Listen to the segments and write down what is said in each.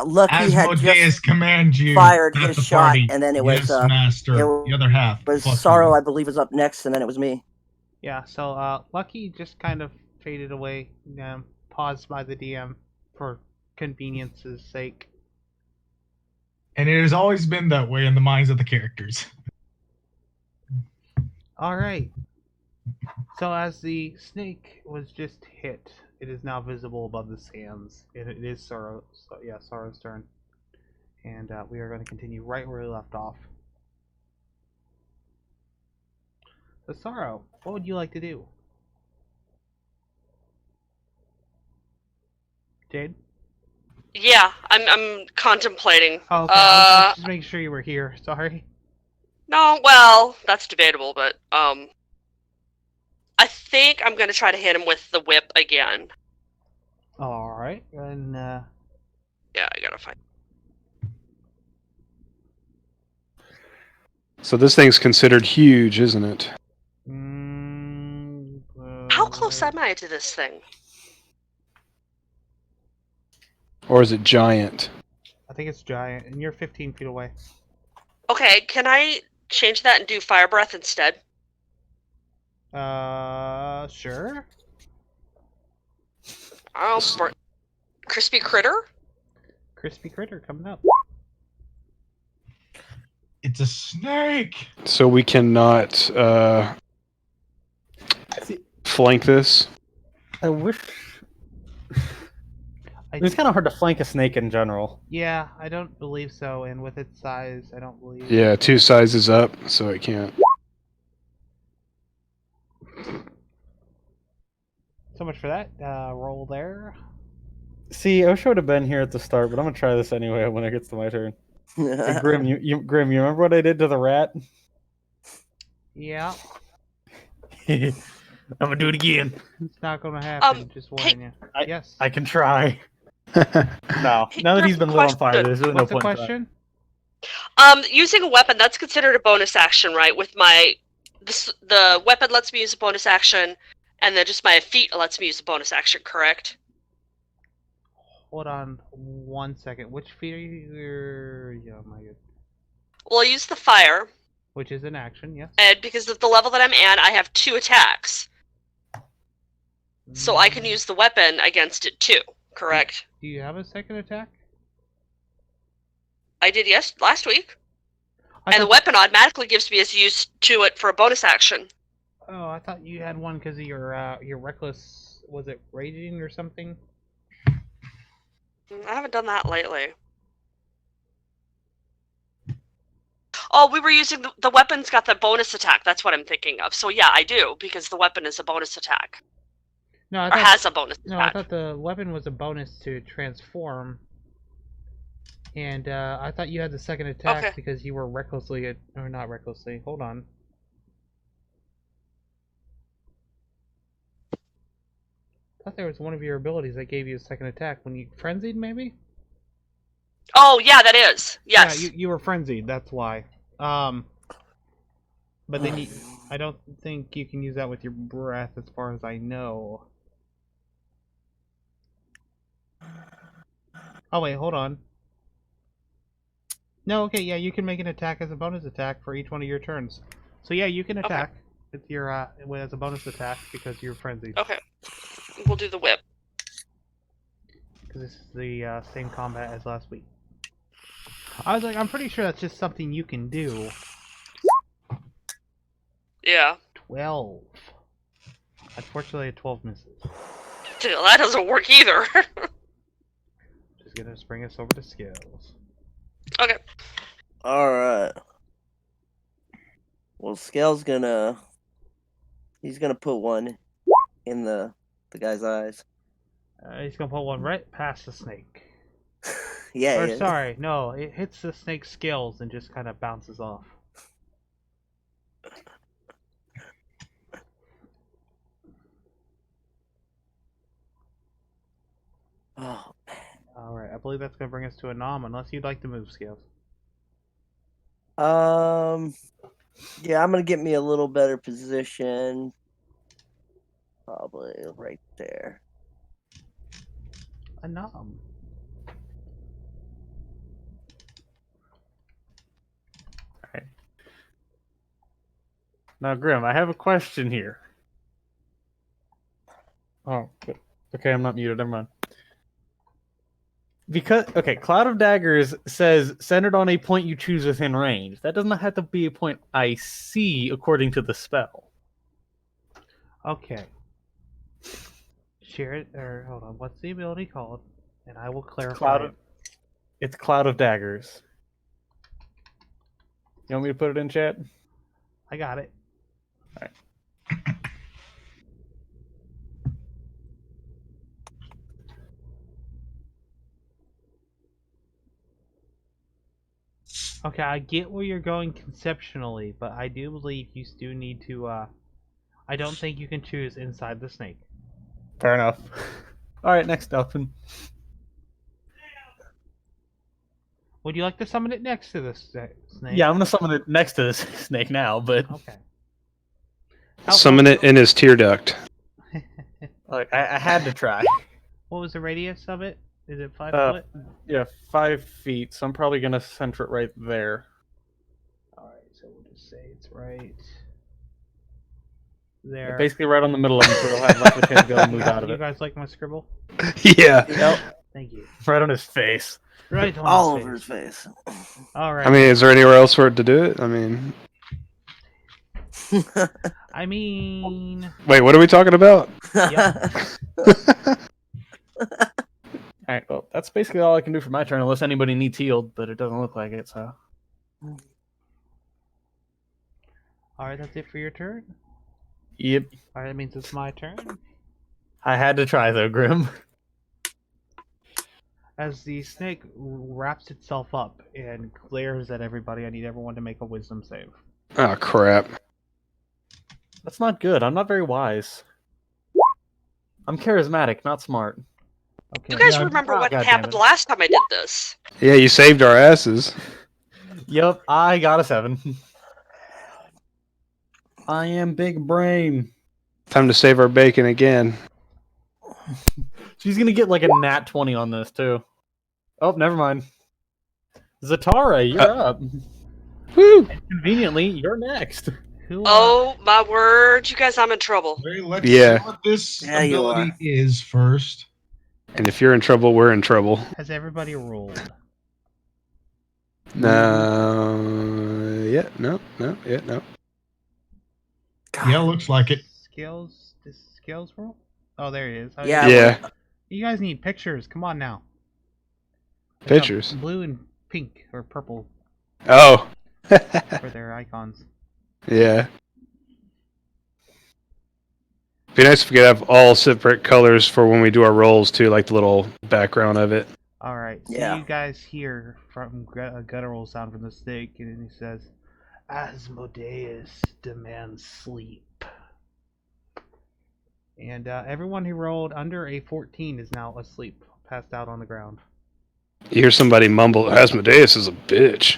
Lucky had Asmodeus just command you fired at his the shot, party. and then Yes, it master. The other half. was Fuck Sorrow, you. I believe, was up next, and then it was me. Yeah, so Lucky just kind of faded away, paused by the DM for convenience's sake. And it has always been that way in the minds of the characters. Alright. So as the snake was just hit, it is now visible above the sands. It is Sorrow's turn. And we are going to continue right where we left off. So Sorrow, what would you like to do? Jade? Yeah, I'm contemplating. Oh, okay. I was just making sure you were here. Sorry. No, well, that's debatable, but I think I'm gonna try to hit him with the whip again. Alright, and Yeah, I gotta find. So this thing's considered huge, isn't it? How close am I to this thing? Or is it giant? I think it's giant, and you're 15 feet away. Okay, can I change that and do fire breath instead? Sure. Crispy critter? Crispy critter coming up. It's a snake. So we cannot flank this. I wish. It's kind of hard to flank a snake in general. Yeah, I don't believe so, and with its size, I don't believe. Yeah, 2 sizes up, so it can't. So much for that. Roll there. See, Osho would have been here at the start, but I'm gonna try this anyway when it gets to my turn. Hey, Grim, Grim, you remember what I did to the rat? Yeah. I'm gonna do it again. It's not gonna happen. Just warning you. Yes. I can try. No, now that he's been lit on fire, there's really What's no the point. question? Using a weapon, that's considered a bonus action, right? With the weapon lets me use a bonus action, and then just my feet lets me use a bonus action, correct? Hold on 1 second. Which feet are you? Yeah, my god. Well, I use the fire. Which is an action, yes. And because of the level that I'm at, I have 2 attacks. So I can use the weapon against it too, correct? Do you have a second attack? I did, yes, last week. And the weapon automatically gives me a use to it for a bonus action. Oh, I thought you had one because of your reckless. Was it raging or something? I haven't done that lately. Oh, we were using the weapon's got the bonus attack. That's what I'm thinking of. So yeah, I do because the weapon is a bonus attack. No, or has a bonus attack. No, I thought the weapon was a bonus to transform. And I thought you had the second attack because you were recklessly, or not recklessly. Hold on. I thought there was one of your abilities that gave you a second attack when you frenzied, maybe. Oh yeah, that is. Yes. Yeah, you were frenzied. That's why. But then I don't think you can use that with your breath, as far as I know. Oh wait, hold on. No, okay, yeah, you can make an attack as a bonus attack for each one of your turns. So yeah, you can attack with your as a bonus attack because you're frenzied. Okay, we'll do the whip. Because this is the same combat as last week. I was like, I'm pretty sure that's just something you can do. Yeah. 12. Unfortunately, a 12 misses. That doesn't work either. Just gonna bring us over to skills. Okay. Alright. Well, Scale's gonna... He's gonna put one in the guy's eyes. He's gonna put one right past the snake. Yeah. Or sorry, no, it hits the snake's scales and just kind of bounces off. Oh, man. Alright, I believe that's gonna bring us to a nom, unless you'd like to move, Scales. Yeah, I'm gonna get me a little better position. Probably right there. A nom. Alright. Now, Grim, I have a question here. Oh, good. Okay, I'm not muted. Never mind. Because Cloud of Daggers says centered on a point you choose within range. That does not have to be a point I see according to the spell. Okay. Share it, or hold on. What's the ability called? And I will clarify. It's Cloud of Daggers. You want me to put it in chat? I got it. Okay, I get where you're going conceptually, but I do believe you do need to, I don't think you can choose inside the snake. Fair enough. Alright, next up. Would you like to summon it next to the snake? Yeah, I'm gonna summon it next to this snake now, but Okay. Summon it in his tear duct. like, I had to try. What was the radius of it? Is it 5 foot? Yeah, 5 feet, so I'm probably gonna center it right there. Alright, so we'll just say it's right there. Basically right on the middle of it, so it'll have like the chance to be able to move out of You it. guys like my scribble? Yeah. Yep. Thank you. Right on his face. Right on All his over face. his face. Alright. I mean, is there anywhere else for it to do it? I mean, wait, what are we talking about? Yeah. Alright, well, that's basically all I can do for my turn, unless anybody needs healed, but it doesn't look like it, so. Alright, that's it for your turn? Yep. Alright, that means it's my turn. I had to try, though, Grim. As the snake wraps itself up and glares at everybody, I need everyone to make a wisdom save. Oh, crap. That's not good. I'm not very wise. I'm charismatic, not smart. Okay. You guys Yeah, remember what God damn happened it. last time I did this? Yeah, you saved our asses. Yep, I got a 7. I am big brain. Time to save our bacon again. She's gonna get like a nat 20 on this, too. Oh, never mind. Zatara, you're up. Woo! And conveniently, you're next. Who, Oh my word, you guys, I'm in trouble. Okay, let's Yeah. see what this Yeah, you ability are. is first. And if you're in trouble, we're in trouble. has everybody rolled? No. Yeah, no. Yeah, looks like it. Scales? Does scales roll? Oh, there it is. Oh, Yeah. Yeah. You guys need pictures. Come on now. They got Pictures. Blue and pink or purple Oh. for their icons. Yeah. Be nice if we could have all separate colors for when we do our rolls too, like the little background of it. Alright, so Yeah. you guys hear from a guttural sound from the snake, and he says, Asmodeus demands sleep. And everyone who rolled under a 14 is now asleep, passed out on the ground. You hear somebody mumble, Asmodeus is a bitch.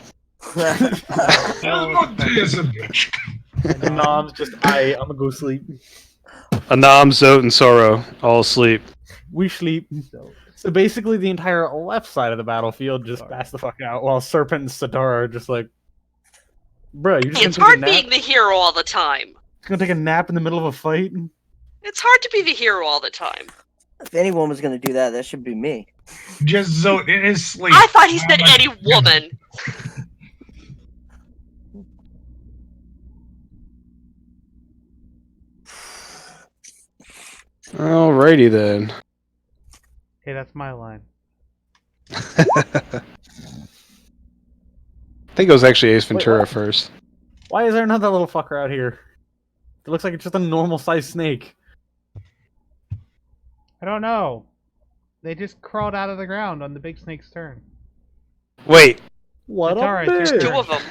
Asmodeus is a bitch. And Nom's just, I'm gonna go sleep. Anam, Zot, and Sorrow all asleep. We sleep. So, So basically, the entire left side of the battlefield just passed the fuck out, while Serpent and Satara are just like, bro, you just It's gonna hard take a nap? being the hero all the time. Gonna take a nap in the middle of a fight? It's hard to be the hero all the time. If anyone was going to do that, that should be me. Just Zote in his sleep. I thought he said Oh my any woman. Alrighty then. hey, that's my line. I think it was actually Ace Ventura what? first. Why is there another little fucker out here? It looks like it's just a normal sized snake. I don't know. They just crawled out of the ground on the big snake's turn. Wait, What Satara, a it's your bitch! Two of them.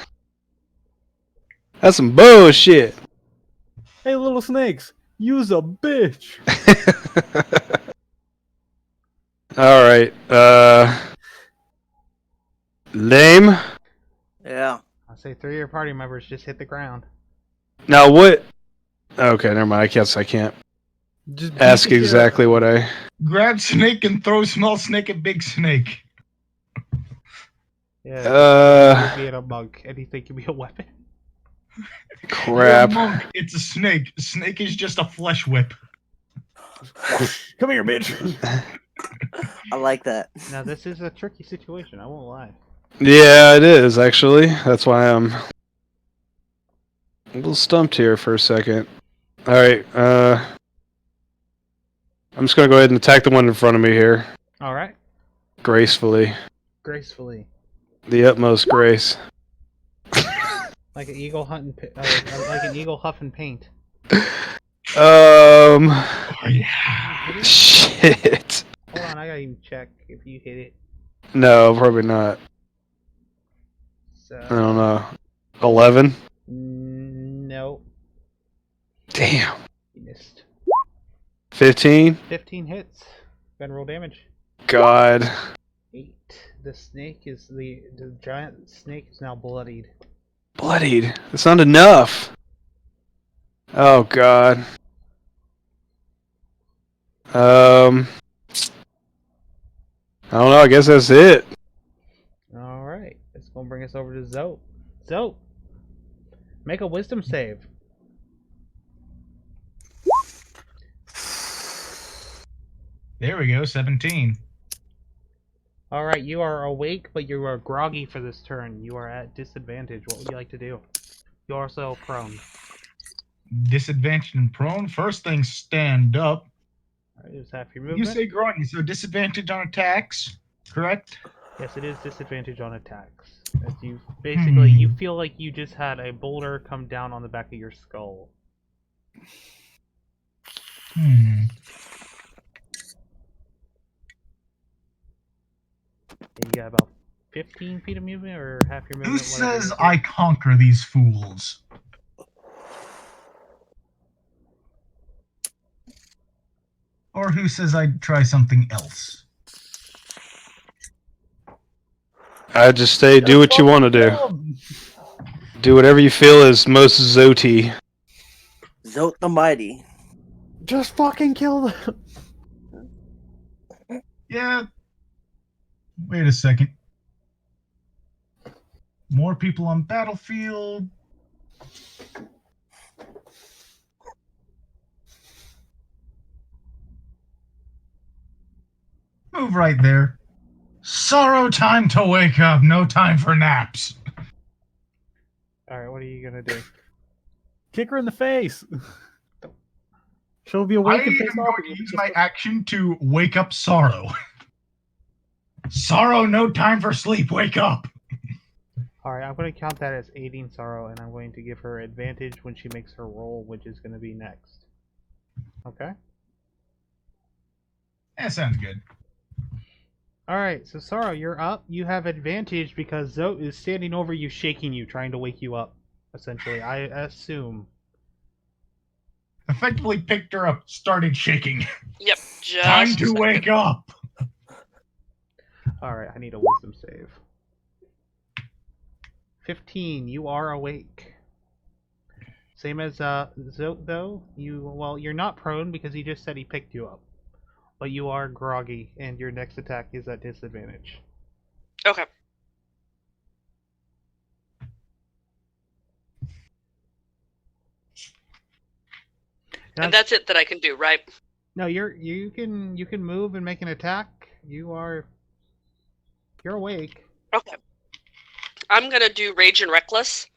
that's some bullshit. Hey, little snakes, use a bitch. Alright, lame. Yeah. I say 3 of your party members just hit the ground. Now what? Okay, never mind. I guess I can't Just beat ask the shit out- exactly what I. Grab snake and throw small snake at big snake. Yeah. Being a monk, anything can be a weapon. You're a Crap. monk. It's a snake. Snake is just a flesh whip. Come here, bitch. I like that. Now this is a tricky situation. I won't lie. Yeah, it is actually. That's why I'm a little stumped here for a second. All right. I'm just gonna go ahead and attack the one in front of me here, All right. gracefully, Gracefully, the utmost grace. like an eagle like an eagle huffing paint. Oh, yeah. Shit. Hold on, I gotta even check if you hit it. No, probably not. So, I don't know. 11. No, Damn. you missed. 15. 15 hits. Go ahead and roll damage. God. 8. The snake is the giant snake is now bloodied. Bloodied. That's not enough. Oh God. I don't know. I guess that's it. All right, it's gonna bring us over to Zoe. Zoe, make a wisdom save. There we go, 17. All right, you are awake, but you are groggy for this turn. You are at disadvantage. What would you like to do? You're also prone. Disadvantage and prone. First thing, stand up. All right, just half your You movement. say groggy, so disadvantage on attacks, correct? Yes, it is disadvantage on attacks. As you basically you feel like you just had a boulder come down on the back of your skull. Hmm. And you got about 15 feet of movement, or half your movement. Who whatever says you I conquer these fools? Or who says I'd try something else? I just say do what you want to do. Do whatever you feel is most Zoti. Zote the Mighty. Just fucking kill them. Yeah. Wait a second. More people on battlefield. Move right there. Sorrow, time to wake up. No time for naps. All right, what are you gonna do? Kick her in the face. She'll be I awake am and pissed going off. to use my action to wake up Sorrow. Sorrow, no time for sleep. Wake up. All right, I'm going to count that as aiding Sorrow, and I'm going to give her advantage when she makes her roll, which is going to be next. Okay? That sounds good. All right, so Sorrow, you're up. You have advantage because Zoe is standing over you, shaking you, trying to wake you up, essentially, I assume. Effectively picked her up, started shaking. Yep. Just Time a to second. wake up. All right, I need a wisdom save. 15, you are awake. Same as Zoe, though. You're not prone because he just said he picked you up. But you are groggy, and your next attack is at disadvantage. Okay. And that's it that I can do, right? No, you can move and make an attack. You're awake. Okay. I'm gonna do Rage and Reckless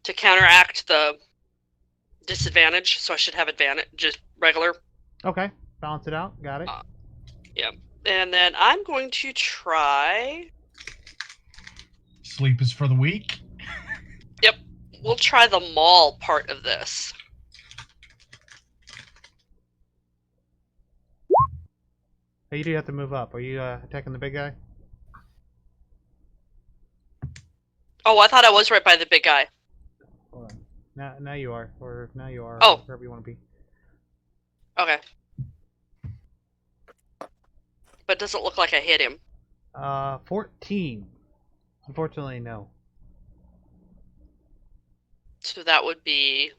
to counteract the disadvantage, so I should have advantage, just regular. Okay, balance it out. Got it. Yeah. And then I'm going to try... Sleep is for the weak. Yep. We'll try the maul part of this. Oh, you do have to move up. Are you attacking the big guy? Oh, I thought I was right by the big guy. Hold on. Now you are, or now you are. Oh. Wherever you want to be. Okay. But it doesn't look like I hit him. 14. Unfortunately, no. So that would be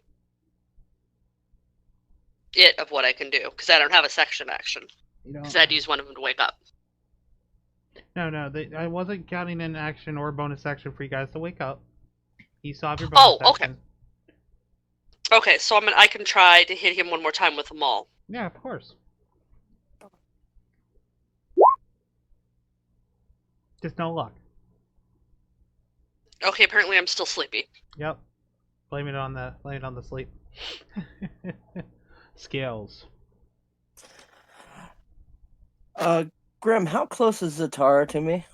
it of what I can do, because I don't have a section action. You know. Because I'd use one of them to wake up. No. I wasn't counting an action or bonus action for you guys to wake up. You still have your bonus Oh, okay. action. Okay, so I can try to hit him one more time with the maul. Yeah, of course. Just no luck. Okay, apparently I'm still sleepy. Yep. Blame it on the sleep. Scales. Grim, how close is Zatara to me?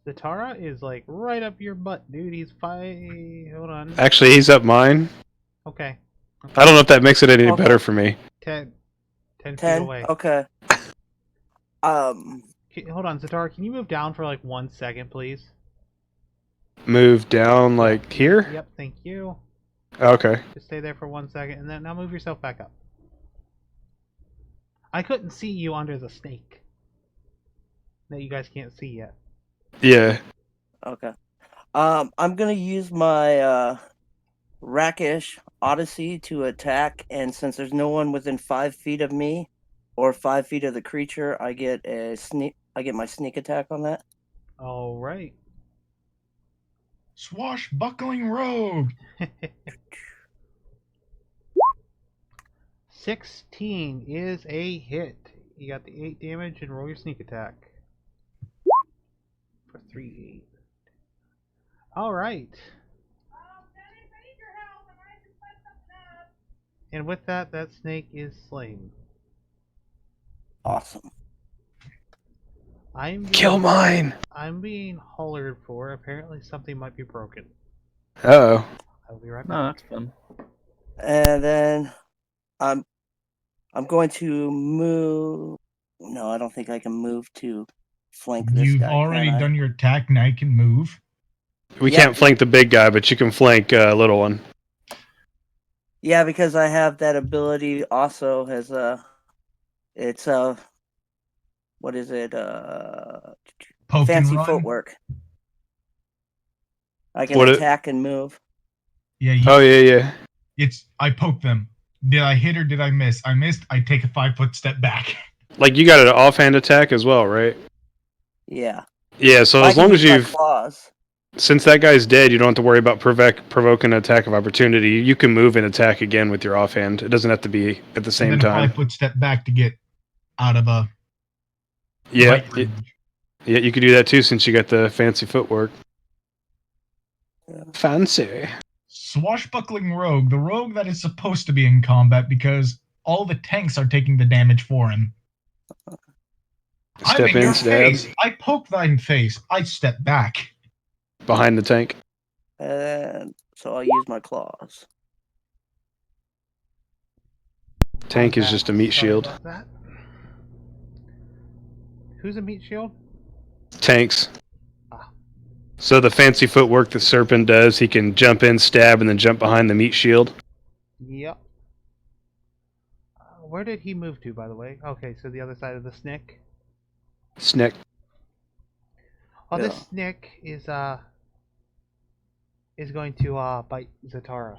Zatara is like right up your butt, dude. He's 5. Hold on. Actually, he's up mine. Okay. I don't know if that makes it any Okay. better for me. 10 feet 10? away. Okay. Hold on, Zatara. Can you move down for like 1 second, please? Move down like here? Yep. Thank you. Okay. Just stay there for 1 second, and then now move yourself back up. I couldn't see you under the snake. That you guys can't see yet. Yeah. Okay. I'm gonna use my Rakish Odyssey to attack, and since there's no one within 5 feet of me or 5 feet of the creature, I get my sneak attack on that. All right. Swashbuckling rogue. 16 is a hit. You got the 8 damage and roll your sneak attack. For 3, 8. Alright. And with that, that snake is slain. Awesome. Kill mine. I'm being hollered for. Apparently something might be broken. Uh-oh. I'll be right No, back. that's fun. And then I'm going to move. No, I don't think I can move to flank this You've guy. already can I? done your attack. Now you can move. We Yep. can't flank the big guy, but you can flank little one. Yeah, because I have that ability also as it's what is it? Poke Fancy and run. footwork. I can What it- attack and move. Yeah, Oh, yeah. it's I poke them. Did I hit or did I miss? I missed. I take a 5-foot step back. Like, you got an offhand attack as well, right? Yeah. Yeah, so I as can long as use my you've... claws. Since that guy's dead, you don't have to worry about provoking an attack of opportunity. You can move and attack again with your offhand. It doesn't have to be at the same and then time. a 5-foot step back to get out of a Yeah, right range. yeah, you could do that too since you got the fancy footwork. Yeah. Fancy. Swashbuckling rogue, the rogue that is supposed to be in combat because all the tanks are taking the damage for him. I'm Step in in, your stab. face. I poke thine face. I step back. Behind the tank. And so I'll use my claws. Tank My is bad. just a meat Sorry shield. about that. Who's a meat shield? Tanks. Ah. So the fancy footwork the serpent does, he can jump in, stab, and then jump behind the meat shield. Yep. Where did he move to, by the way? Okay, so the other side of the snick. Snick. Oh, this Yeah. snick is going to bite Zatara.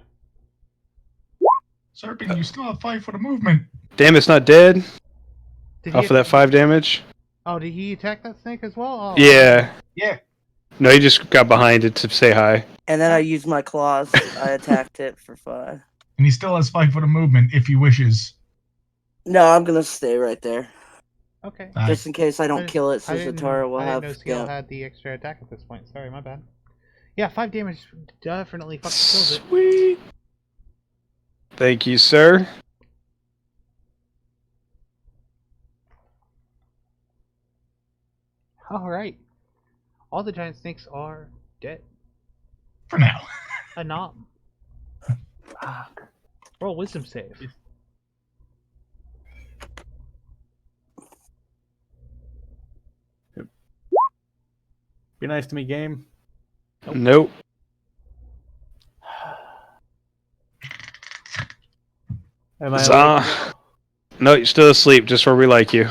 Serpent, you still have 5 foot of movement. Damn, it's not dead. Did Off of that 5 damage. Oh, did he attack that snake as well? Oh, Yeah. Yeah. No, he just got behind it to say hi. And then I used my claws. I attacked it for 5. And he still has 5 foot of movement if he wishes. No, I'm gonna stay right there. Okay. Just in case I don't didn't- kill it, so I didn't- Zatara will I have. didn't know Scale Yeah. had the extra attack at this point. Sorry, my bad. Yeah, 5 damage definitely fucking kills it. Sweet. Thank you, sir. Alright. All the giant snakes are dead. For now. A nom. Roll wisdom save. Be nice to me, game. Nope. Am I Zah. No, you're still asleep, just where we like you.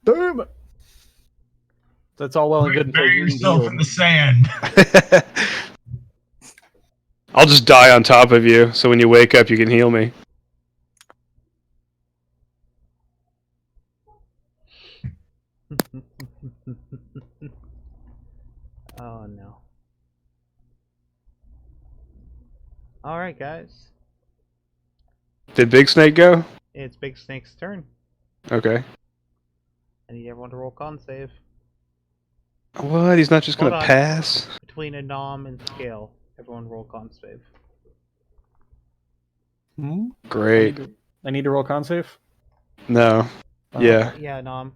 Damn it. That's all well and good until Bury you yourself heal. in the sand. I'll just die on top of you, so when you wake up, you can heal me. Oh no. Alright, guys. Did Big Snake go? It's Big Snake's turn. Okay. I need everyone to roll con save. What? He's not just Hold gonna on. pass? Between Anom and Scale, everyone roll con save. Hmm? Great. I need to roll con save? No. Yeah. Yeah, Anom,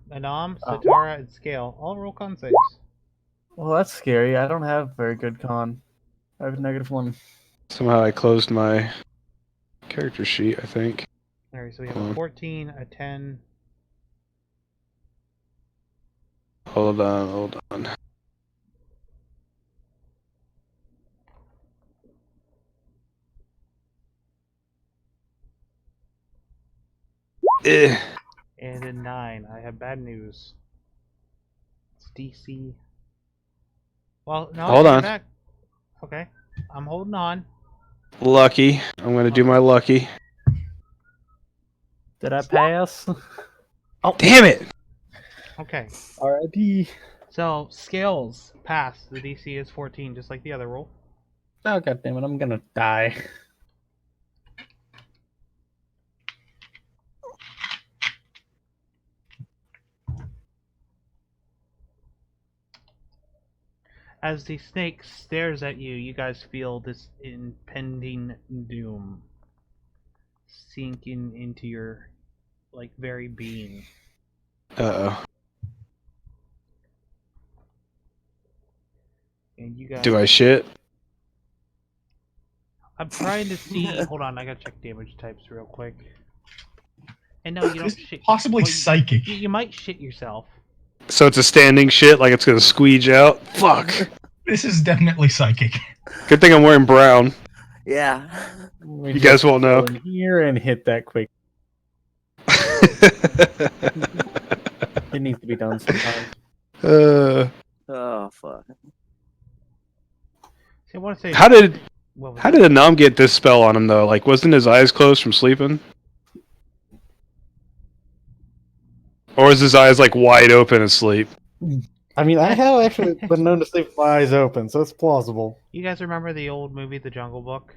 Oh. Satara, and Scale all roll con saves. Well, that's scary. I don't have very good con. I have a -1. Somehow I closed my character sheet, I think. Alright, so we have Hold a on. 14, a 10. Hold on. Eh. And a 9. I have bad news. It's DC. Well, no, Hold take it on. back. Okay. I'm holding on. Lucky. I'm gonna do my lucky. Did I pass? Damn it! Okay. R.I.P. So, Scales pass. The DC is 14, just like the other roll. Oh, goddammit, I'm gonna die. As the snake stares at you, you guys feel this impending doom sinking into your, like, very being. Uh-oh. And you guys... Do I shit? I'm trying to see... Hold on, I gotta check damage types real quick. And no, you don't Is shit... possibly well, psychic. you might shit yourself. So it's a standing shit, like it's gonna squeege out? Fuck! This is definitely psychic. Good thing I'm wearing brown. Yeah. We You guys just won't know. go in here and hit that quick. It needs to be done sometimes. Oh fuck. See, I want to say... How did What was how it? did Anam get this spell on him though? Like, wasn't his eyes closed from sleeping? Or is his eyes like wide open asleep? I mean, I have actually been known to sleep with my eyes open, so it's plausible. You guys remember the old movie, The Jungle Book?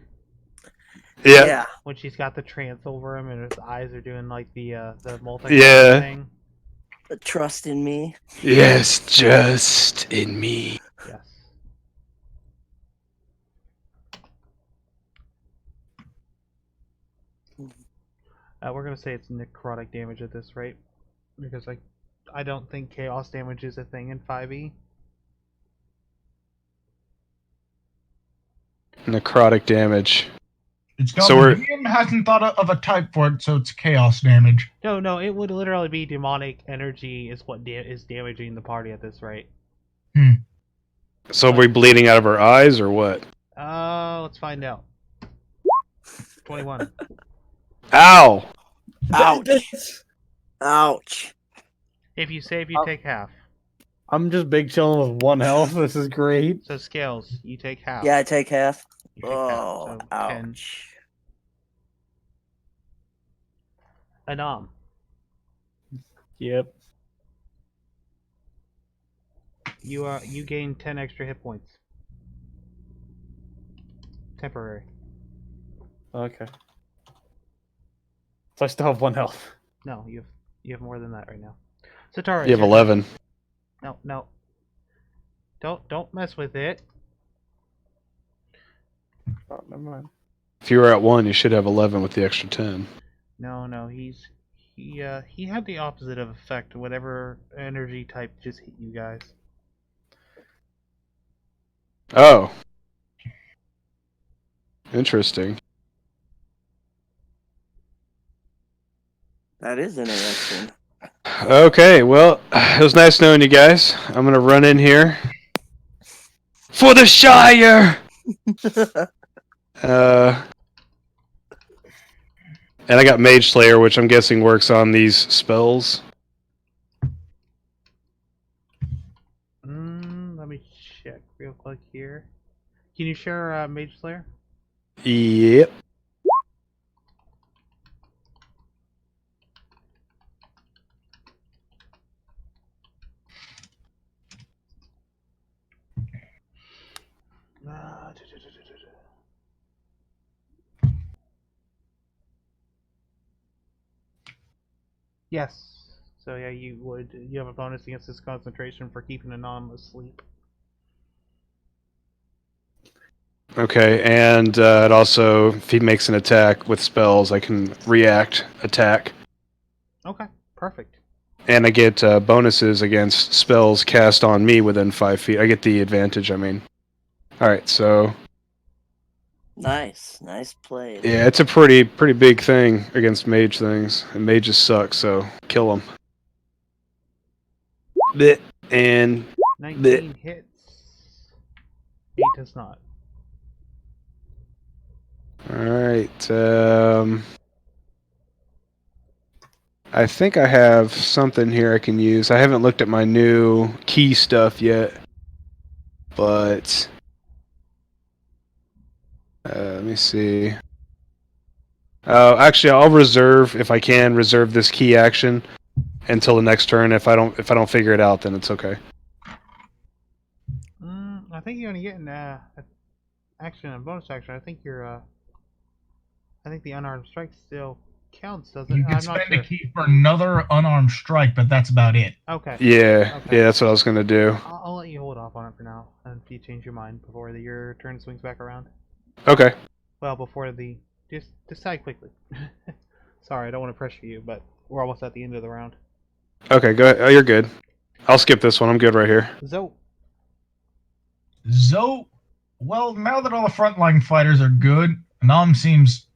Yeah. When she's got the trance over him and his eyes are doing like the multi Yeah. thing? Trust in me. Yes, just in me. Yes. We're gonna say it's necrotic damage at this rate. Because I don't think chaos damage is a thing in 5e. Necrotic damage. It's got So the we're- DM hasn't thought of a type for it, so it's chaos damage. No, it would literally be demonic energy is what is damaging the party at this rate. So are we bleeding out of our eyes or what? Let's find out. 21. Ow! Ouch. Ouch. If you save, you take half. I'm just big chilling with 1 health. This is great. So Scales, you take half. Yeah, I take half. You take half. Oh, So 10. ouch. Anam. Yep. You gain 10 extra hit points. Temporary. Okay. So I still have 1 health. No, you have more than that right now. Satara. You have 11. No. Don't mess with it. Oh, never mind. If you were at 1, you should have 11 with the extra 10. No, he had the opposite of effect. Whatever energy type just hit you guys. Oh. Interesting. That is interesting. Okay, well, it was nice knowing you guys. I'm gonna run in here. For the Shire! And I got Mage Slayer, which I'm guessing works on these spells. Let me check real quick here. Can you share Mage Slayer? Yep. Yes. So yeah, you have a bonus against his concentration for keeping an Anom asleep. Okay, and it also, if he makes an attack with spells, I can react attack. Okay, perfect. And I get bonuses against spells cast on me within 5 feet. I get the advantage, I mean. Alright, so... Nice play. Yeah, it's a pretty big thing against mage things. And mages suck, so kill them. Blech. And 19 hits. 8 does not. alright, I think I have something here I can use. I haven't looked at my new key stuff yet. But... let me see. Actually, I'll reserve, if I can, reserve this key action until the next turn. If I don't figure it out, then it's okay. I think you're gonna get an action and bonus action. I think I think the unarmed strike still counts, doesn't it? You can I'm not spend sure. a key for another unarmed strike, but that's about it. Okay. Yeah, Okay. yeah, that's what I was gonna do. I'll let you hold off on it for now, and if you change your mind before your turn swings back around. Okay. Well, before just decide quickly. Sorry, I don't want to pressure you, but we're almost at the end of the round. Okay, go ahead. Oh, you're good. I'll skip this one. I'm good right here. Zoe. Zoe, well, now that all the frontline fighters are good, Anom seems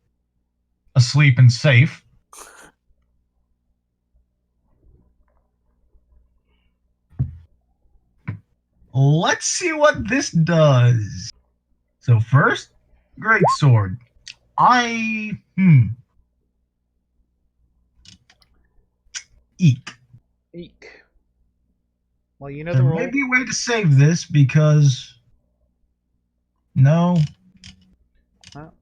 asleep and safe. Let's see what this does. So first, great sword. Eek. Eek. Well, you know the There rule. may be a way to save this because... No. Well,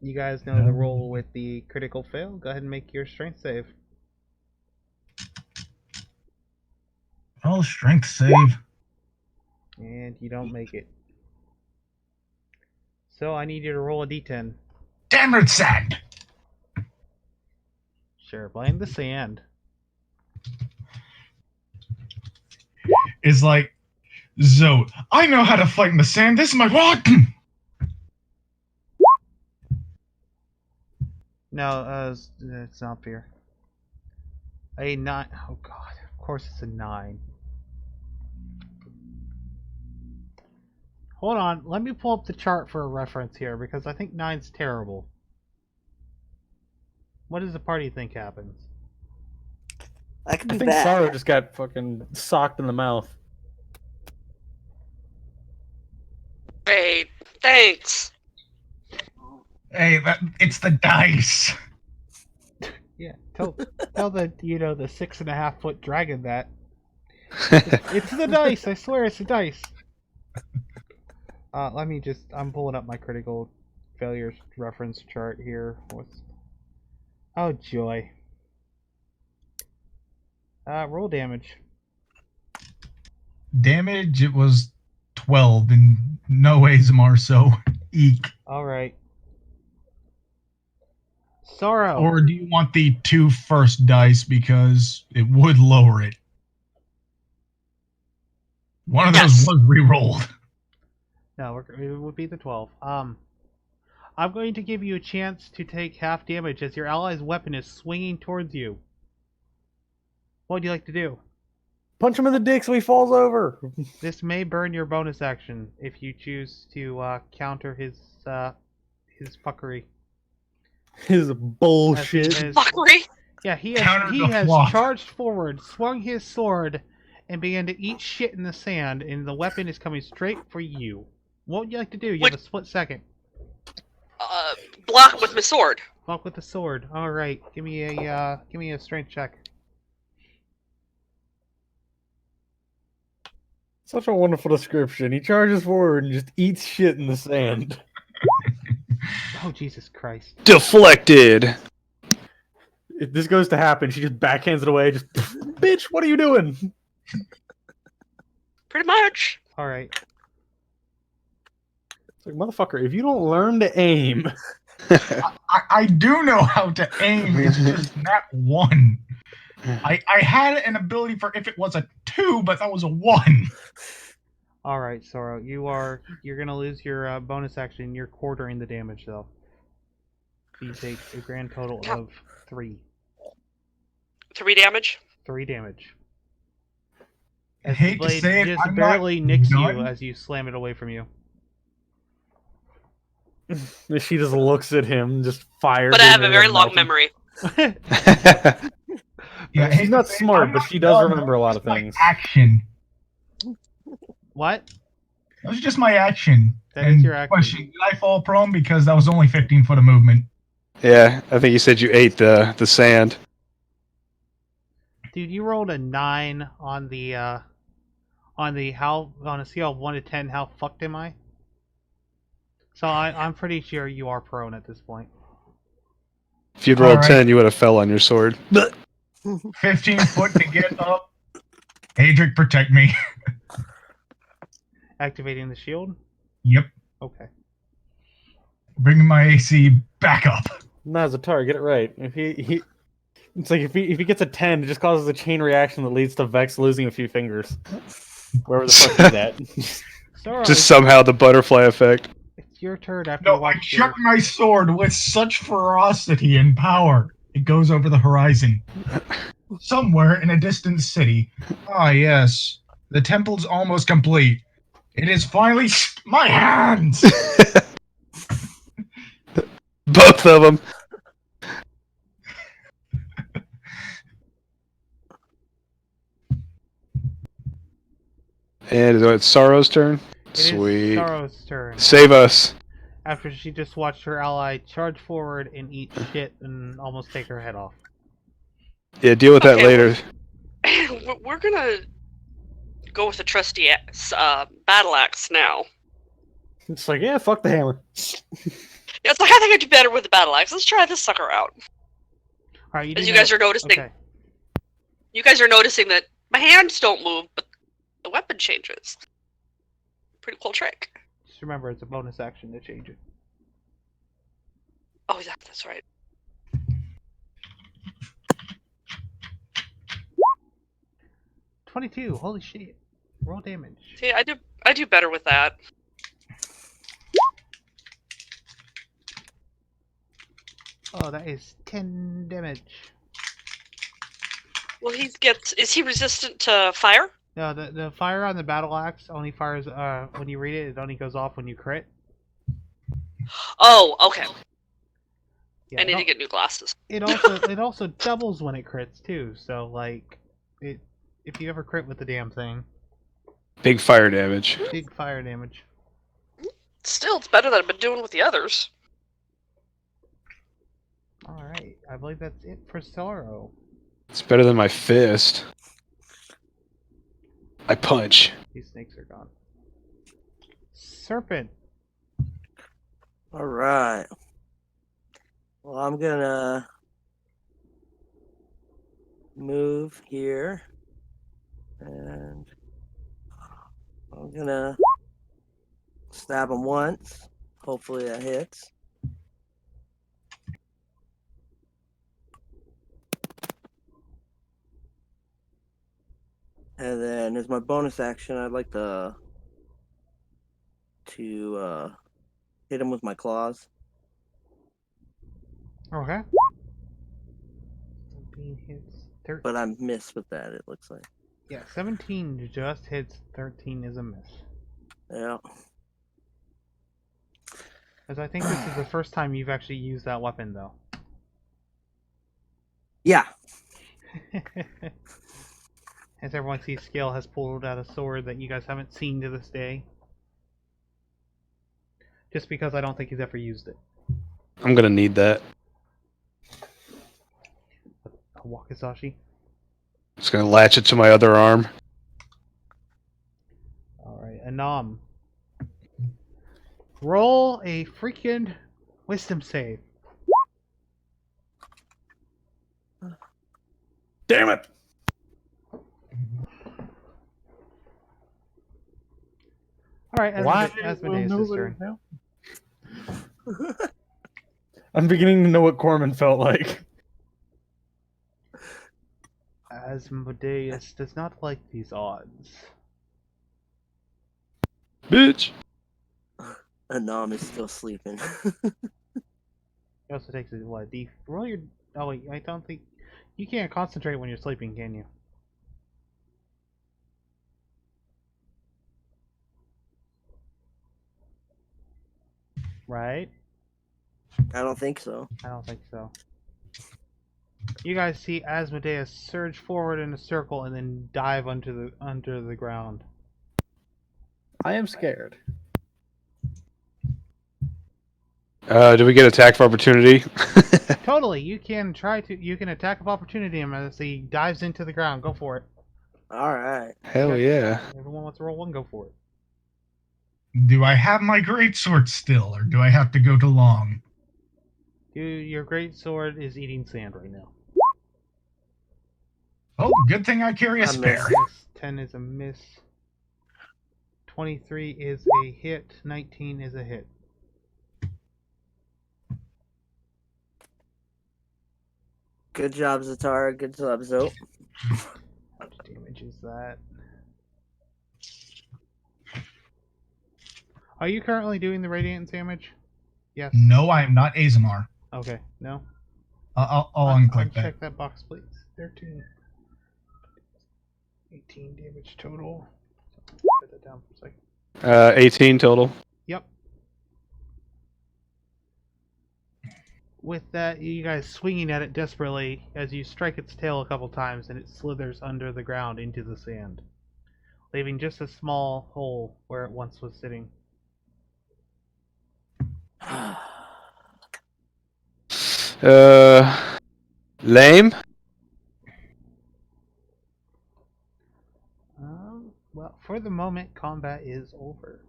you guys know the rule with the critical fail. Go ahead and make your strength save. Oh, strength save. And you don't make it. So I need you to roll a d10. Damn it, sand! Sure, blame the sand. It's like, Zoe, I know how to fight in the sand. This is my what? No, it's not fair. A 9. Oh god, of course it's a 9. Hold on, let me pull up the chart for a reference here because I think 9's terrible. What does the party think happens? I could be I think bad. Sarah just got fucking socked in the mouth. Great. Thanks. Hey, it's the dice. Yeah, tell the the 6.5-foot dragon that. It's the dice, I swear it's the dice. I'm pulling up my critical failures reference chart here. Oh joy. Roll damage. Damage, it was 12 in no ways more so. Eek. Alright. Sorrow. Or do you want the 2 first dice because it would lower it? One of those was re-rolled. No, it would be the 12. I'm going to give you a chance to take half damage as your ally's weapon is swinging towards you. What would you like to do? Punch him in the dick so he falls over. This may burn your bonus action if you choose to counter his fuckery. His bullshit. Fuckery. Yeah, he Counter the has fluff. charged forward, swung his sword, and began to eat shit in the sand, and the weapon is coming straight for you. What would you like to do? You have a split second. Block with my sword. Walk with the sword. All right, give me a strength check. Such a wonderful description. He charges forward and just eats shit in the sand. Oh Jesus Christ! Deflected. If this goes to happen, she just backhands it away. Just, bitch, what are you doing? Pretty much. All right. It's like, motherfucker, if you don't learn to aim, I do know how to aim. It's just not 1. I had an ability for if it was a 2, but that was a 1. All right, Sora, you're gonna lose your bonus action. You're quartering the damage though. So you take a grand total of 3. 3 damage. 3 damage. I As hate the to blade say it, just I'm barely not nicks you done. as you slam it away from you. she just looks at him, just fires. But I have into a very him, long melting. memory. Yeah, I hate She's to not say it, smart, I'm but not she does done. remember a lot That of was things. My action. What? That was just my action. That is your action. Question: did I fall prone because that was only 15 foot of movement? Yeah, I think you said you ate the sand. Dude, you rolled a 9 on the on a scale of 1 to 10. How fucked am I? So I'm pretty sure you are prone at this point. If you'd rolled Alright. 10, you would have fell on your sword. 15 foot to get up. Adric, protect me. Activating the shield. Yep. Okay. Bringing my AC back up. Nazatar, get it right. If he it's like if he gets a 10, it just causes a chain reaction that leads to Vex losing a few fingers. Wherever the fuck he's at. Sora, Just somehow the butterfly effect. it's your turn after you No, I watch your... chuck my sword with such ferocity and power. It goes over the horizon. Somewhere in a distant city. Ah, yes. The temple's almost complete. It is finally my hands! Both of them. And it's Sorrow's turn. It is Sweet. Sorrow's turn. Save us. After she just watched her ally charge forward and eat shit and almost take her head off. Yeah, deal with that Okay, later. We're gonna go with the trusty battle axe now. It's like, yeah, fuck the hammer. Yeah, it's like I think I do better with the battle axe. Let's try this sucker out. Alright, As you guys are noticing, Okay. you guys are noticing that my hands don't move, but the weapon changes. Pretty cool trick. Just remember, it's a bonus action to change it. Oh, yeah, that's right. $22. Holy shit. Roll damage. See, I do better with that. Oh, that is 10 damage. Well, is he resistant to fire? No, the fire on the battle axe only fires when you read it. It only goes off when you crit. Oh, okay. Yeah, I need to get new glasses. it also doubles when it crits too. So like, if you ever crit with the damn thing, Big fire damage. big fire damage. Still, it's better than I've been doing with the others. All right, I believe that's it for Sorrow. It's better than my fist. I punch. These snakes are gone. Serpent. All right. Well, I'm gonna move here, and I'm gonna stab him once. Hopefully that hits. And then as my bonus action, I'd like to hit him with my claws. Okay. 17 hits. 13. But I'm missed with that, it looks like. Yeah, 17 just hits. 13 is a miss. Yeah. As I think this is the first time you've actually used that weapon, though. Yeah. As everyone sees, Scale has pulled out a sword that you guys haven't seen to this day. Just because I don't think he's ever used it. I'm gonna need that. A wakizashi. Just gonna latch it to my other arm. Alright, Anam. Roll a freaking wisdom save. Damn it! All right, Why? Asmodeus' turn. now? I'm beginning to know what Corman felt like. Asmodeus does not like these odds. Bitch. Anam is still sleeping. He also takes it. What? Roll your. Oh wait, I don't think you can't concentrate when you're sleeping, can you? Right? I don't think so. I don't think so. You guys see Asmodeus surge forward in a circle and then dive under the ground. I am scared. Do we get attack of opportunity? Totally, you can attack of opportunity him as he dives into the ground. Go for it. All right. Hell yeah. Everyone wants to roll one. Go for it. Do I have my greatsword still, or do I have to go to long? Your great sword is eating sand right now. Oh, good thing I carry a I spare. Miss. 10 is a miss. 23 is a hit. 19 is a hit. Good job, Zatara. Good job, Zoe. How much damage is that? Are you currently doing the radiant damage? Yes. No, I am not Azamar. Okay. No. I'll unclick that. Uncheck that box, please. 13. 18 damage total. Put that down for a second. 18 total. Yep. With that, you guys swinging at it desperately as you strike its tail a couple times and it slithers under the ground into the sand, leaving just a small hole where it once was sitting. Lame? Well, for the moment, combat is over.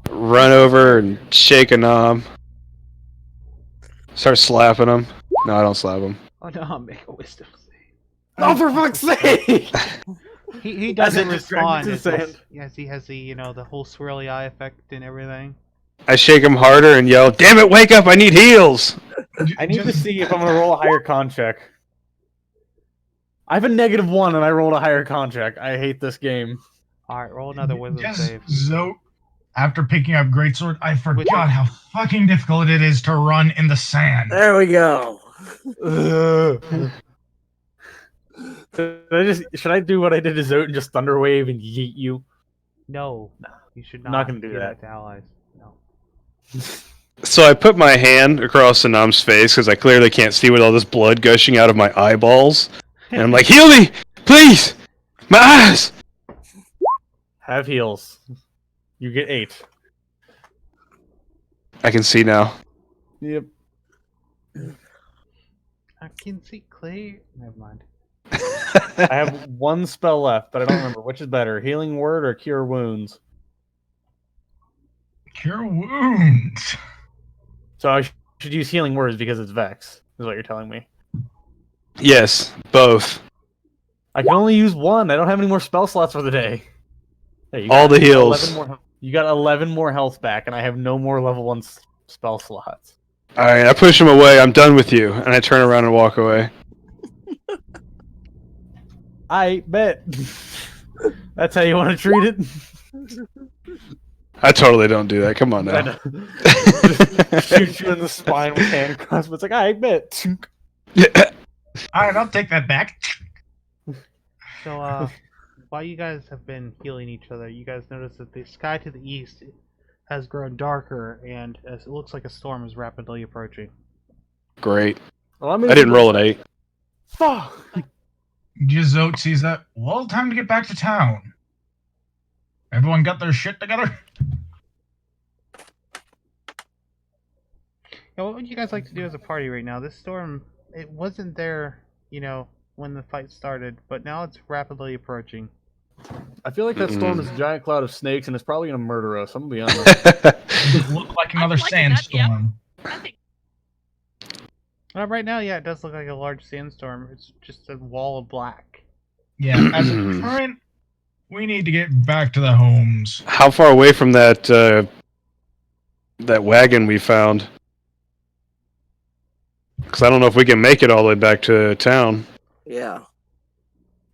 Run over and shake a knob. Start slapping him. No, I don't slap him. Oh no, make a wisdom save. Oh, for fuck's sake! He doesn't As it just dragged respond me to the sand. as he has the the whole swirly eye effect and everything. I shake him harder and yell, "Damn it, wake up, I need heals!" I need to see if I'm gonna roll a higher con check. I have a -1 and I rolled a higher con check. I hate this game. Alright, roll another wisdom save. Zoe, after picking up greatsword, I forgot how fucking difficult it is to run in the sand. There we go. Should I do what I did to Zote and just thunder wave and yeet you? No, you should I'm not. not gonna do that. To allies. No. So I put my hand across Sanam's face because I clearly can't see with all this blood gushing out of my eyeballs. And I'm like, heal me! Please! My eyes! Have heals. You get 8. I can see now. Yep. I can see clear. Never mind. I have 1 spell left, but I don't remember which is better: healing word or cure wounds. Cure wounds. So I should use healing words because it's Vex, is what you're telling me. Yes, both. I can only use 1. I don't have any more spell slots for the day. Hey, All the heals. 11 more, you got 11 more health back, and I have no more level 1 spell slots. Alright, I push him away. I'm done with you. And I turn around and walk away. I bet. That's how you want to treat it? I totally don't do that. Come on I now. know. Shoot you in the spine with handcuffs, but it's like, I bet. Alright, I'll take that back. So, while you guys have been healing each other, you guys notice that the sky to the east has grown darker, and as it looks like a storm is rapidly approaching. Great. Well, I didn't roll an 8. Fuck! Zote sees that. Well, time to get back to town. Everyone got their shit together? Yeah, what would you guys like to do as a party right now? This storm, it wasn't there, when the fight started, but now it's rapidly approaching. I feel like that storm is a giant cloud of snakes, and it's probably gonna murder us. I'm gonna be honest. It looked like another liking that, yeah. sandstorm. I think Right now, yeah, it does look like a large sandstorm. It's just a wall of black. Yeah, as a current We need to get back to the homes. How far away from that that wagon we found? Because I don't know if we can make it all the way back to town. Yeah.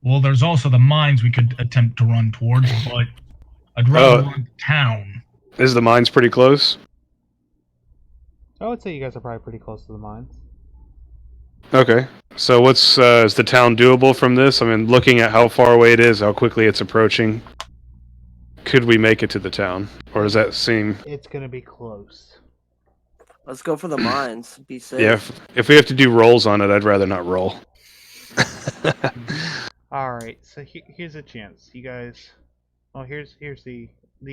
Well, there's also the mines we could attempt to run towards, but I'd rather run to town. Is the mines pretty close? I would say you guys are probably pretty close to the mines. Okay. So what's is the town doable from this? I mean, looking at how far away it is, how quickly it's approaching, could we make it to the town? Or does that seem... It's gonna be close. Let's go for the mines. Be safe. Yeah, if we have to do rolls on it, I'd rather not roll. Alright, so here's a chance. You guys... Oh, here's the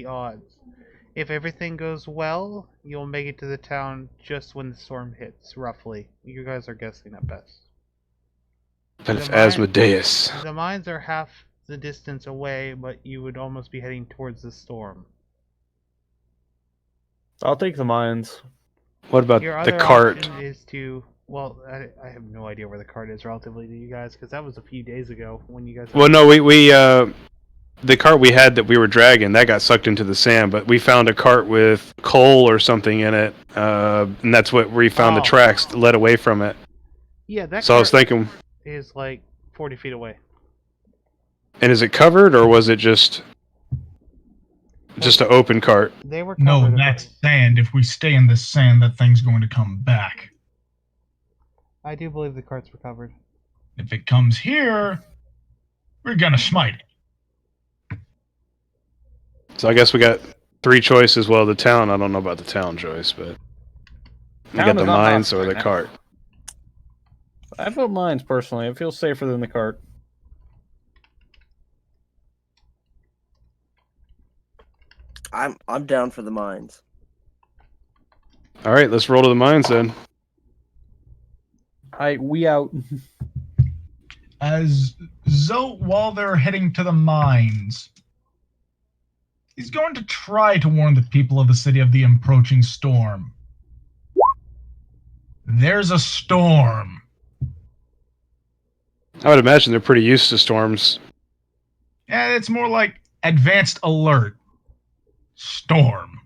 odds. If everything goes well, you'll make it to the town just when the storm hits, roughly. You guys are guessing at best. But if The mine- Asmodeus... The mines are half the distance away, but you would almost be heading towards the storm. I'll take the mines. What about Your the other cart? option is to... Well, I have no idea where the cart is relatively to you guys, because that was a few days ago when you guys... Well, no, we the cart we had that we were dragging, that got sucked into the sand, but we found a cart with coal or something in it, and that's what we found the Oh. tracks that led away from it. Yeah, that So I was cart thinking, is like 40 feet away. and is it covered, or was it just an open cart? They were No, covered. that's sand. If we stay in the sand, that thing's going to come back. I do believe the carts were covered. If it comes here, we're gonna smite it. So I guess we got three choices. Well, the town, I don't know about the town choice, but we Town got the is not mines hostile or the right now. cart. I vote mines personally. It feels safer than the cart. I'm down for the mines. All right, let's roll to the mines then. We out. As Zoe, while they're heading to the mines, he's going to try to warn the people of the city of the approaching storm. There's a storm. I would imagine they're pretty used to storms. Yeah, it's more like advanced alert. Storm.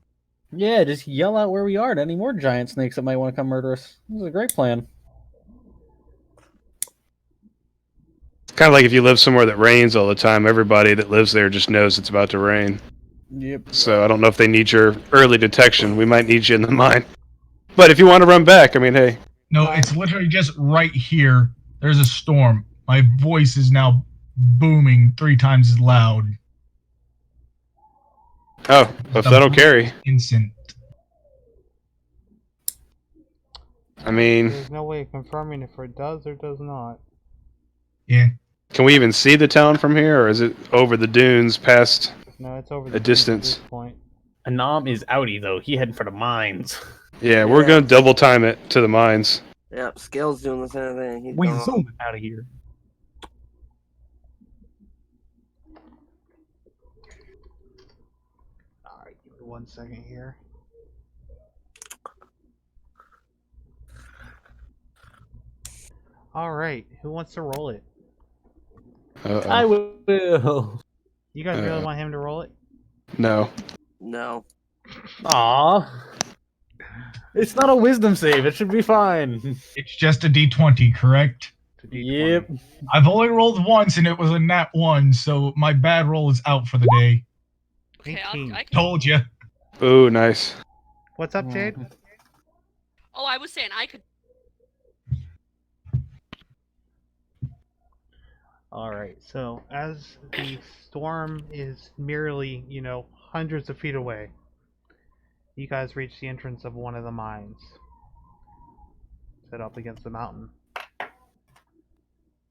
Yeah, just yell out where we are to any more giant snakes that might want to come murder us. This is a great plan. Kind of like if you live somewhere that rains all the time, everybody that lives there just knows it's about to rain. Yep. So I don't know if they need your early detection. We might need you in the mine. But if you want to run back, I mean, hey. No, it's literally just right here. There's a storm. My voice is now booming 3 times as loud. Oh, if that'll carry. Instant. I mean, There's no way of confirming if it does or does not. Yeah. can we even see the town from here, or is it over the dunes past? No, it's over A the distance. At this point. Anam is outie though. He heading for the mines. Yeah, we're Yeah. gonna double time it to the mines. Yep, Scale's doing the same thing. He's We going- zoom out of here. Alright, give me 1 second here. Alright, who wants to roll it? Uh-oh. I will. You guys really Uh. want him to roll it? No. No. Aw. It's not a wisdom save. It should be fine. It's just a D20, correct? To D20. Yep. I've only rolled once and it was a nat 1, so my bad roll is out for the day. Okay, 18. I can... Told you. Ooh, nice. What's up, Jade? Oh, I was saying I could. Alright, so as the storm is merely, hundreds of feet away, you guys reach the entrance of one of the mines. Set up against the mountain.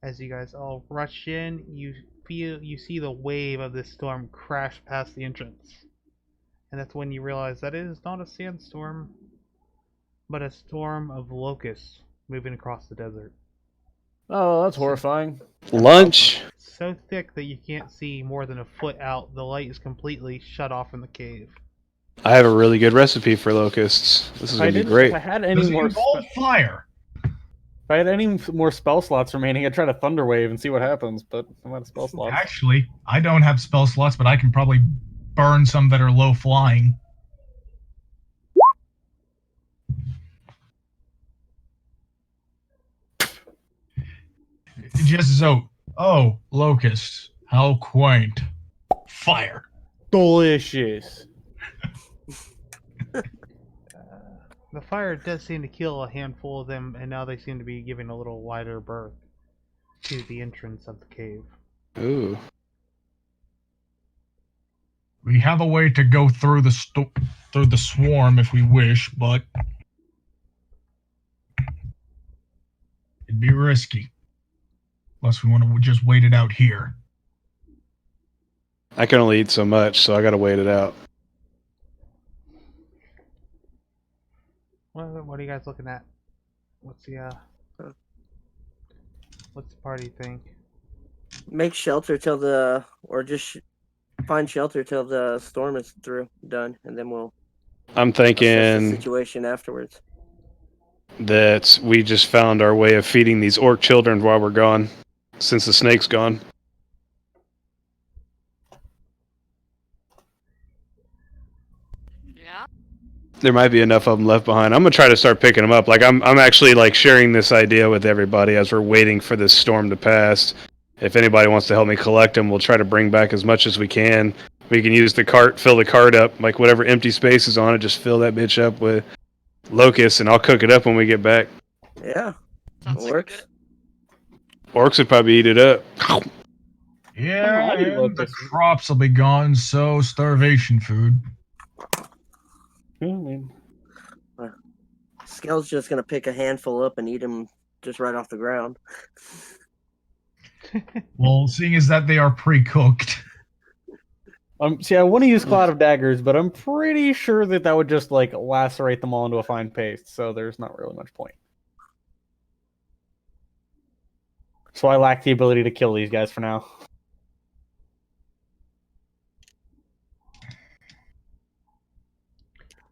As you guys all rush in, you see the wave of this storm crash past the entrance. And that's when you realize that it is not a sandstorm, but a storm of locusts moving across the desert. Oh, that's horrifying. Lunch. So thick that you can't see more than a foot out. The light is completely shut off in the cave. I have a really good recipe for locusts. This is gonna be great. If I had Does any it more. involve fire? If I had any more spell slots remaining, I'd try to Thunder Wave and see what happens, but I'm out of spell slots. Actually, I don't have spell slots, but I can probably burn some that are low flying. Just so. Oh, locusts. How quaint. Fire. Delicious. The fire does seem to kill a handful of them, and now they seem to be giving a little wider berth to the entrance of the cave. Ooh. We have a way to go through the swarm if we wish, but it'd be risky. Unless we want to just wait it out here. I can only eat so much, so I gotta wait it out. What are you guys looking at? What's the party think? Make shelter till the, or just find shelter till the storm is done, and then we'll I'm assess the thinking situation afterwards. that we just found our way of feeding these orc children while we're gone, since the snake's gone. Yeah. There might be enough of them left behind. I'm gonna try to start picking them up. Like I'm actually like sharing this idea with everybody as we're waiting for this storm to pass. If anybody wants to help me collect them, we'll try to bring back as much as we can. We can use the cart, fill the cart up, like whatever empty space is on it, just fill that bitch up with locusts, and I'll cook it up when we get back. Yeah, Sounds like a works. good. Orcs would probably eat it up. Yeah, I'll eat and the locusts. crops will be gone, so starvation food. Yeah, I mean, Skell's just gonna pick a handful up and eat them just right off the ground. Well, seeing as that they are pre-cooked. see, I want to use Cloud of Daggers, but I'm pretty sure that would just like lacerate them all into a fine paste, so there's not really much point. So I lack the ability to kill these guys for now.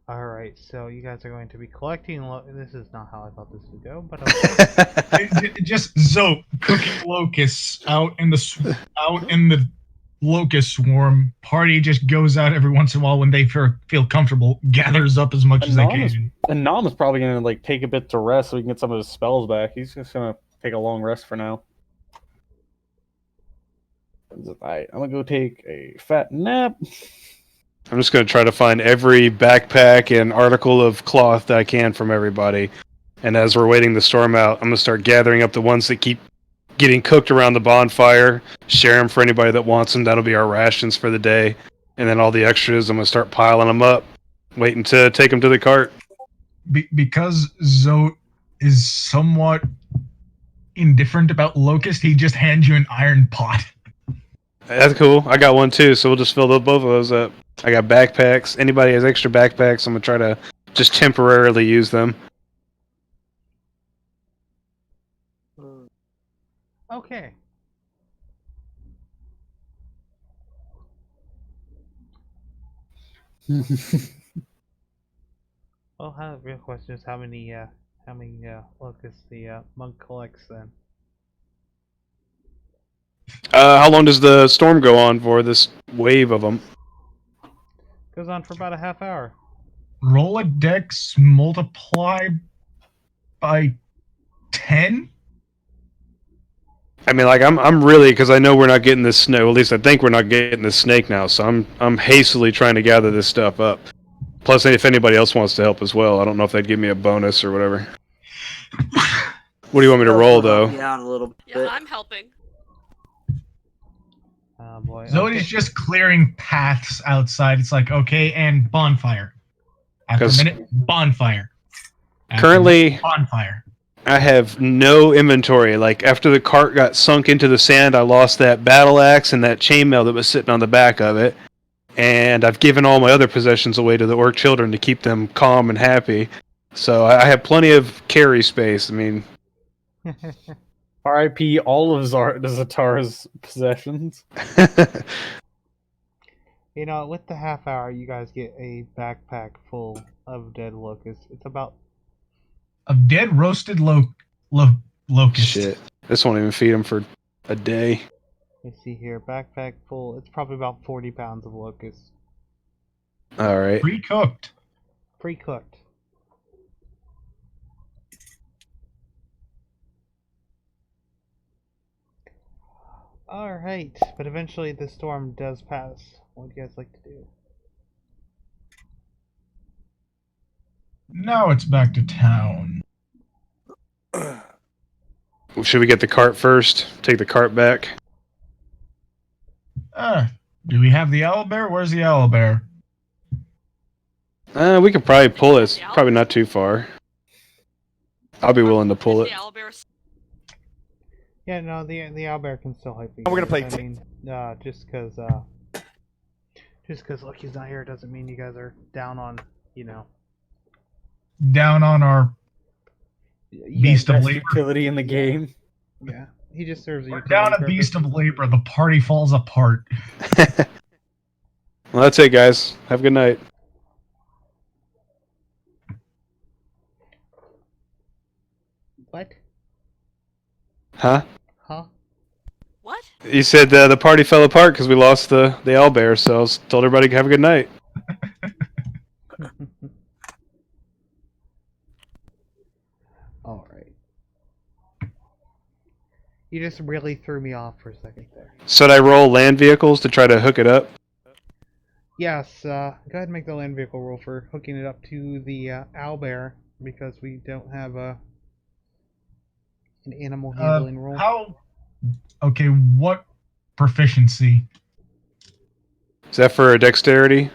Alright, so you guys are going to be collecting. This is not how I thought this would go, but okay. Just Zoe cooking locusts out in the locust swarm. Party just goes out every once in a while when they feel comfortable, gathers up as much as they can. And Nam is probably gonna like take a bit to rest so he can get some of his spells back. He's just gonna take a long rest for now. Alright, I'm gonna go take a fat nap. I'm just going to try to find every backpack and article of cloth that I can from everybody. And as we're waiting the storm out, I'm going to start gathering up the ones that keep getting cooked around the bonfire, share them for anybody that wants them. That'll be our rations for the day. And then all the extras, I'm going to start piling them up, waiting to take them to the cart. Because Zoe is somewhat indifferent about locust, he just hands you an iron pot. That's cool. I got one too, so we'll just fill both of those up. I got backpacks. Anybody has extra backpacks, I'm going to try to just temporarily use them. Okay. Well, real question is how many locusts the monk collects then? How long does the storm go on for, this wave of them? Goes on for about a half hour. Roll a dex, multiply by 10? I mean, like, I'm really, because I know we're not getting this snake, well, at least I think we're not getting this snake now, so I'm hastily trying to gather this stuff up. Plus, if anybody else wants to help as well, I don't know if they'd give me a bonus or whatever. What do you want me to roll, though? Yeah, out a little bit. Yeah, I'm helping. Oh boy. Zoe's okay. just clearing paths outside. It's like, okay, and bonfire. After a 'Cause minute, bonfire. After a Currently, minute, bonfire. I have no inventory. Like, after the cart got sunk into the sand, I lost that battle axe and that chainmail that was sitting on the back of it. And I've given all my other possessions away to the orc children to keep them calm and happy. So I have plenty of carry space. I mean, R.I.P. all of Zatara's possessions. You know, with the half hour, you guys get a backpack full of dead locusts. It's about Of dead roasted locust. Shit. This won't even feed him for a day. Let's see here. Backpack full. It's probably about 40 pounds of locusts. Alright. Pre-cooked. Pre-cooked. Alright, but eventually the storm does pass. What do you guys like to do? Now it's back to town. Should we get the cart first? Take the cart back? Do we have the owlbear? Where's the owlbear? We could probably pull it. It's probably not too far. I'll be willing to pull it. The owlbears. Yeah, no, the owlbear can still help you. We're gonna play I mean, just because Lucky's not here doesn't mean you guys are down on, Down on our beast of Best labor. utility in the game. Yeah, he just serves a We're utility down a purpose. beast of labor. The party falls apart. Well, that's it, guys. Have a good night. What? Huh? Huh? What? You said the party fell apart because we lost the owlbear, so I told everybody to have a good night. All right. You just really threw me off for a second there. So did I roll land vehicles to try to hook it up? Yes, go ahead and make the land vehicle roll for hooking it up to the owlbear because we don't have an animal handling roll. Okay, what proficiency? Is that for a dexterity?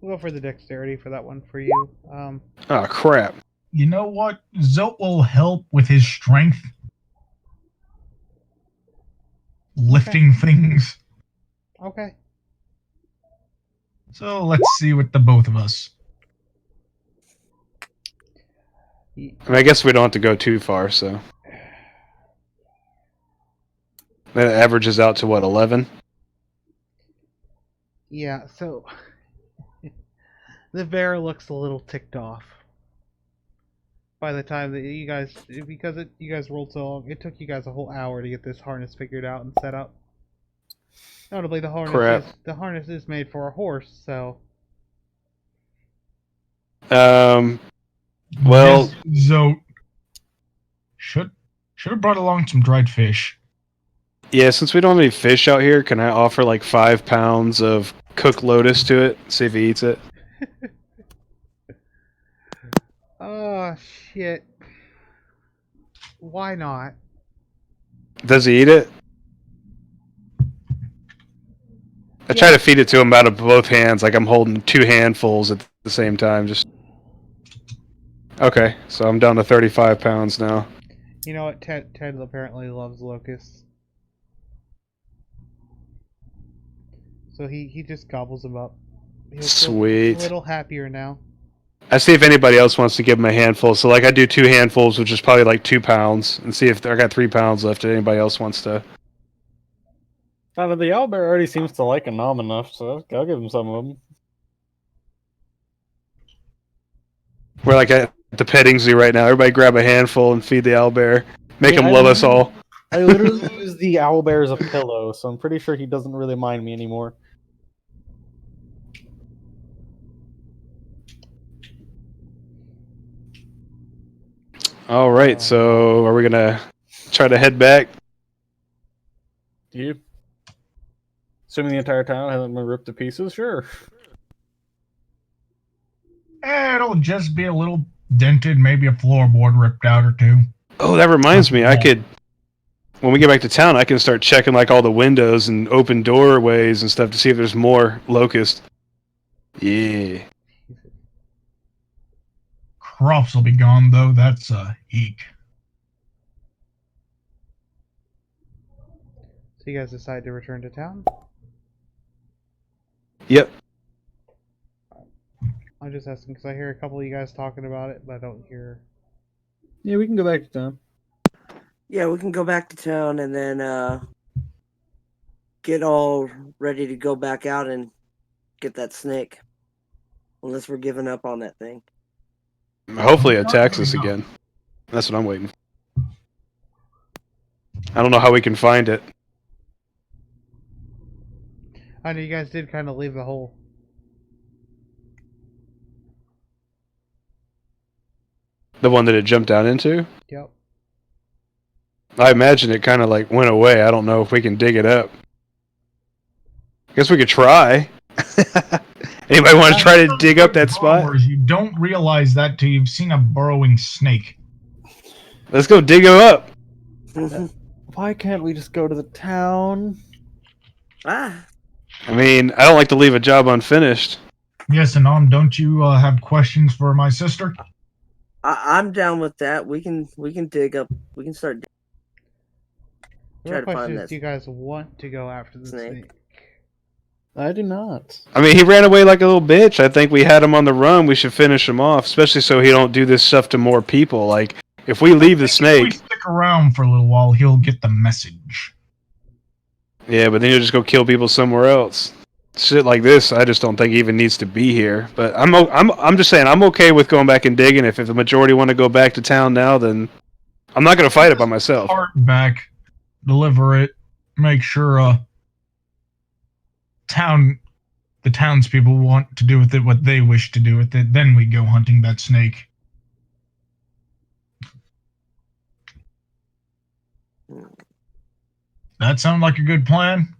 We'll go for the dexterity for that one for you. Oh, crap. You know what? Zote will help with his strength. Lifting things. Okay. So let's see with the both of us. I mean, I guess we don't have to go too far, so. That averages out to what, 11? Yeah, so the bear looks a little ticked off by the time that you guys, you guys rolled so long. It took you guys a whole hour to get this harness figured out and set up. Notably, the harness is made for a horse, so. Well, Yes, Zote should have brought along some dried fish. yeah, since we don't have any fish out here, can I offer like 5 pounds of cooked lotus to it? See if he eats it. Oh, shit. Why not? Does he eat it? I try to feed it to him out of both hands, like I'm holding 2 handfuls at the same time. Just okay, so I'm down to 35 pounds now. You know what? Ted apparently loves locusts. So he just gobbles them up. He'll feel Sweet. a little happier now. I see if anybody else wants to give him a handful. So like I do 2 handfuls, which is probably like 2 pounds, and see if I got 3 pounds left. If anybody else wants to. The owlbear already seems to like a nom enough, so I'll give him some of them. We're like at the petting zoo right now. Everybody grab a handful and feed the owlbear. Make him love us all. I literally use the owlbear as a pillow, so I'm pretty sure he doesn't really mind me anymore. All right, so are we gonna try to head back? You? Assuming the entire town hasn't been ripped to pieces, sure. It'll just be a little dented, maybe a floorboard ripped out or two. Oh, that reminds me. I could, when we get back to town, I can start checking like all the windows and open doorways and stuff to see if there's more locust. Yeah. Crops will be gone though. That's a eek. So you guys decide to return to town? Yep. I'm just asking because I hear a couple of you guys talking about it, but I don't hear. Yeah, we can go back to town. Yeah, we can go back to town and then get all ready to go back out and get that snake. Unless we're giving up on that thing. Hopefully it attacks us again. That's what I'm waiting for. I don't know how we can find it. I know you guys did kind of leave the hole. The one that it jumped down into? Yep. I imagine it kind of like went away. I don't know if we can dig it up. Guess we could try. Anybody want to try to dig up that spot? Burrowers, you don't realize that till you've seen a burrowing snake. Let's go dig him up. Why can't we just go to the town? Ah, I mean, I don't like to leave a job unfinished. Yes, Anam, don't you have questions for my sister? I'm down with that. We can dig up. We can start. The Try real to find question is, that do you guys want to go after the snake. snake? I do not. I mean, he ran away like a little bitch. I think we had him on the run. We should finish him off, especially so he don't do this stuff to more people. Like, if we leave the If we snake, stick around for a little while, he'll get the message. yeah, but then he'll just go kill people somewhere else. Shit like this, I just don't think even needs to be here. But I'm just saying, I'm okay with going back and digging. If the majority want to go back to town now, then I'm not going to fight it by myself. Part back, deliver it, make sure the townspeople want to do with it what they wish to do with it. Then we go hunting that snake. That sound like a good plan?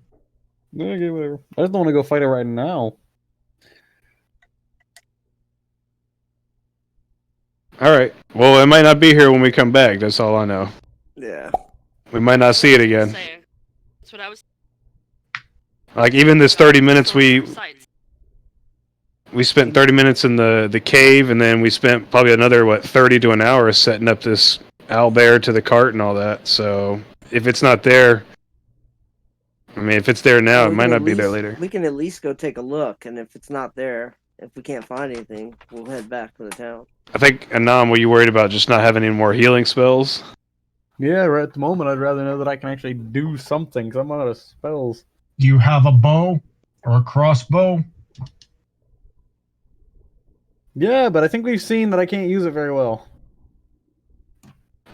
Yeah, okay, whatever. I just don't want to go fight it right now. All right. Well, it might not be here when we come back. That's all I know. Yeah. We might not see it again. Saying. That's what I was. Like even this 30 minutes we Sites. spent 30 minutes in the cave, and then we spent probably another 30 to an hour setting up this owlbear to the cart and all that. So if it's not there, I mean, if it's there now, it We might can not at be there least- later. We can at least go take a look, and if it's not there, if we can't find anything, we'll head back to the town. I think Anam, were you worried about just not having any more healing spells? Yeah, right at the moment, I'd rather know that I can actually do something, because I'm out of spells. Do you have a bow or a crossbow? Yeah, but I think we've seen that I can't use it very well.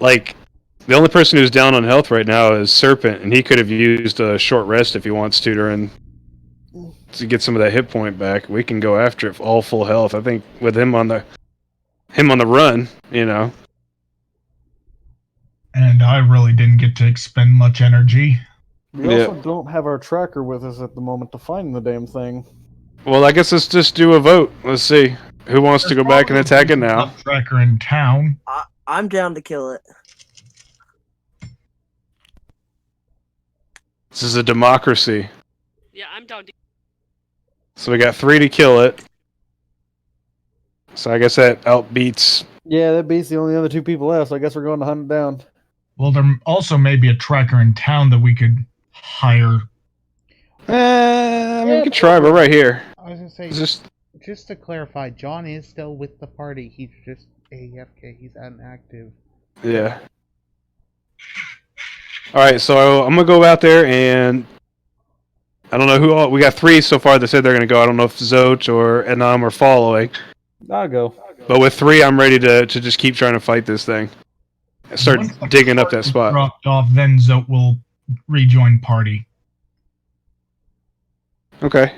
Like, the only person who's down on health right now is Serpent, and he could have used a short rest if he wants to get some of that hit point back. We can go after it all full health. I think with him on the run, you know. And I really didn't get to expend much energy. We Yeah. also don't have our tracker with us at the moment to find the damn thing. Well, I guess let's just do a vote. Let's see who wants to go back and attack it now. Tracker in town. I'm down to kill it. This is a democracy. Yeah, I'm down to. So we got 3 to kill it. So I guess that outbeats. Yeah, that beats the only other 2 people left, so I guess we're going to hunt it down. Well, there also may be a tracker in town that we could hire. I mean, we could try. We're right here. I was gonna say, It's just to clarify, John is still with the party. He's just AFK. He's inactive. yeah. All right, so I'm gonna go out there and I don't know who all. We got 3 so far that said they're gonna go. I don't know if Zote or Enam are following, I'll go. but with 3, I'm ready to just keep trying to fight this thing. Start Once the digging up cart that is spot. Dropped off, then Zote will rejoin party. Okay.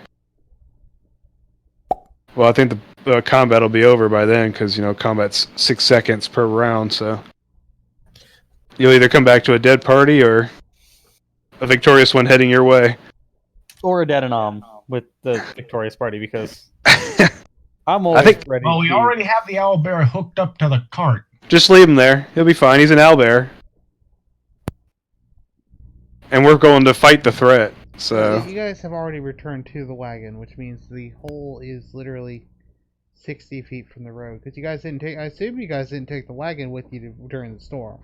Well, I think the combat will be over by then because combat's 6 seconds per round. So you'll either come back to a dead party or a victorious one heading your way. Or a dead and with the victorious party, because I'm always ready. Well, we to... already have the owlbear hooked up to the cart. Just leave him there. He'll be fine. He's an owlbear. And we're going to fight the threat. So You guys have already returned to the wagon, which means the hole is literally 60 feet from the road. Because you guys didn't take. I assume you guys didn't take the wagon with you during the storm.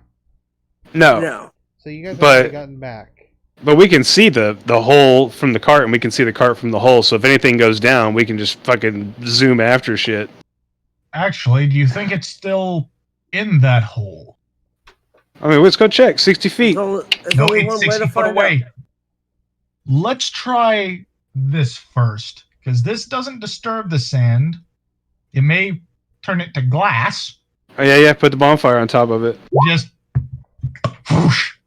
no. No. So you guys have But- already gotten back. But we can see the hole from the cart, and we can see the cart from the hole. So if anything goes down, we can just fucking zoom after shit. Actually, do you think it's still in that hole? I mean, let's go check. 60 feet. There's No, only it's one way 60 to foot find away. out. Let's try this first, because this doesn't disturb the sand. It may turn it to glass. Oh, yeah. Put the bonfire on top of it. Just whoosh.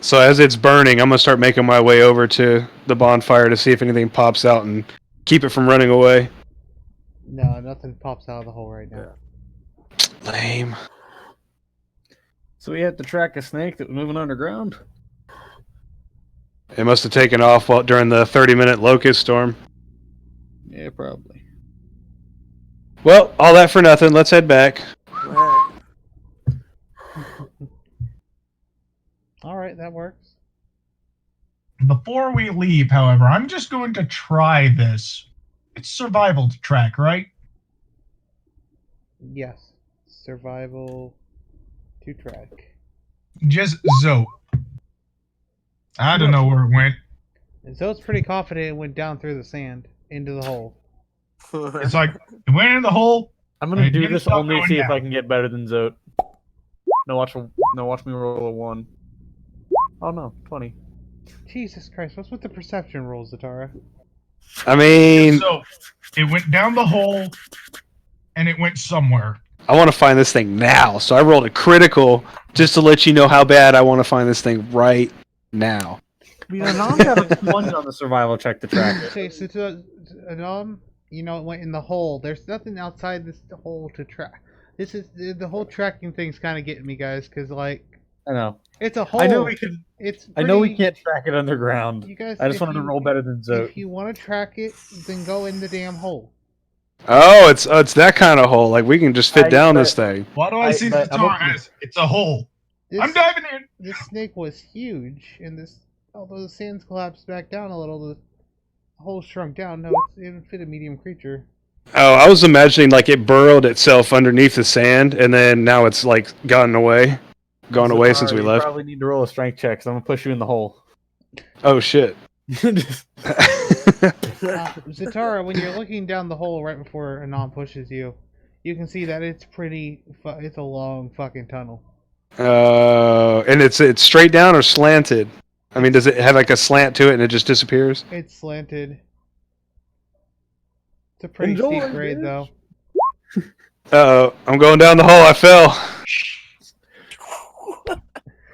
So as it's burning, I'm gonna start making my way over to the bonfire to see if anything pops out and keep it from running away. No, nothing pops out of the hole right now. Lame. So we have to track a snake that was moving underground. It must have taken off during the 30-minute locust storm. Yeah, probably. Well, all that for nothing. Let's head back. Right. All right, that works. Before we leave, however, I'm just going to try this. It's survival to track, right? Yes. Survival to track. Just Zoe. I don't know where it went. And so it's pretty confident it went down through the sand into the hole. It's like it went in the hole. I'm gonna Alright, do give me this something only to going see if down. I can get better than Zote. No, watch me roll a 1. Oh no, 20. Jesus Christ, what's with the perception rules, Zatara? I mean, So it went down the hole, and it went somewhere. I want to find this thing now. So I rolled a critical just to let you know how bad I want to find this thing right now. I mean, Anon got a 20 on the survival check to track it. Okay, so you know, it went in the hole. There's nothing outside this hole to track. This is the whole tracking thing's kind of getting me, guys, because like I know. it's a hole. I know we can. It's I know we pretty- can't track it underground. You guys, I just if wanted to you- roll better than Zote. If you want to track it, then go in the damn hole. Oh, it's that kind of hole. Like we can just fit down this thing. Why do I see the but I'm guitar open- as it's a hole? This, I'm diving in. this snake was huge, and although the sands collapsed back down a little, the hole shrunk down. No, it would fit a medium creature. Oh, I was imagining like it burrowed itself underneath the sand, and then now it's like gone away since we You left. probably need to roll a strength check, so I'm gonna push you in the hole. Oh shit. Zatara, when you're looking down the hole right before Anon pushes you, you can see that it's it's a long fucking tunnel. And it's straight down or slanted? I mean, does it have like a slant to it and it just disappears? It's slanted. It's a pretty Enjoy, steep grade, bitch. though. I'm going down the hole. I fell.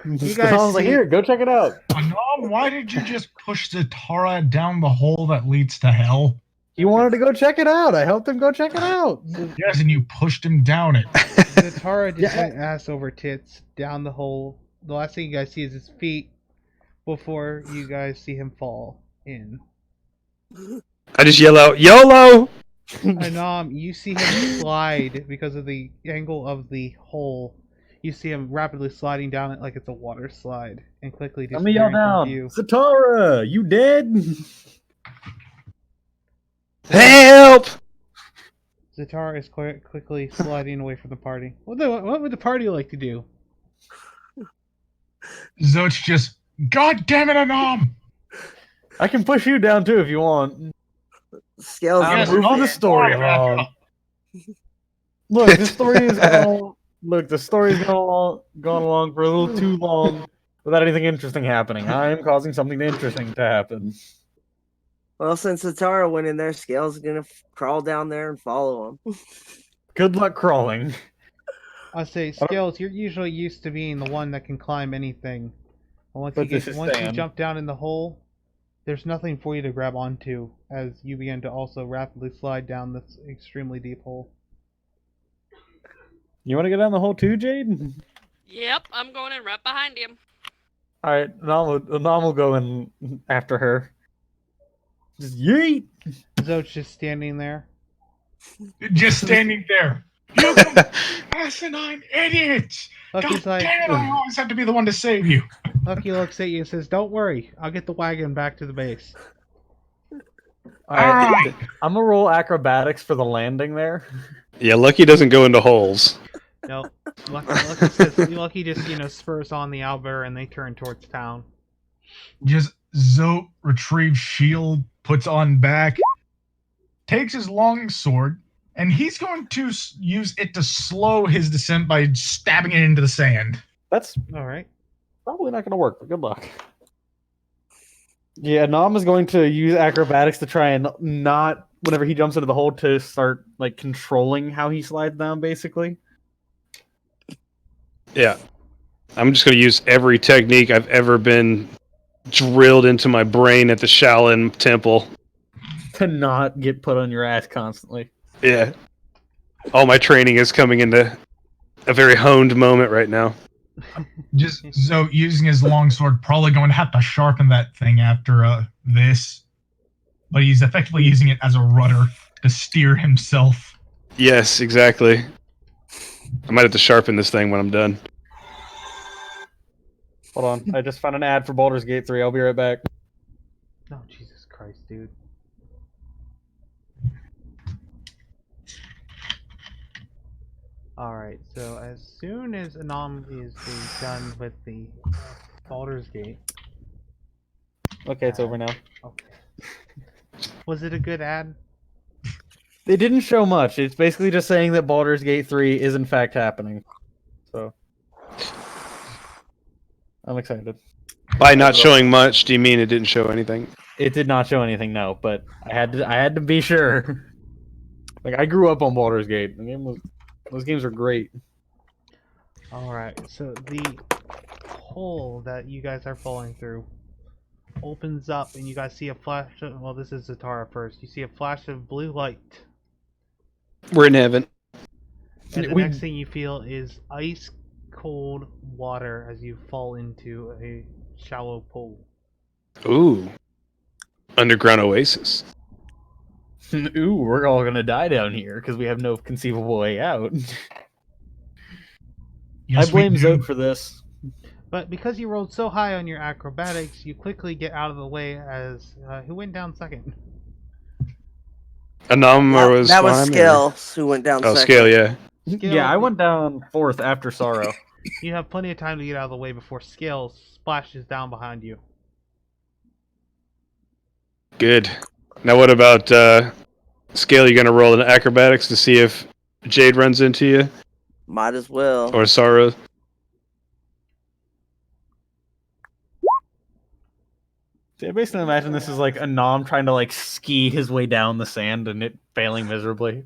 You I guys was like, see- here, go check it out. Anon, why did you just push Zatara down the hole that leads to hell? He wanted to go check it out. I helped him go check it out. Yes, and you pushed him down it. Zatara just Yeah. went ass over tits down the hole. The last thing you guys see is his feet before you guys see him fall in. I just yell out, YOLO! And you see him slide because of the angle of the hole. You see him rapidly sliding down it like it's a water slide and quickly Let me yell disappearing down. from view. Zatara, you dead? Help! Zatara is quickly sliding away from the party. What would the party like to do? Zote's just, God damn it, Anon! I can push you down too if you want. Scales. Yes, Move I'll the story get back along. up. Look, the story is the story's gone along for a little too long without anything interesting happening. I am causing something interesting to happen. Well, since Zatara went in there, Scales is gonna crawl down there and follow him. Good luck crawling. I say, Scales, you're usually used to being the one that can climb anything. And once But this is once you sand. jump down in the hole, there's nothing for you to grab onto as you begin to also rapidly slide down this extremely deep hole. You want to get down the hole too, Jade? Yep, I'm going in right behind him. All right, Anon will go in after her. Just yeet. Zote's just standing there. Just standing there. You asinine idiots! God Lucky's like, damn it, I always have to be the one to save you. Lucky looks at you and says, "Don't worry, I'll get the wagon back to the base." All right, Alright. I'm gonna roll acrobatics for the landing there. Yeah, Lucky doesn't go into holes. No, Lucky just spurs on the owlbear and they turn towards town. Just Zote retrieves shield, puts on back, takes his long sword, and he's going to use it to slow his descent by stabbing it into the sand. That's All right. probably not gonna work, but good luck. Yeah, Nam is going to use acrobatics to try and not, whenever he jumps into the hole, to start like controlling how he slides down, basically. Yeah. I'm just going to use every technique I've ever been drilled into my brain at the Shaolin Temple. To not get put on your ass constantly. Yeah. All my training is coming into a very honed moment right now. Just so using his longsword, probably going to have to sharpen that thing after this. But he's effectively using it as a rudder to steer himself. Yes, exactly. I might have to sharpen this thing when I'm done. Hold on, I just found an ad for Baldur's Gate 3. I'll be right back. Oh, Jesus Christ, dude. Alright, so as soon as Anam is done with the Baldur's Gate... Okay, it's over now. Okay. Was it a good ad? They didn't show much. It's basically just saying that Baldur's Gate 3 is in fact happening. So I'm excited. By not showing much, do you mean it didn't show anything? It did not show anything, no, but I had to be sure. Like, I grew up on Baldur's Gate. Those games are great. Alright, so the hole that you guys are falling through opens up and you guys see a flash of, well, this is Zatara first. You see a flash of blue light. We're in heaven. And the next thing you feel is ice cold water as you fall into a shallow pool. Ooh. Underground oasis. Ooh, we're all gonna die down here because we have no conceivable way out. Yes, I blame we do. Zote for this. But because you rolled so high on your acrobatics, you quickly get out of the way as who went down second? Anam or was That was behind me, or- Scales who went down Oh, second. Scale, yeah. Scale, Yeah, I went down 4th after Sorrow. You have plenty of time to get out of the way before Scale splashes down behind you. Good. Now what about Scale? You gonna roll an acrobatics to see if Jade runs into you? Might as well. Or Sorrow? See, I basically imagine this is like Anam trying to like ski his way down the sand and it failing miserably.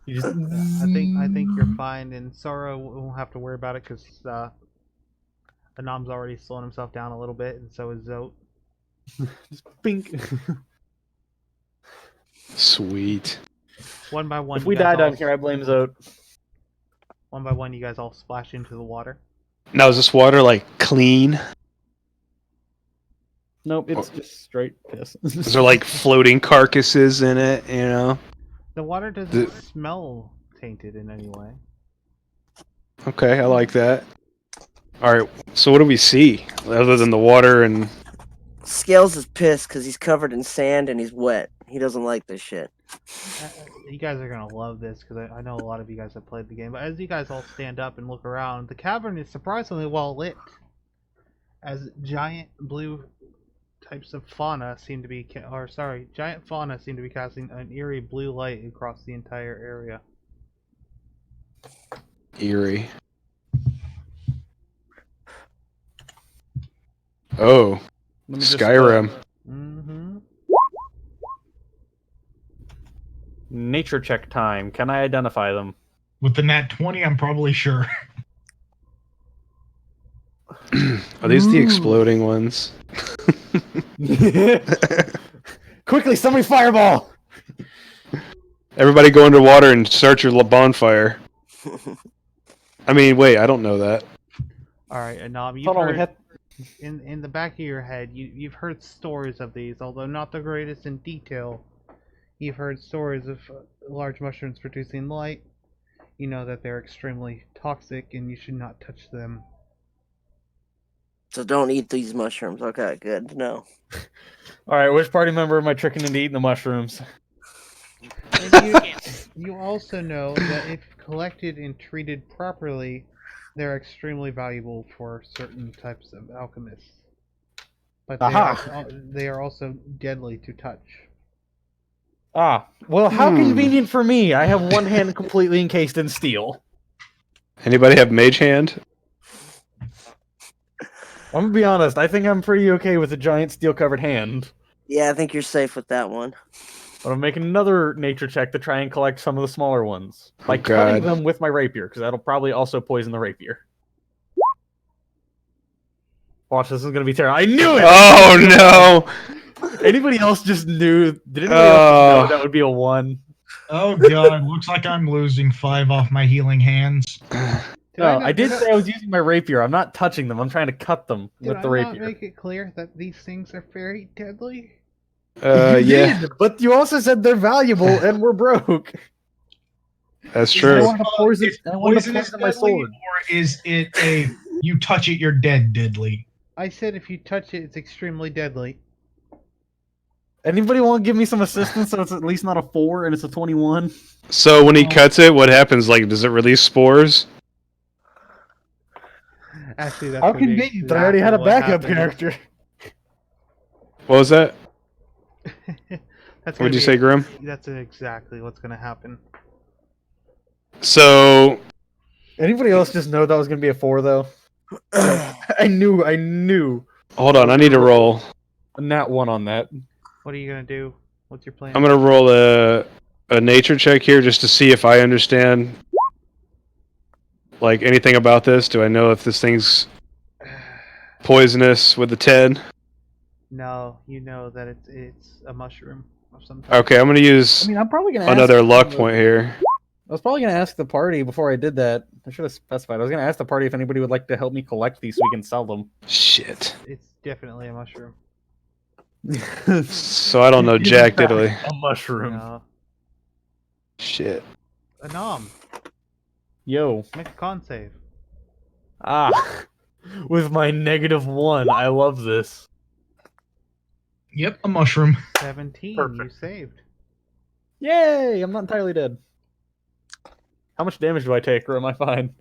You just... I think you're fine, and Sorrow won't have to worry about it because Anam's already slowing himself down a little bit, and so is Zote. Bink. Sweet. One by one, If we you guys die all- down here, I blame Zote. One by one, you guys all splash into the water. Now is this water like clean? Nope, it's just straight piss. Is there like floating carcasses in it? You know. The water doesn't smell tainted in any way. Okay, I like that. All right. So what do we see other than the water and? Scales is pissed because he's covered in sand and he's wet. He doesn't like this shit. You guys are gonna love this because I know a lot of you guys have played the game. But as you guys all stand up and look around, the cavern is surprisingly well lit, as giant blue types of fauna seem to be, giant fauna seem to be casting an eerie blue light across the entire area. Eerie. Oh, Let me just, Skyrim. Mm-hmm. Nature check time. Can I identify them? With the nat 20, I'm probably sure. Are these the exploding ones? Quickly, somebody fireball! Everybody go underwater and start your bonfire. I mean, wait, I don't know that. All right, Anam, you've Hold on, we heard had... in the back of your head, you've heard stories of these, although not the greatest in detail. You've heard stories of large mushrooms producing light. You know that they're extremely toxic and you should not touch them. So don't eat these mushrooms. Okay, good to know. Alright, which party member am I tricking into eating the mushrooms? And you also know that if collected and treated properly, they're extremely valuable for certain types of alchemists. But they are also deadly to touch. Ah, well, how convenient for me. I have one hand completely encased in steel. Anybody have mage hand? I'm gonna be honest, I think I'm pretty okay with a giant steel-covered hand. Yeah, I think you're safe with that one. But I'm making another nature check to try and collect some of the smaller ones. By Oh, cutting God. them with my rapier, because that'll probably also poison the rapier. Watch, this is gonna be terrible. I knew it! Oh no! Anybody else just knew? Did anybody else know that would be a 1? Oh god, looks like I'm losing 5 off my healing hands. No, I did say I was using my rapier. I'm not touching them. I'm trying to cut them with the Did I not rapier. make it clear that these things are very deadly? You Yeah, did, but you also said they're valuable and we're broke. that's I true. want to poison, Is I want to poisonous poison my deadly, sword. or is it a you touch it, you're dead deadly? I said if you touch it, it's extremely deadly. Anybody want to give me some assistance so it's at least not a 4 and it's a 21? So when he cuts it, what happens? Like, does it release spores? Actually, that's How gonna be convenient that I already had a exactly what backup happens. character. What was that? That's What'd you gonna say, be- Grim? That's exactly what's gonna happen. So Anybody else just know that was going to be a 4, though? I knew. hold on, I need to roll. A nat 1 on that. What are you gonna do? What's your plan? I'm gonna roll a nature check here just to see if I understand like anything about this. Do I know if this thing's poisonous with the 10? No, you know that it's a mushroom of some type. Okay, I'm gonna use I'm probably going to another luck point here. I was probably going to ask the party before I did that. I should have specified. I was going to ask the party if anybody would like to help me collect these so we can sell them. Shit. It's definitely a mushroom. So I don't know jack diddly. A mushroom. No. Shit. Anom, Yo. make a con save. Ah. With my -1. I love this. Yep, a mushroom. 17. You Perfect. saved. Yay! I'm not entirely dead. How much damage do I take, or am I fine?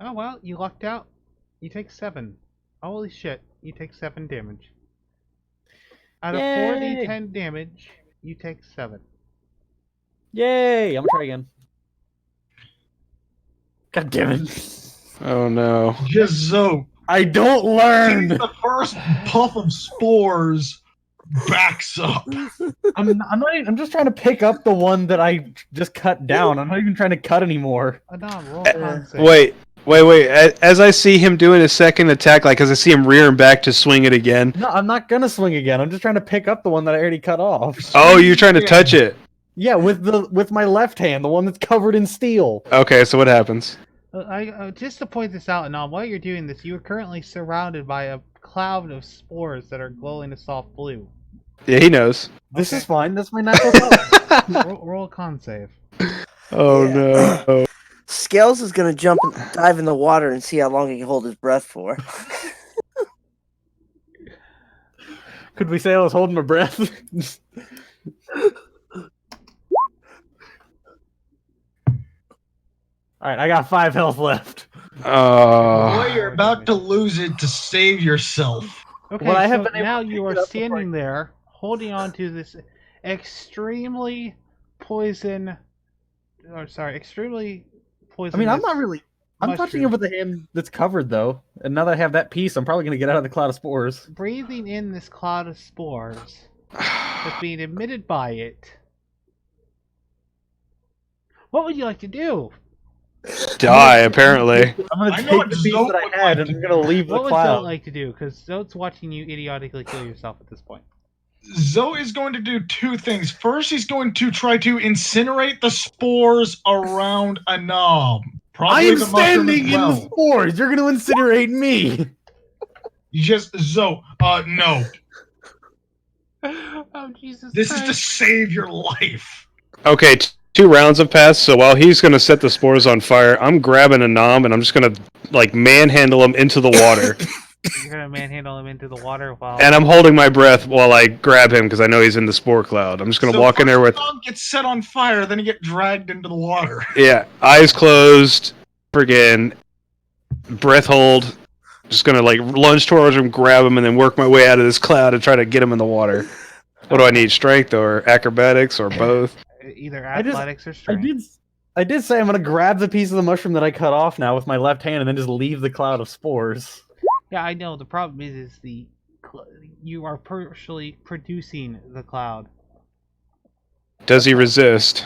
Oh well, you lucked out. You take 7. Holy shit, you take 7 damage. Out of Yay! 4d10 damage, you take 7. Yay! I'm gonna try again. God damn it. Oh no. Just so. I don't learn! The first puff of spores backs up. I'm just trying to pick up the one that I just cut down. I'm not even trying to cut anymore. Anom, roll a con save. Wait. As I see him doing his second attack, like as I see him rearing back to swing it again. No, I'm not gonna swing again. I'm just trying to pick up the one that I already cut off. Oh, you're trying to touch it. Yeah, with my left hand, the one that's covered in steel. Okay, so what happens? Just to point this out, Anom, while you're doing this, you are currently surrounded by a cloud of spores that are glowing a soft blue. Yeah, he knows. This Okay. is fine. That's my natural color. Roll a con save. Oh Yeah. no. Scales is gonna jump and dive in the water and see how long he can hold his breath for. Could we say I was holding my breath? Alright, I got 5 health left. Boy, you're about to lose it to save yourself. Okay, Well, I so haven't been able now to you pick are it up standing there, holding on to this extremely poison. Or sorry, extremely poisonous. I mean, I'm not really. I'm touching it mushroom. with the hand that's covered, though. And now that I have that piece, I'm probably going to get out of the cloud of spores. breathing in this cloud of spores that's being emitted by it. What would you like to do? Die, apparently. I'm going I to know take what the piece Zoe that I would had like and to I'm going to leave the What would cloud. Zoe like to do? Because Zoe's watching you idiotically kill yourself at this point. Zoe is going to do 2 things. First, he's going to try to incinerate the spores around a knob. I Probably am the mushroom standing as in well. the spores! You're going to incinerate me! You just Zoe. No. Oh Jesus! This is to save your life. Okay, 2 rounds have passed, so while he's gonna set the spores on fire, I'm grabbing a nom and I'm just gonna like manhandle him into the water. You're gonna manhandle him into the water while. And I'm holding my breath while I grab him because I know he's in the spore cloud. I'm just gonna So walk in there with first the dog gets set on fire, then you get dragged into the water. yeah, eyes closed, friggin' breath hold. Just gonna like lunge towards him, grab him, and then work my way out of this cloud and try to get him in the water. What do I need? Strength or acrobatics or both? Either I just- athletics or strength. I did say I'm going to grab the piece of the mushroom that I cut off now with my left hand and then just leave the cloud of spores. Yeah, I know. The problem is you are partially producing the cloud. Does he resist?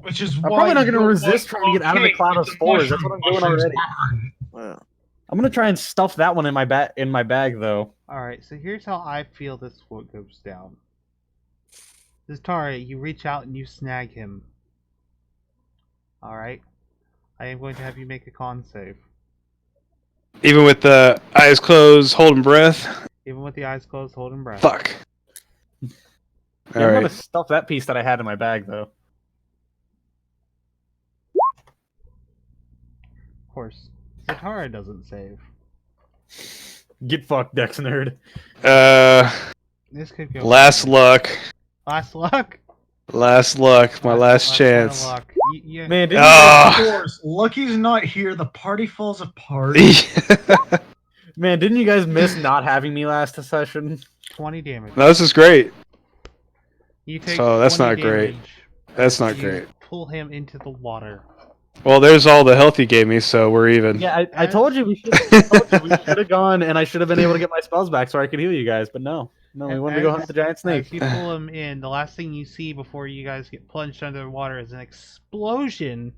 Which is I'm why probably not going to you're resist trying to get out of the okay cloud of with the spores. That's what I'm doing mushrooms already. burn. Wow. I'm going to try and stuff that one in my bag, though. Alright, so here's how I feel this what goes down. Zatara, you reach out and you snag him. Alright. I am going to have you make a con save. Even with the eyes closed, holding breath. Even with the eyes closed, holding breath. Fuck. Yeah, All I'm going right. to stuff that piece that I had in my bag, though. Of course, Zatara doesn't save. Get fucked, Dex nerd. This could go. Last bad. luck. Last luck. Last luck. My last kind of chance. luck. Yeah. Man, didn't Ah. you guys, Of course, Lucky's not here. The party falls apart. man, didn't you guys miss not having me last session? 20 damage. No, this is great. You take So that's 20 not great. damage. That's not You great. Pull him into the water. Well, there's all the health you gave me, so we're even. Yeah, I told you we should have gone, and I should have been able to get my spells back so I could heal you guys, but no. No, we wanted to go hunt the giant snake. As you pull him in, the last thing you see before you guys get plunged under the water is an explosion.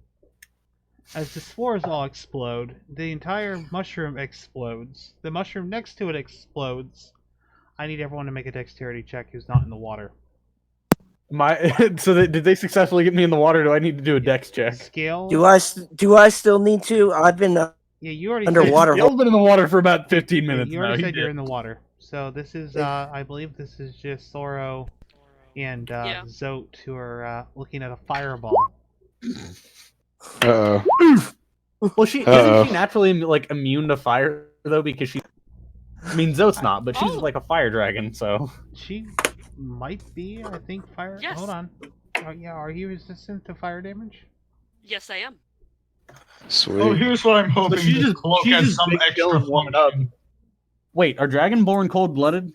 As the spores all explode, the entire mushroom explodes. The mushroom next to it explodes. I need everyone to make a dexterity check who's not in the water. Did they successfully get me in the water? Do I need to do a dex check? Scale. Do I still need to? I've been Yeah, you already underwater. Scale's been in the water for about 15 Said, minutes you now. already He said you're did. in the water. So this is, I believe this is just Soro and Yeah. Zote who are looking at a fireball. Uh oh. Well, isn't Uh-oh. she naturally like immune to fire though? Because she, I mean, Zote's not, but she's Oh. like a fire dragon. So She might be, I think, fire. Yes. Hold on. Oh, yeah, are you resistant to fire damage? Yes, I am. Sweet. Oh, here's what I'm hoping. she's this just- cloak she's has just some big extra chill and warming up. function. wait, are Dragonborn cold-blooded?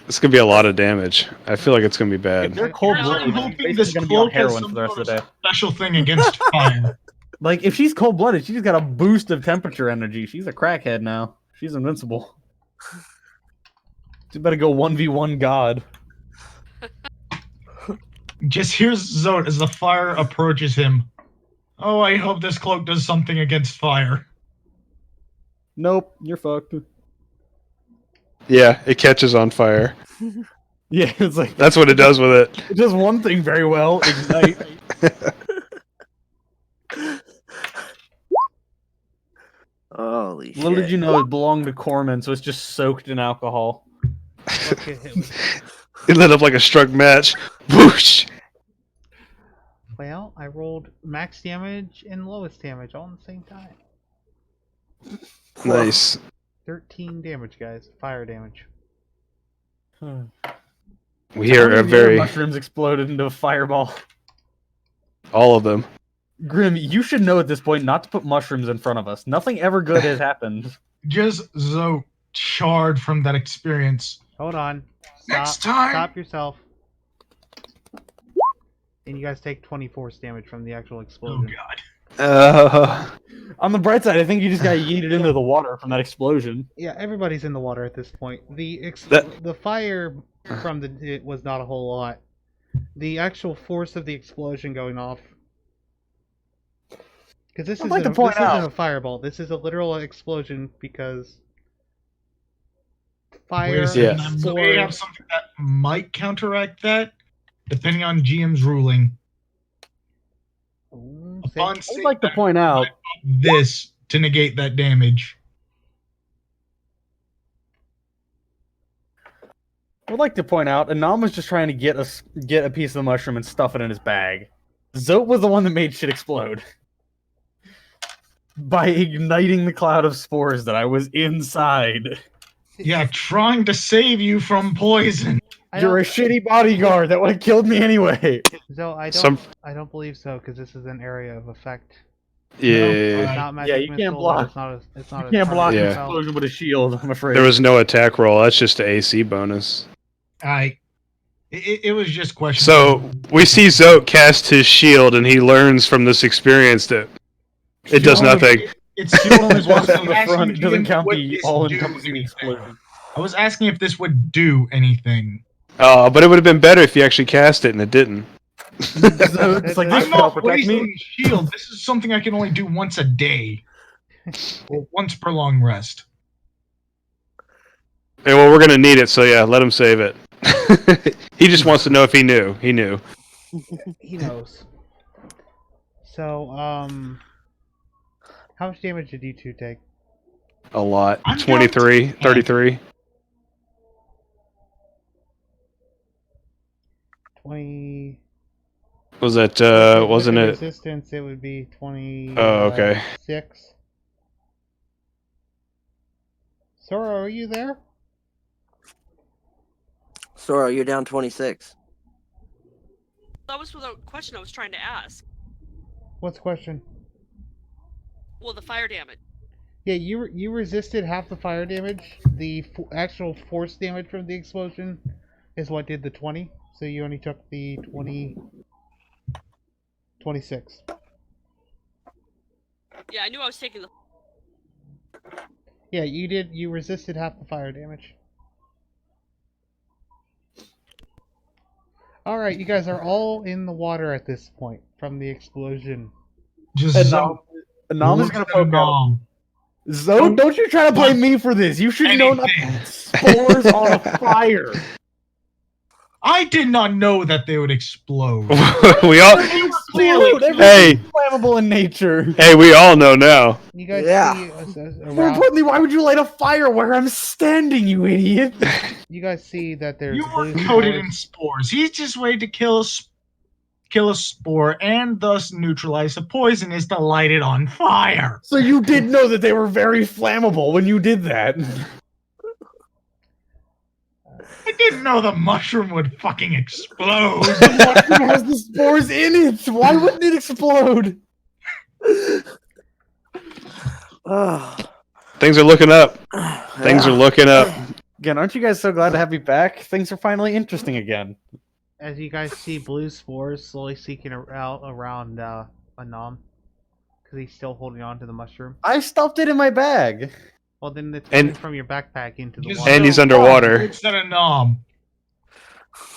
It's gonna be a lot of damage. I feel like it's gonna be If bad. they're cold-blooded, I'm she's hoping basically this gonna be on cloak has heroin some for the rest of the sort day. of special thing against fire. Like, if she's cold-blooded, she's got a boost of temperature energy. She's a crackhead now. She's invincible. She better go 1v1 God. Just here's Zote as the fire approaches him. Oh, I hope this cloak does something against fire. Nope, you're fucked. Yeah, it catches on fire. Yeah, it's like, That's what it does with it. it does one thing very well, ignite. Holy shit. Little did you know it belonged to Corman, so it's just soaked in alcohol. Okay, hit with- It lit up like a struck match. Whoosh! well, I rolled max damage and lowest damage all at the same time. Nice. 13 damage, guys. Fire damage. We hear How many a very mushrooms exploded into a fireball. all of them. Grim, you should know at this point not to put mushrooms in front of us. Nothing ever good has happened. Just Zote charred from that experience. Hold on. Next time. Stop yourself. And you guys take 24 damage from the actual Oh explosion. god. On the bright side, I think you just got yeeted into the water from that explosion. Yeah, everybody's in the water at this point. That- The fire from it was not a whole lot. The actual force of the explosion going off. Because this I'd like to isn't point out- a fireball. This is a literal explosion because Wait fire. a second. Yeah. I may have something that might counteract that, depending on GM's ruling. Ooh, Upon say- I'd seeing like to that, point out, this to negate that damage. Anam was just trying to get a piece of the mushroom and stuff it in his bag. Zote was the one that made shit explode. By igniting the cloud of spores that I was inside. Yeah, trying to save you from poison. I You're a don't, shitty bodyguard that would have killed me anyway. so I don't. Some I don't believe so because this is an area of effect. yeah. It's not magic Yeah, you can't missile, block. It's not a. It's not You a can't block target an Yeah. spell. explosion with a shield, I'm afraid. There was no attack roll. That's just an AC bonus. It was just question. So we see Zote cast his shield, and he learns from this experience that it does Shield- nothing. It's Shield only still blocks from the front, it doesn't count Would the this all-encompassing do explosion. anything? I was asking if this would do anything. But it would have been better if you actually cast it, and it didn't. So it's like this I'm will not protect wasting me. shield. This is something I can only do once a day. Or once per long rest. Hey, well, we're gonna need it, so yeah, let him save it. He just wants to know if he knew. He knew. He knows. So, how much damage did you two take? A lot. I'm down 23, to 33. 20. Was that, With wasn't the it? resistance, it would be 20. Oh, okay. 6. Sora, are you there? Sora, you're down 26. That was the question I was trying to ask. What's the question? Well, the fire damage. Yeah, you resisted half the fire damage. The actual force damage from the explosion is what did the 20. So you only took the 26. Yeah, I knew I was taking the. Yeah, you did. You resisted half the fire damage. Alright, you guys are all in the water at this point from the explosion. Just And Zoe. Nam is Look gonna at poke out. Nom. Zoe, don't you try to blame me for this. You should know not Anything. spores on a fire. I did not know that they would explode. We all. Explode. Everything's Hey. flammable in nature. Hey, we all know now. You guys Yeah. see More around, importantly, why would you light a fire where I'm standing, you idiot? you guys see that there's You were blue coated spores. in spores. He's just waiting to kill a spore and thus neutralize the poison is to light it on fire. So you did know that they were very flammable when you did that. I didn't know the mushroom would fucking explode. The mushroom has the spores in it. Why wouldn't it explode? Oh, Things are looking up. Things are looking up. Again, aren't you guys so glad to have me back? Things are finally interesting again. As you guys see blue spores slowly seeking out around Anam, because he's still holding on to the mushroom. I stuffed it in my bag. Well, then it's And- coming from your backpack into the Just water. And he's so underwater. It's not a nom.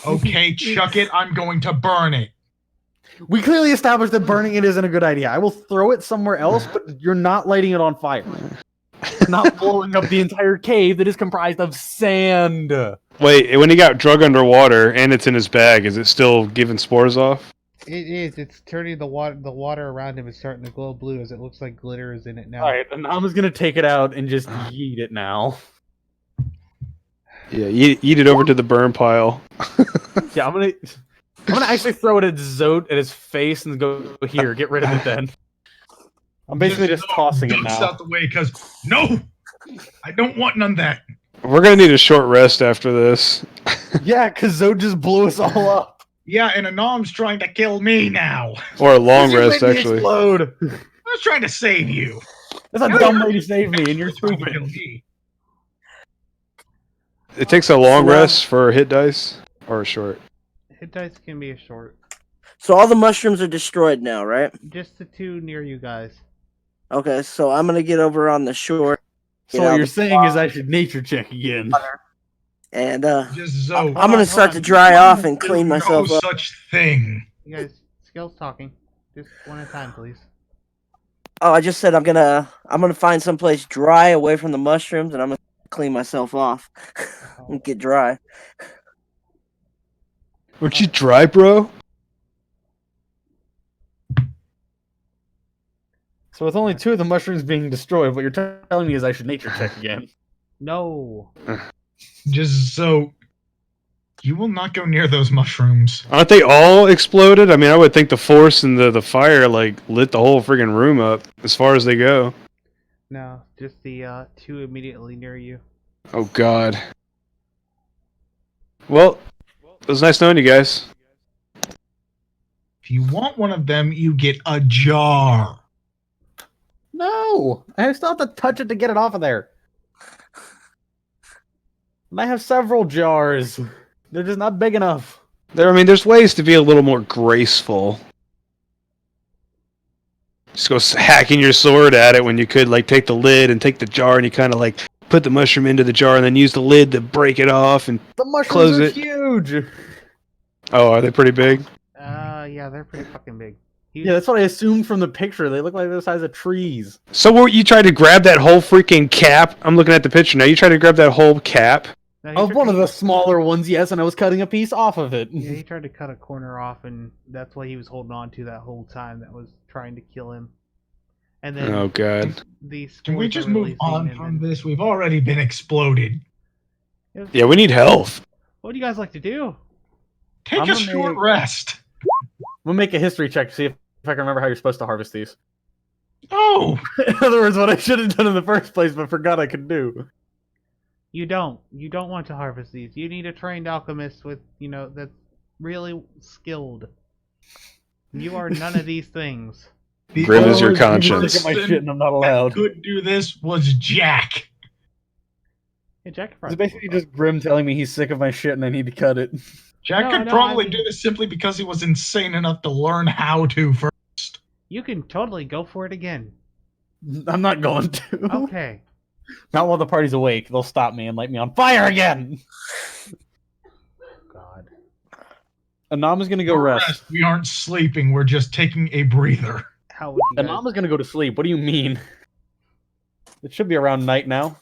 Okay, chuck it. I'm going to burn it. We clearly established that burning it isn't a good idea. I will throw it somewhere else, but you're not lighting it on fire. You're not blowing up the entire cave that is comprised of sand. Wait, when he got drug underwater and it's in his bag, is it still giving spores off? It is. It's turning the water. The water around him is starting to glow blue as it looks like glitter is in it now. Alright, and I'm just gonna take it out and just yeet it now. Yeah, eat it over to the burn pile. Yeah, I'm gonna actually throw it at Zote at his face and go, here, get rid of it then. I'm basically just tossing it ducks now. out the way because no, I don't want none of that. We're gonna need a short rest after this. Yeah, because Zote just blew us all up. Yeah, and Anom's trying to kill me now. Or a long You rest, made me actually. Explode. I was trying to save you. That's a dumb way to save me, and you're Trying to kill stupid. me. It takes a long rest for hit dice, or a short. Hit dice can be a short. So all the mushrooms are destroyed now, right? Just the two near you guys. Okay, so I'm gonna get over on the shore So You know, what you're saying is I should nature check again. and Just Zoe. I'm gonna on, start hold to on. dry off and clean No myself up. such thing. You guys, skills talking. Just one at a time, please. Oh, I just said I'm gonna find someplace dry away from the mushrooms, and I'm gonna clean myself off and get dry. Weren't you dry, bro? So with only 2 of the mushrooms being destroyed, what you're telling me is I should nature check again. No. Just so you will not go near those mushrooms. Aren't they all exploded? I mean, I would think the force and the fire like lit the whole friggin' room up as far as they go. No, just the two immediately near you. Oh God. Well, it was nice knowing you guys. If you want one of them, you get a jar. No! I still have to touch it to get it off of there. And I have several jars. They're just not big enough. I mean, there's ways to be a little more graceful. Just go hacking your sword at it when you could, like, take the lid and take the jar and you kind of, like, put the mushroom into the jar and then use the lid to break it off and... The mushrooms Close are it. huge! Oh, are they pretty big? Yeah, they're pretty fucking big. Yeah, that's what I assumed from the picture. They look like they're the size of trees. So what, you tried to grab that whole freaking cap? I'm looking at the picture now. You tried to grab that whole cap? No, he Of tried one to- of the smaller ones, yes, and I was cutting a piece off of it. Yeah, he tried to cut a corner off, and that's what he was holding on to that whole time. That was trying to kill him. And then Oh god. the Can we spores just are move releasing, on and from then- this? We've already been exploded. Yeah, we need health. What do you guys like to do? Take I'm a gonna short make- rest. We'll make a history check to see if I can remember how you're supposed to harvest these. Oh, In other words, what I should have done in the first place, but forgot I could do. You don't. You don't want to harvest these. You need a trained alchemist with, that's really skilled. You are none of these things. the Grim is your only conscience. Look at my person shit and I'm not allowed. that could do this was Jack. Hey, Jack. It's basically just Grim telling me he's sick of my shit and I need to cut it. Jack No, could no, probably I mean- do this simply because he was insane enough to learn how to first. You can totally go for it again. I'm not going to. Okay. Not while the party's awake. They'll stop me and light me on fire again. God. Anama's gonna go rest. We aren't sleeping. We're just taking a breather. How would you guys... Anama's gonna go to sleep. What do you mean? It should be around night now,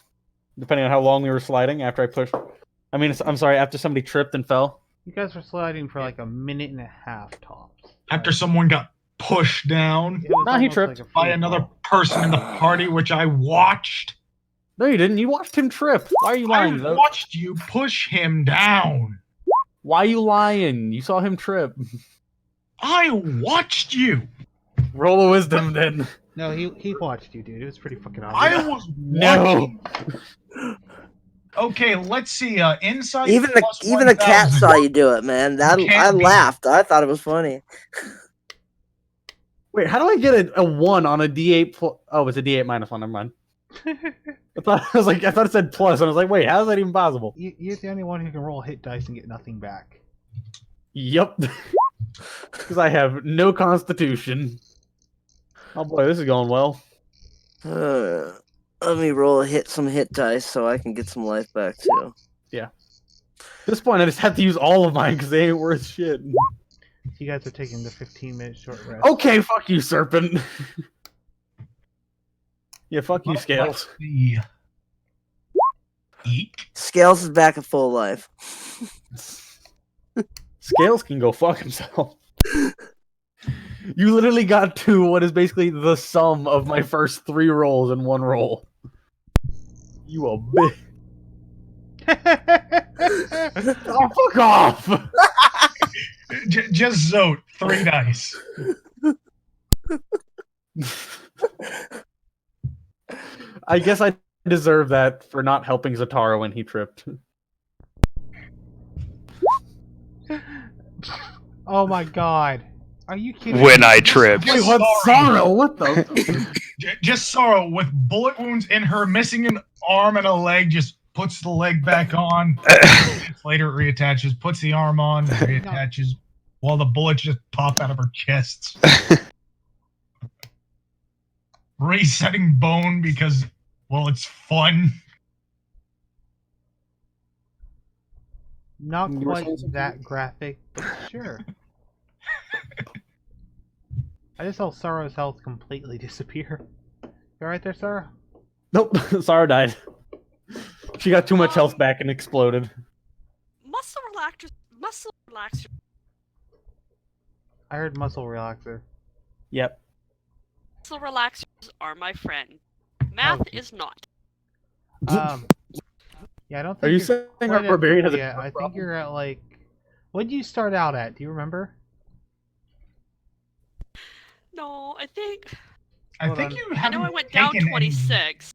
depending on how long we were sliding after I pushed. I mean, I'm sorry, after somebody tripped and fell. You guys were sliding for like a minute and a half tops. After someone got pushed down It was Nah, he almost tripped like a by free another fall. person in the party, which I watched. No, you didn't. You watched him trip. Why are you I lying? Zoe? watched you push him down. Why are you lying? You saw him trip. I watched you. Roll a wisdom then. No, he watched you, dude. It was pretty fucking I obvious. was No. watching. Okay, let's see. Insight. Even the plus even the cat 1000. saw you do it, man. That Can't I be. laughed. I thought it was funny. Wait, how do I get a 1 on a D8 Oh, it's a D8 minus 1. Never mind. I thought it said plus. And I was like, wait, how is that even possible? You're the only one who can roll hit dice and get nothing back. Yep. Because I have no constitution. Oh boy, this is going well. Let me roll some hit dice so I can get some life back too. At this point, I just have to use all of mine because they ain't worth shit. You guys are taking the 15-minute short rest. Okay, fuck you, Serpent. Yeah, fuck you, Well, Scales. let's see. Eek. Scales is back at full life. Scales can go fuck himself. You literally got to what is basically the sum of my first 3 rolls in 1 roll. You a bitch. Oh, fuck off! Just Zote, 3 dice. I guess I deserve that for not helping Zatara when he tripped. Oh my god. Are you kidding When me? I tripped. Wait, what sorrow? What the? Just Sorrow with bullet wounds in her, missing an arm and a leg, just puts the leg back on. Minutes later, it reattaches, puts the arm on, reattaches, while the bullets just pop out of her chests. Resetting bone because, well, it's fun. Not You were quite saying something? that graphic, but sure. I just saw Sorrow's health completely disappear. You alright there, Sorrow? Nope, Sarah died. She got too much health back and exploded. Muscle relaxer. I heard muscle relaxer. Yep. Muscle relaxers are my friend. Math Oh. is not. Yeah, I don't think Are you you're saying quite our at barbarian full has a yet. drug I think problem? you're at like... What did you start out at? Do you remember? No, I think I Hold think on. you I haven't know I went down taken any- 26.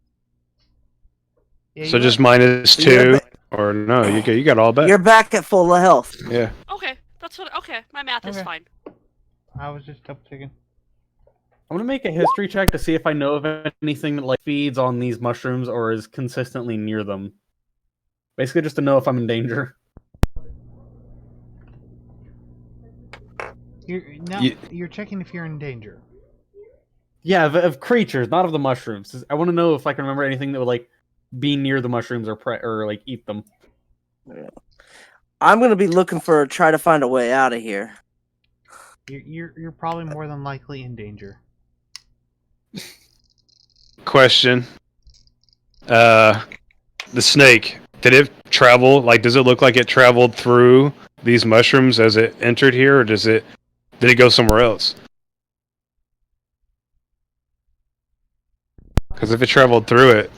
Yeah, So you just went- minus You're 2, or no? You got all back. You're back at full health. Yeah. Okay, that's what. Okay, my math is Okay. fine. I was just double checking. I'm gonna make a history check to see if I know of anything that like feeds on these mushrooms or is consistently near them. Basically, just to know if I'm in danger. You're checking if you're in danger. Yeah, of creatures, not of the mushrooms. I want to know if I can remember anything that would like be near the mushrooms or like eat them. I'm gonna be looking try to find a way out of here. You're probably more than likely in danger. Question. The snake, did it travel? Like, does it look like it traveled through these mushrooms as it entered here, or did it go somewhere else? Because if it traveled through it,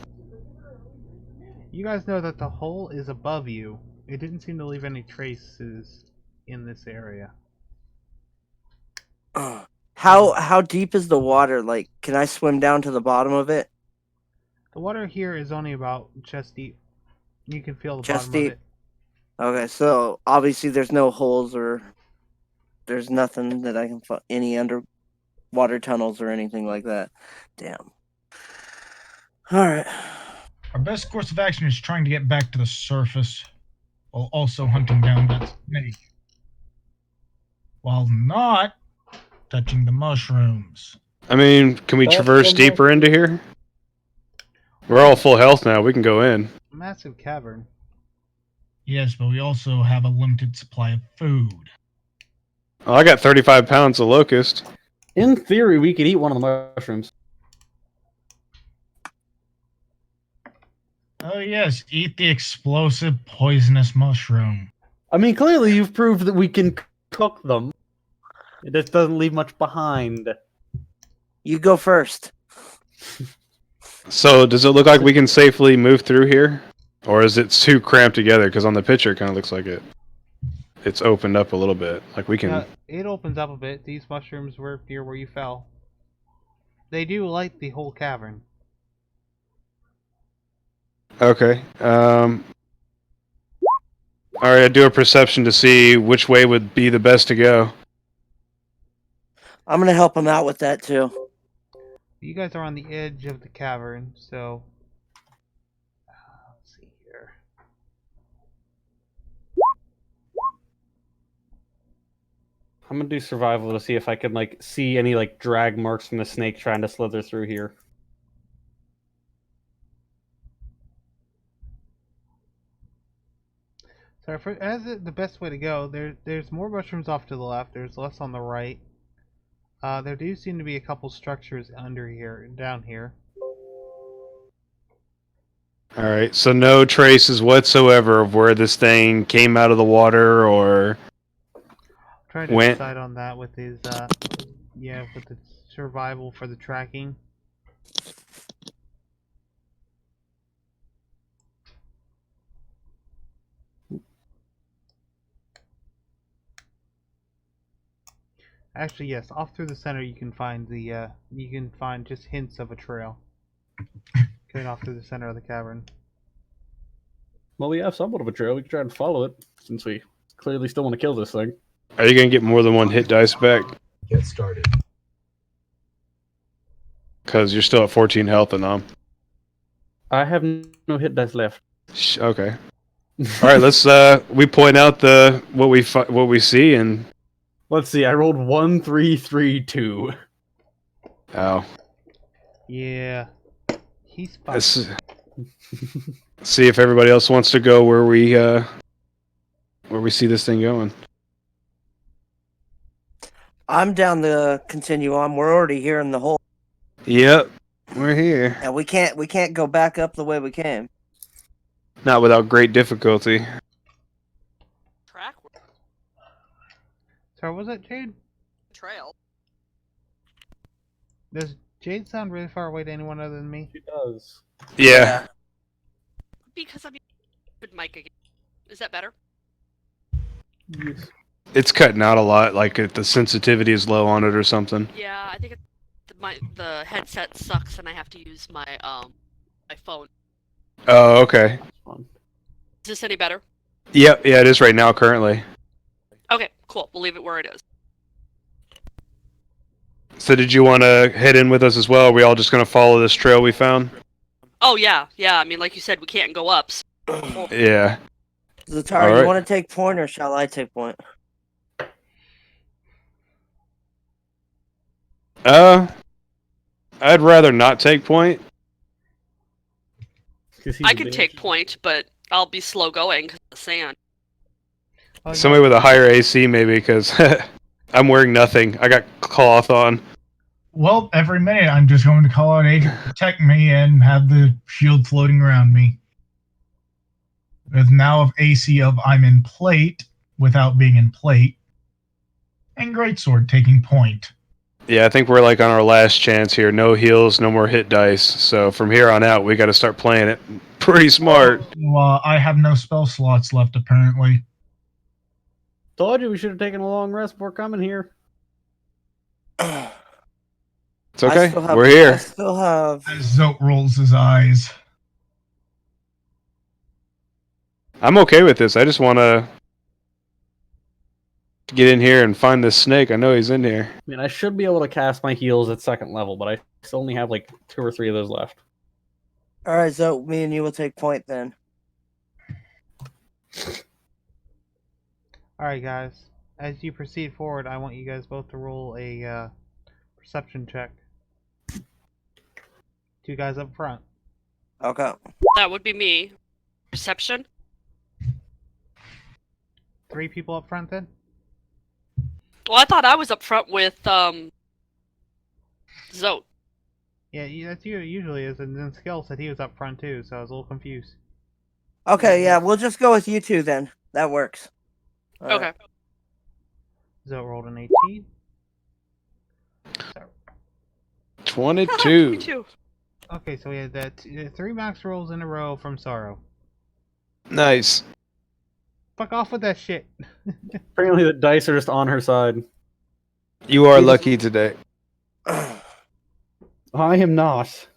You guys know that the hole is above you. It didn't seem to leave any traces in this area. How deep is the water? Like, can I swim down to the bottom of it? The water here is only about chest deep. You can feel the Chest bottom deep? of it. Okay, so obviously there's no holes or there's nothing that I can find, any underwater tunnels or anything like that. Damn. All right. Our best course of action is trying to get back to the surface while also hunting down that snake. While not touching the mushrooms. I mean, can we That's traverse the deeper into here? We're all full health now. We can go in. Massive cavern. Yes, but we also have a limited supply of food. Oh, I got 35 pounds of locust. In theory, we could eat one of the mushrooms. Oh yes, eat the explosive poisonous mushroom. I mean, clearly you've proved that we can cook them. It just doesn't leave much behind. You go first. So, does it look like we can safely move through here? Or is it too cramped together? Because on the picture, it kind of looks like it's opened up a little bit. Like we can. It opens up a bit. These mushrooms were near where you fell. They do light the whole cavern. Okay. Alright, I do a perception to see which way would be the best to go. I'm gonna help him out with that too. You guys are on the edge of the cavern, so let's see here. I'm gonna do survival to see if I can see any drag marks from the snake trying to slither through here. So the best way to go, there's more mushrooms off to the left. There's less on the right. There do seem to be a couple structures down here. Alright, so no traces whatsoever of where this thing came out of the water or. Trying to decide on that with his, with the survival for the tracking. Actually, yes, off through the center you can find just hints of a trail going off through the center of the cavern. Well, we have somewhat of a trail. We can try and follow it, since we clearly still want to kill this thing. Are you gonna get more than one hit dice back? Get started. Because you're still at 14 health and I have no hit dice left. Okay. Alright, let's we point out what we see and. Let's see. I rolled 1, 3, 3, 2. Oh. Yeah. He's fine. Let's see if everybody else wants to go where we see this thing going. I'm down to continue on. We're already here in the hole, Yep, we're here. and we can't go back up the way we came. Not without great difficulty. Track Sorry, was that Jade? trail. Does Jade sound really far away to anyone other than me? She does. Yeah. Because I'm good mic again. Is that better? Yes. It's cutting out a lot, like the sensitivity is low on it or something. Yeah, I think the headset sucks and I have to use my my phone. Oh, okay. Fun. Is this any better? Yep, yeah, it is right now currently. Okay, cool. We'll leave it where it is. So did you want to head in with us as well? Are we all just going to follow this trail we found? Oh yeah. I mean, like you said, we can't go up. So... Yeah. Zatara, Alright. you want to take point or shall I take point? I'd rather not take point. I can take point, but I'll be slow going because of the sand. Oh, Somebody with a higher AC maybe, because I'm wearing nothing. I got cloth on. Well, every minute I'm just going to call out Agent protect me and have the shield floating around me. With now of AC of I'm in plate without being in plate. And Greatsword taking point. Yeah, I think we're like on our last chance here. No heals, no more hit dice. So from here on out, we got to start playing it pretty smart. Well, I have no spell slots left, apparently. Told you we should have taken a long rest before coming here. It's okay. We're I here. still have. As Zote rolls his eyes. I'm okay with this. I just want to get in here and find this snake. I know he's in here. I mean, I should be able to cast my heals at 2nd level, but I still only have like 2 or 3 of those left. All right, so me and you will take point then. Alright, guys. As you proceed forward, I want you guys both to roll a perception check. 2 guys up front. Okay. That would be me. Perception? 3 people up front then? Well, I thought I was up front with, Zote. Yeah, that's you. It usually is, and then Skill said he was up front too, so I was a little confused. Okay, yeah, we'll just go with you two then. That works. All Okay. right. Zote rolled an 18. 22. Me too. Okay, so we had that 3 max rolls in a row from Sorrow. Nice. Fuck off with that shit. Apparently, the dice are just on her side. You are lucky today. I am not.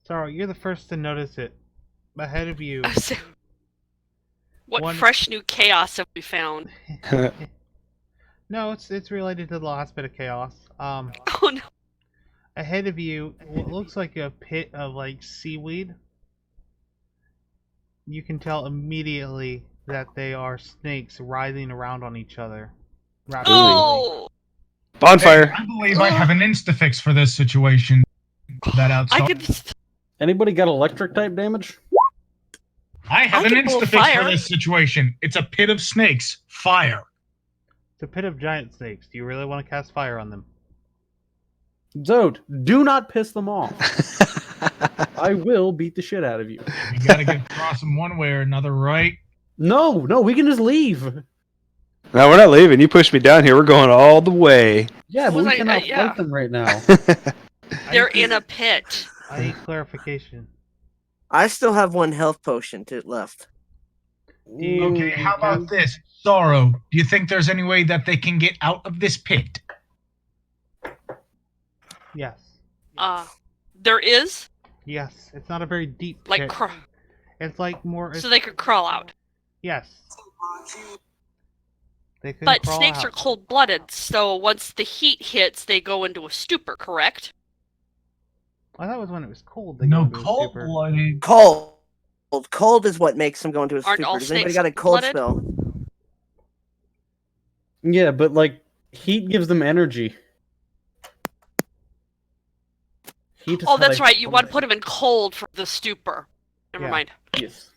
Sorrow, you're the first to notice it. Ahead of you. What One- fresh new chaos have we found? No, it's related to the last bit of chaos. Oh no. Ahead of you, what looks like a pit of like seaweed. You can tell immediately that they are snakes writhing around on each other. Rapidly. Oh! Bonfire. I believe I have an instafix for this situation. That I outside. could. Anybody got electric type damage? I have I an can pull instafix fire. for this situation. It's a pit of snakes. Fire. It's a pit of giant snakes. Do you really want to cast fire on them? Zote, do not piss them off. I will beat the shit out of you. You gotta get across them one way or another, right? No, we can just leave. No, we're not leaving. You pushed me down here. We're going all the way. Yeah, but Well, we I- cannot yeah. fight them right now. They're in a pit. I need clarification. I still have 1 health potion left. Okay, how about this? Sorrow, do you think there's any way that they can get out of this pit? Yes. There is Yes. It's not a very deep like pit. It's like more. so they could crawl out. Yes. They could But crawl snakes out. are cold-blooded, so once the heat hits, they go into a stupor. Correct? I thought it was when it was cold. They No go into a cold stupor. blooded. Cold. Cold is what makes them go into a Aren't stupor. all Does anybody snakes got a cold blooded? spell? Yeah, but like heat gives them energy. Heat is Oh, how that's they right. You want to function. put them in cold for the stupor. Never Yeah. mind. Yes.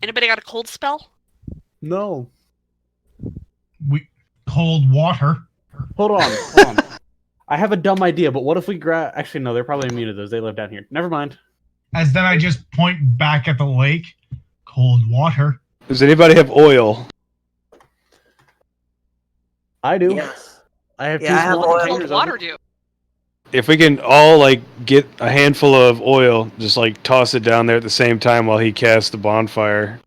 Anybody got a cold spell? No. We cold water. Hold on. I have a dumb idea, but what if we grab? Actually, no, they're probably immune to those. They live down here. Never mind. As then I just point back at the lake. Cold water. Does anybody have oil? I do. Yes. I have Yeah, two I have small oil. Cold containers of water it. do. If we can all like get a handful of oil, just like toss it down there at the same time while he casts the bonfire.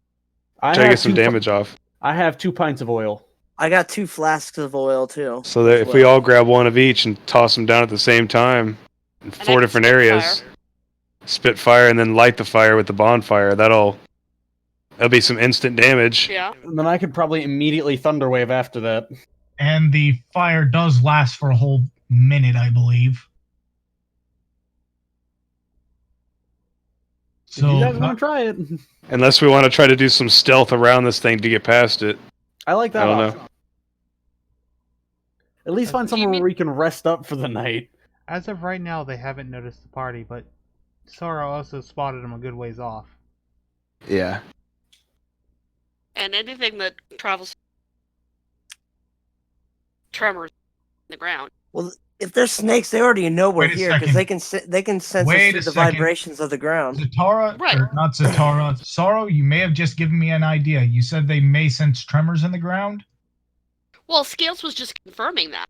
I Try to have get some two- damage off. I have 2 pints of oil. I got 2 flasks of oil too. So that as if we well. all grab one of each and toss them down at the same time in And 4 I different spit areas, fire. spit fire and then light the fire with the bonfire, that'll be some instant damage. Yeah. And then I could probably immediately thunderwave after that. And the fire does last for a whole minute, I believe. If you guys So want to try it, Unless we want to try to do some stealth around this thing to get past it. I like that I don't option. At least find You somewhere mean- where we can rest up for the night. As of right now, they haven't noticed the party, but Sora also spotted them a good ways off. Yeah. And anything that travels tremors in the ground. Well, if they're snakes, they already know we're Wait a here because second. they can sense us Wait through a the second. vibrations of the ground. Zatara, Right. or not Zatara, Sorrow, you may have just given me an idea. You said they may sense tremors in the ground? Well, Scales was just confirming that.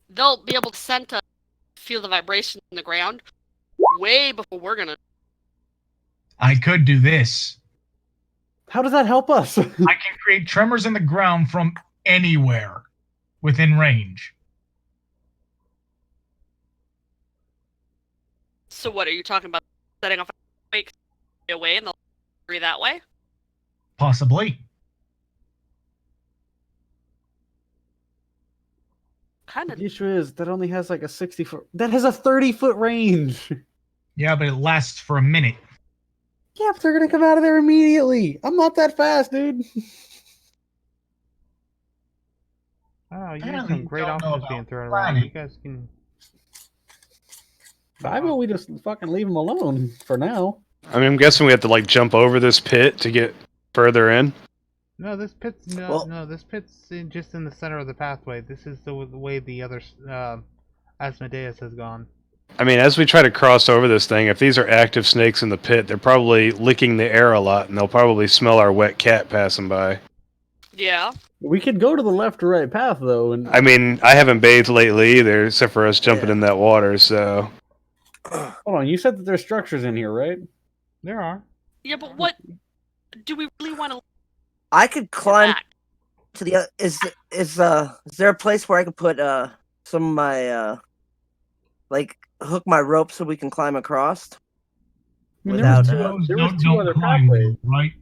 They'll be able to feel the vibration in the ground way before we're gonna. I could do this. How does that help us? I can create tremors in the ground from anywhere within range. So what are you talking about? Setting off a wake away and they'll agree that way? Possibly. Kind of. The issue is that only has like a 60-foot. That has a 30-foot range. Yeah, but it lasts for a minute. Yeah, but they're gonna come out of there immediately. I'm not that fast, dude. Oh, you Apparently some you great don't know options about being thrown planning. around. You guys can. Why will we just fucking leave them alone for now? I mean, I'm guessing we have to like jump over this pit to get further in. No, this pit's this pit's just in the center of the pathway. This is the way the other Asmodeus has gone. I mean, as we try to cross over this thing, if these are active snakes in the pit, they're probably licking the air a lot, and they'll probably smell our wet cat passing by. Yeah. We could go to the left or right path though, and I mean, I haven't bathed lately either, except for us jumping Yeah. in that water, so... hold on. You said that there's structures in here, right? There are. Yeah, but what do we really want to I could climb back? to the other. Is there a place where I could put some of my like hook my rope so we can climb across? I mean, Without, there was two Don't other climb, pathways. right?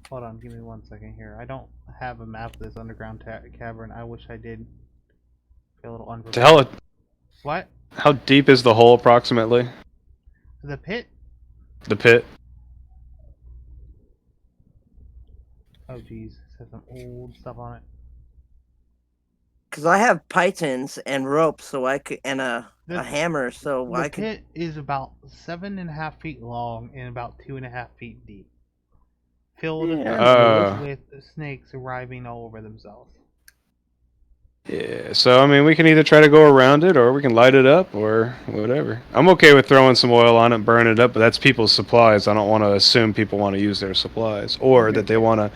Hold on, give me 1 second here. I don't have a map of this underground cavern. I wish I did. Feel a little unprepared. What? How deep is the hole, approximately? The pit? The pit? Oh, jeez. It has some old stuff on it. Because I have pythons and rope, so I could and a The- hammer, so The I could. pit is about 7.5 feet long and about 2.5 feet deep. Filled Yeah. with snakes arriving all over themselves. Yeah, so I mean, we can either try to go around it, or we can light it up, or whatever. I'm okay with throwing some oil on it and burning it up, but that's people's supplies. I don't want to assume people want to use their supplies, or that they want to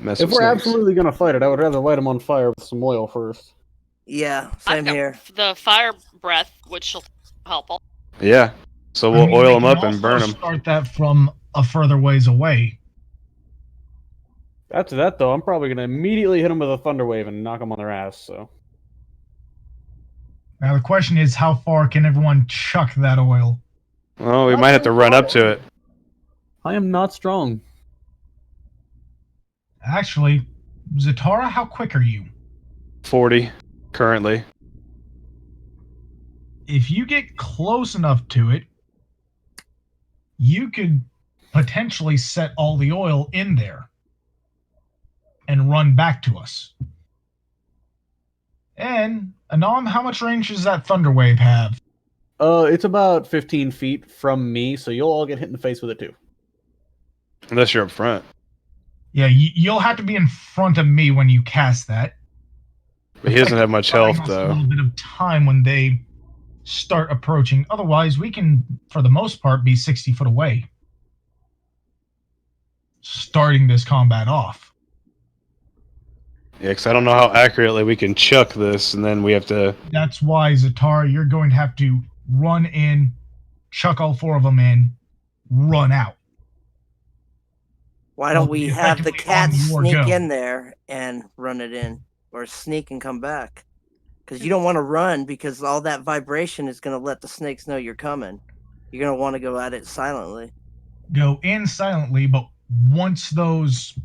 mess If with we're snakes. absolutely gonna fight it, I would rather light them on fire with some oil first. Yeah, I've same got here. the fire breath, which will help. Yeah, so I we'll mean, oil we them can up and also burn them. Start that from a further ways away. After that, though, I'm probably gonna immediately hit them with a thunder wave and knock them on their ass. So Now the question is, how far can everyone chuck that oil? Well, we might have to run up to it. I am not strong. Actually, Zatara, how quick are you? 40 currently. If you get close enough to it, you could potentially set all the oil in there and run back to us. And Anam, how much range does that thunder wave have? It's about 15 feet from me, so you'll all get hit in the face with it too. Unless you're up front. Yeah, you'll have to be in front of me when you cast that. But he doesn't have much health, Buying us A though. little bit of time when they start approaching. Otherwise, we can, for the most part, be 60 foot away. Starting this combat off. Yeah, because I don't know how accurately we can chuck this, and then we have to... That's why, Zatara, you're going to have to run in, chuck all four of them in, run out. Why don't Well, we have the effectively cat on your sneak go. in there and run it in, or sneak and come back? Because you don't want to run, because all that vibration is going to let the snakes know you're coming. You're going to want to go at it silently. Go in silently, but once those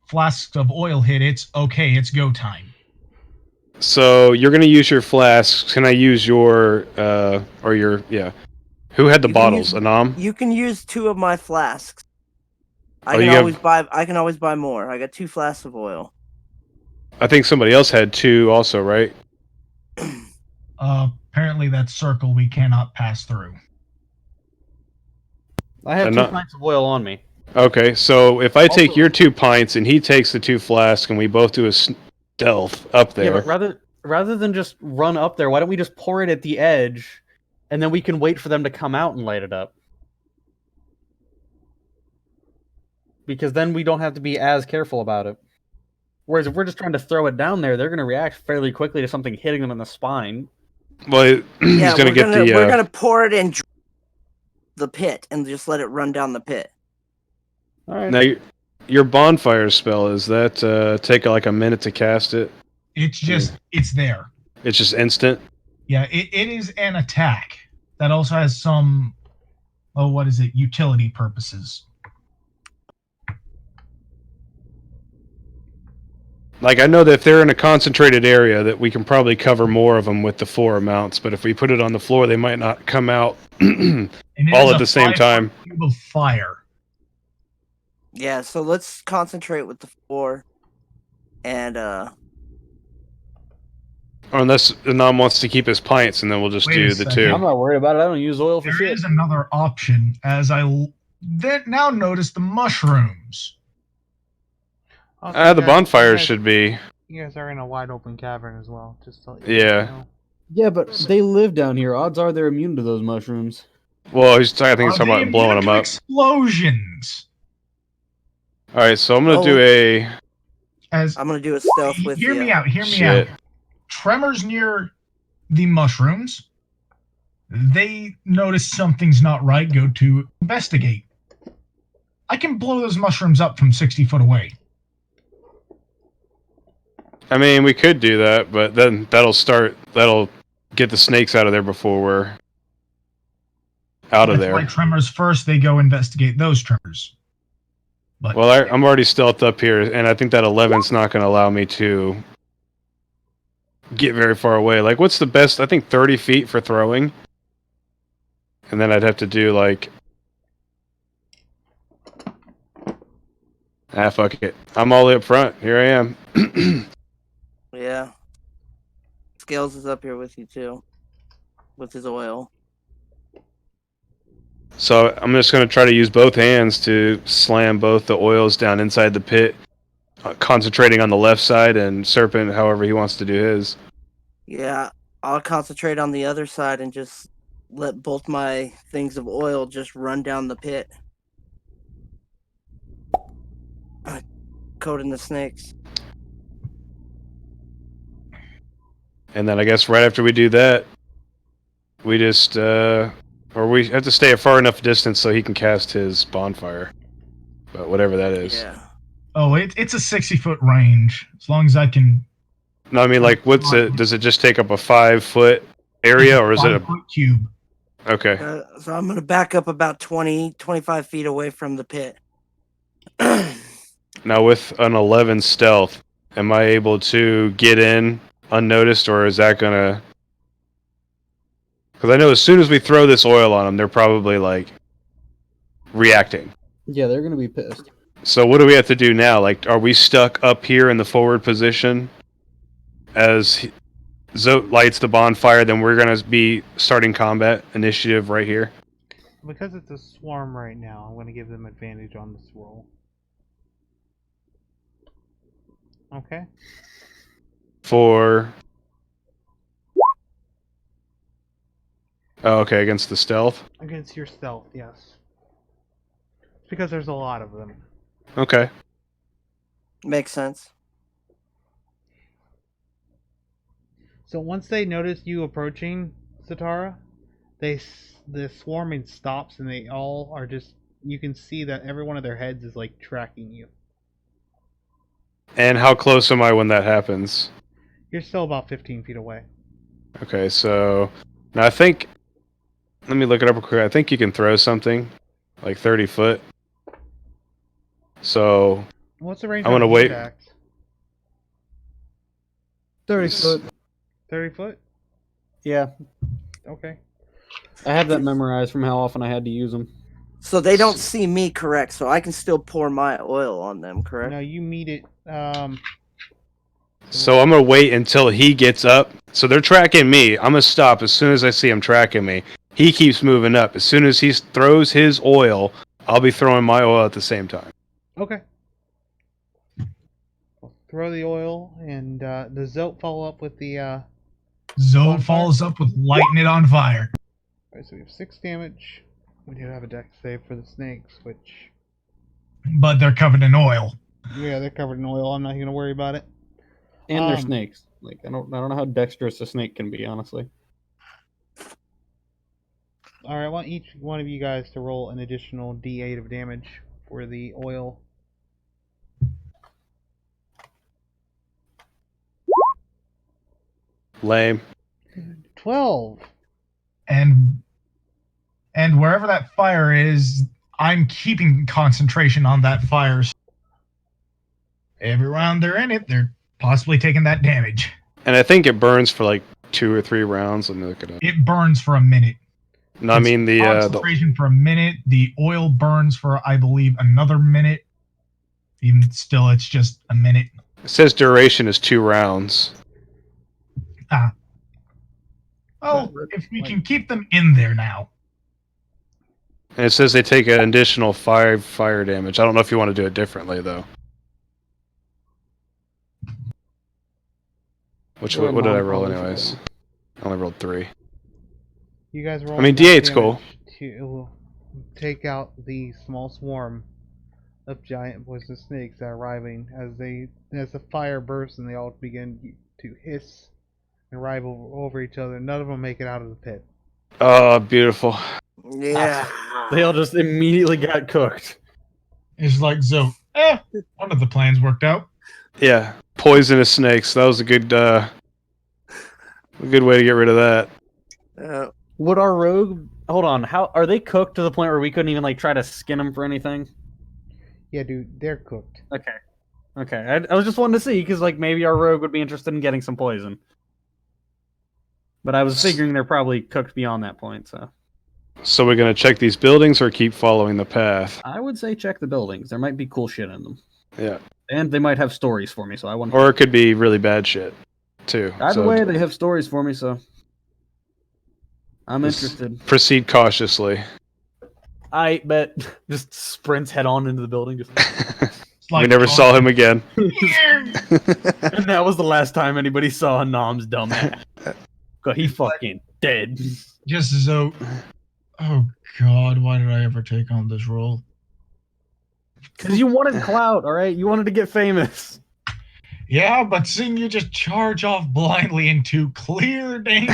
flasks of oil hit, it's okay, it's go time. So, you're going to use your flasks. Can I use your... or your... Yeah. Who had the You can bottles? use- Anam? You can use 2 of my flasks. I Oh, can you have- always buy. I can always buy more. I got 2 flasks of oil. I think somebody else had 2 also, right? Apparently that circle we cannot pass through. I have And 2 not- pints of oil on me. Okay, so if I take Also- your 2 pints and he takes the 2 flasks and we both do a stealth up Yeah, there. but rather than just run up there, why don't we just pour it at the edge, and then we can wait for them to come out and light it up? Because then we don't have to be as careful about it. Whereas if we're just trying to throw it down there, they're going to react fairly quickly to something hitting them in the spine. Well, he's Yeah, gonna get the. we're gonna pour it in the pit and just let it run down the pit. All right. Now, your bonfire spell, is that take like a minute to cast it? It's just, it's there. It's just instant? Yeah, it is an attack that also has some, utility purposes. Like, I know that if they're in a concentrated area, that we can probably cover more of them with the 4 amounts, but if we put it on the floor, they might not come out And it all is at a the same 5-foot time. cube of fire. Yeah, so let's concentrate with the 4. And Or unless Anam wants to keep his pints, and then we'll just Wait do a the second. 2. I'm not worried about it. I don't use oil for There shit. is another option, as then now notice the mushrooms. Also, The guys, bonfire you guys- should be. You guys are in a wide open cavern as well. Just to let you Yeah. know. Yeah, but they live down here. Odds are they're immune to those mushrooms. Well, I think he's Are talking they about blowing immune them to up. explosions. Alright, so I'm gonna do Oh. a. As I'm gonna do a stealth with hear you. me out. Hear me Shit. out. Tremors near the mushrooms. They notice something's not right. Go to investigate. I can blow those mushrooms up from 60 foot away. I mean, we could do that, but then that'll get the snakes out of there before we're out of That's why there. tremors first. They go investigate those tremors. But Well, I'm already stealthed up here, and I think that 11's not going to allow me to get very far away. Like, what's the best? I think 30 feet for throwing. And then I'd have to do, like... fuck it. I'm all the way up front. Here I am. Yeah. Scales is up here with you too. With his oil. So I'm just going to try to use both hands to slam both the oils down inside the pit, concentrating on the left side, and Serpent however he wants to do his. Yeah. I'll concentrate on the other side and just let both my things of oil just run down the pit. Coating the snakes. And then I guess right after we do that, we just, or we have to stay a far enough distance so he can cast his bonfire. But whatever that is. Yeah. it's a 60-foot range. As long as I can. No, I mean, like, what's it? Does it just take up a 5-foot area, or is it a? 5-foot cube? Okay. So I'm gonna back up about 25 feet away from the pit. Now with an 11 stealth, am I able to get in unnoticed, or is that gonna? Because I know as soon as we throw this oil on them, they're probably like reacting. Yeah, they're gonna be pissed. So what do we have to do now? Like, are we stuck up here in the forward position as Zote lights the bonfire? Then we're gonna be starting combat initiative right here. Because it's a swarm right now, I'm going to give them advantage on this roll. Okay. For okay, against the stealth. Against your stealth, yes. It's because there's a lot of them. Okay. Makes sense. So once they notice you approaching, Satara, the swarming stops and they all are just. You can see that every one of their heads is like tracking you. And how close am I when that happens? You're still about 15 feet away. Okay, so now I think. Let me look it up real quick. I think you can throw something like 30 foot. So What's the range? I'm gonna on wait. Axe? 30 foot. 30 foot. Yeah, Okay. I have that memorized from how often I had to use them. So they don't see me, correct? So I can still pour my oil on them, correct? No, you meet it. So I'm gonna wait until he gets up. So they're tracking me. I'm gonna stop as soon as I see him tracking me. He keeps moving up. As soon as he throws his oil, I'll be throwing my oil at the same time. Okay. I'll throw the oil, and does Zote follow up with the Zoe Bonfire? follows up with lighting it on fire. Alright, so we have 6 damage. We do have a dex save for the snakes, which... But they're covered in oil. Yeah, they're covered in oil. I'm not going to worry about it. And they're Um, snakes. Like I don't know how dexterous a snake can be, honestly. Alright, I want each one of you guys to roll an additional d8 of damage for the oil. Lame. 12! And wherever that fire is, I'm keeping concentration on that fire. Every round they're in it, they're possibly taking that damage. And I think it burns for like 2 or 3 rounds. Let me look it up. It burns for a minute. No, I mean the Concentration for a minute. The oil burns for, I believe, another minute. Even still, it's just a minute. it says duration is 2 rounds. Well, if we can keep them in there now. And it says they take an additional 5 fire damage. I don't know if you want to do it differently though. What did I roll anyways? I only rolled 3. You guys roll I mean, enough D8's cool. damage to take out the small swarm of giant poisonous snakes that are arriving as the fire bursts and they all begin to hiss and rival over each other. None of them make it out of the pit. Oh, beautiful. Yeah. They all just immediately got cooked. It's like, so, one of the plans worked out. Yeah, poisonous snakes. That was a good way to get rid of that. Would our rogue... Hold on, how are they cooked to the point where we couldn't even like try to skin them for anything? Yeah, dude, they're cooked. Okay. I was just wanting to see, because like maybe our rogue would be interested in getting some poison. But I was figuring they're probably cooked beyond that point, so... So we're gonna check these buildings or keep following the path? I would say check the buildings. There might be cool shit in them. Yeah. And they might have stories for me, so I want. Or it could be really bad shit, too. Either So way, they have stories for me, so I'm Just- interested. proceed cautiously. I bet just sprints head on into the building. Just... It's We like, never saw him again. and that was the last time anybody saw Nom's dumb ass. 'Cause he fucking dead. Just so. Oh God, why did I ever take on this role? Because you wanted clout, all right? You wanted to get famous. Yeah, but seeing you just charge off blindly into clear danger.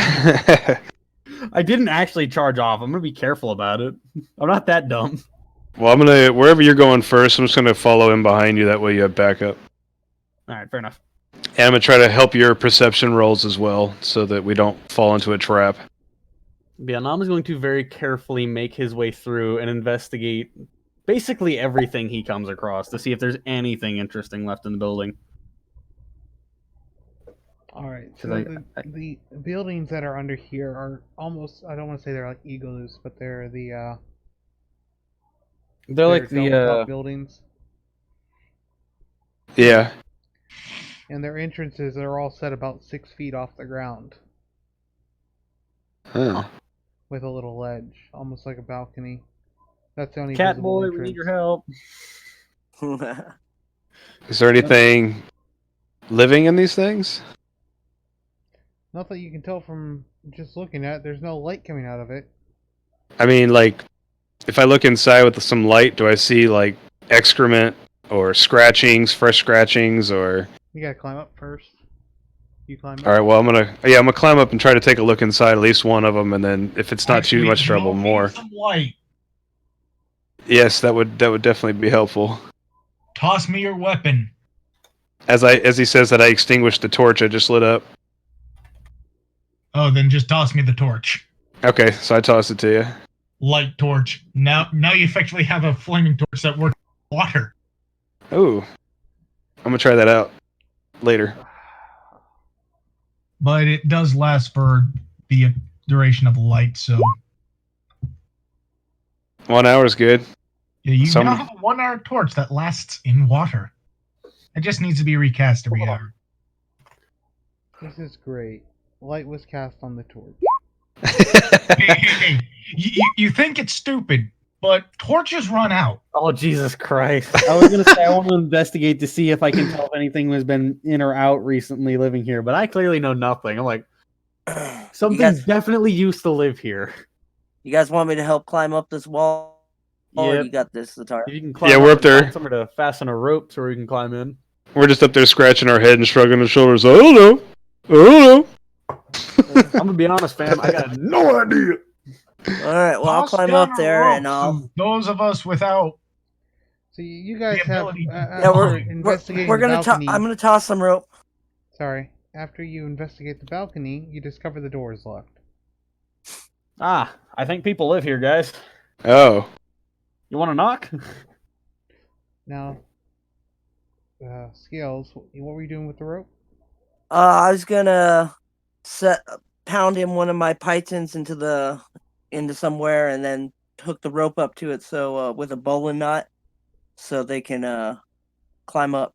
I didn't actually charge off. I'm gonna be careful about it. I'm not that dumb. Well, I'm gonna wherever you're going first. I'm just gonna follow in behind you. That way you have backup. All right, fair enough. And I'm gonna try to help your perception rolls as well, so that we don't fall into a trap. Yeah, Nam is going to very carefully make his way through and investigate basically everything he comes across to see if there's anything interesting left in the building. Alright, so 'Cause the buildings that are under here are almost, I don't want to say they're like igloos, but they're They're like dome top buildings. Yeah. And their entrances are all set about 6 feet off the ground Huh. with a little ledge, almost like a balcony. That's the only Cat visible boy, we need your entrance. help. Is there anything living in these things? Not that you can tell from just looking at it, there's no light coming out of it. I mean, like, if I look inside with some light, do I see like excrement or scratchings, fresh scratchings, or? You gotta climb up first. You climb up. All right. Well, I'm gonna climb up and try to take a look inside at least one of them, and then if it's not too Actually, much trouble, you'll need more. Some light. Yes, that would definitely be helpful. Toss me your weapon. As he says that, I extinguished the torch I just lit up. Oh, then just toss me the torch. Okay, so I toss it to you. Light torch. Now you effectively have a flaming torch that works with water. Ooh, I'm gonna try that out later. But it does last for the duration of light, so 1 hour is good. yeah, you Some- now have a 1 hour torch that lasts in water. It just needs to be recast every hour. This is great. Light was cast on the torch. Hey, you think it's stupid, but torches run out. Oh Jesus Christ! I was gonna say I want to investigate to see if I can tell if anything has been in or out recently living here, But I clearly know nothing. I'm like, you something guys, definitely used to live here. you guys want me to help climb up this wall? Or Yep. you got this, Zatar? If you can climb Yeah, we're up and find there. somewhere to fasten a rope so we can climb in. We're just up there scratching our head and shrugging our shoulders. I don't know. I don't know. I'm gonna be honest, fam. I got no idea. All right, well, I'll Toss climb down up there and ropes I'll. to those of us without. So you guys The have ability to- Yeah, after we're investigating we're the gonna. balcony. I'm gonna toss some rope. Sorry. After you investigate the balcony, you discover the door is locked. Ah, I think people live here, guys. Oh. You want to knock? Now, Scales, what were you doing with the rope? I was gonna pound him one of my pythons into somewhere, and then hook the rope up to it so with a bowline knot, so they can climb up.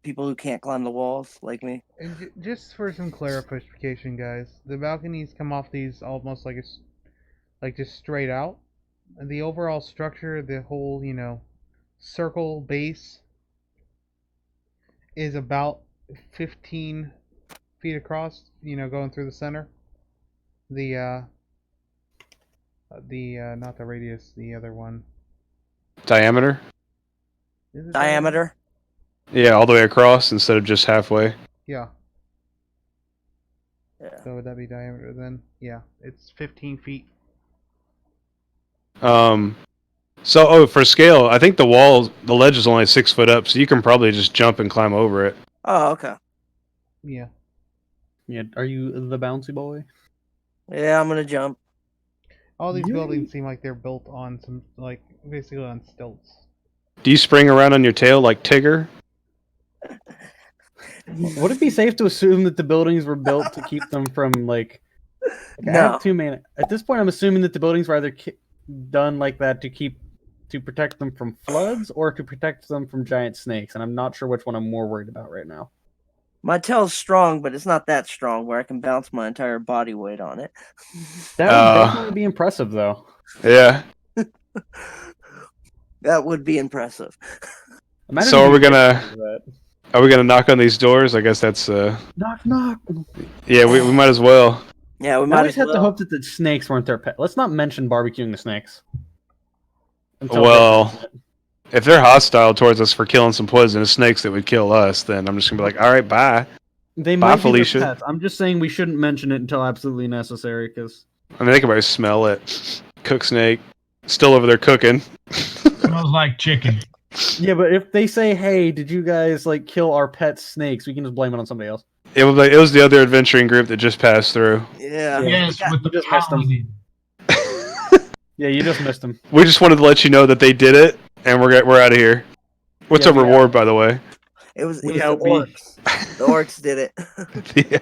People who can't climb the walls like me. And just for some clarification, guys, the balconies come off these almost like just straight out. And the overall structure, the whole circle base, is about 15 feet across. Going through the center. The not the radius, the other one. Diameter? Is it Diameter. Yeah, all the way across instead of just halfway. Yeah. Yeah. So would that be diameter then? Yeah, it's 15 feet. So for scale, I think the ledge is only 6 foot up, so you can probably just jump and climb over it. Oh, okay. Yeah. Yeah, are you the bouncy boy? Yeah, I'm gonna jump. All these Yay. buildings seem like they're built on some, basically on stilts. Do you spring around on your tail like Tigger? Would it be safe to assume that the buildings were built to keep them from I No. have two main. At this point, I'm assuming that the buildings were either done like that to protect them from floods or to protect them from giant snakes, and I'm not sure which one I'm more worried about right now. My tail's strong, but it's not that strong where I can bounce my entire body weight on it. That would definitely be impressive, though. Yeah. That would be impressive. Imagine So if are you we did gonna that. are we gonna knock on these doors? I guess that's knock knock? yeah, we might as well. Yeah, we Now might we as just have to well. hope that the snakes weren't their pet. Let's not mention barbecuing the snakes. Until Well, they mention it. if they're hostile towards us for killing some poisonous snakes that would kill us, then I'm just gonna be like, all right, bye. They Bye, might be their Felicia. pets. I'm just saying we shouldn't mention it until absolutely necessary, because I mean, they can probably smell it. Cook snake, still over there cooking. Smells like chicken. yeah, but if they say, "Hey, did you guys kill our pet snakes?" we can just blame it on somebody else. It was the other adventuring group that just passed through. Yeah. Yes, with the you just missed them. paladin. Yeah, you just missed them. We just wanted to let you know that they did it, and we're out of here. What's Yeah, our we reward, by the way? It was We the help me. orcs. The orcs did it. Yeah.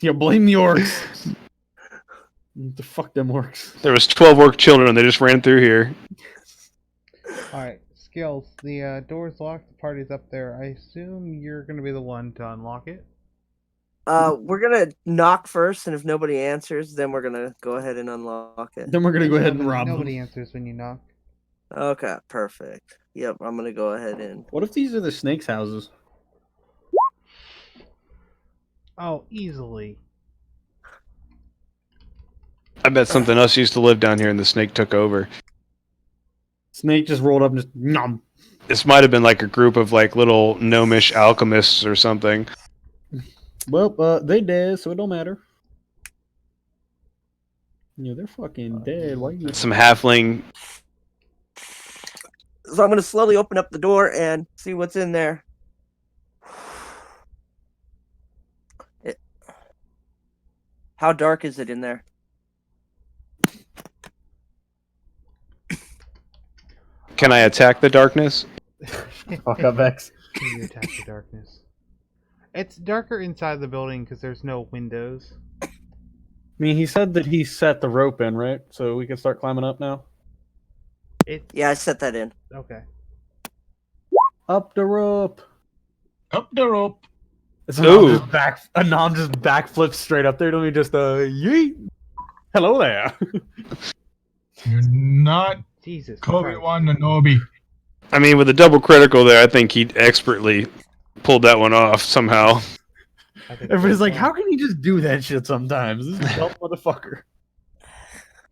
Yeah, blame the orcs. The fuck them orcs. There was 12 orc children, and they just ran through here. Alright, Scales, the door's locked, the party's up there. I assume you're going to be the one to unlock it? We're gonna knock first, and if nobody answers, then we're gonna go ahead and unlock it. Then we're gonna go ahead and rob Nobody them. answers when you knock. Okay, perfect. Yep, I'm gonna go ahead and. What if these are the snakes' houses? Oh, easily. I bet something else used to live down here, and the snake took over. Snake just rolled up and just nom. This might have been like a group of little gnomish alchemists or something. Well, they dead, so it don't matter. Yeah, they're fucking dead. Why you? Some halfling. So I'm gonna slowly open up the door and see what's in there. How dark is it in there? Can I attack the darkness? Fuck up, Vex. You attack the darkness. It's darker inside the building because there's no windows. I mean, he said that he set the rope in, right? So we can start climbing up now. Yeah, I set that in. Okay. Up the rope. Up the rope. Ooh. Anon just backflips straight up there. Don't we just yeet? Hello there. You're not Jesus Kobe Christ. Wan Nobi. I mean, with a double critical there, I think he expertly pulled that one off somehow. I think Everybody's so like, as how well. can he just do that shit sometimes? This is dumb motherfucker.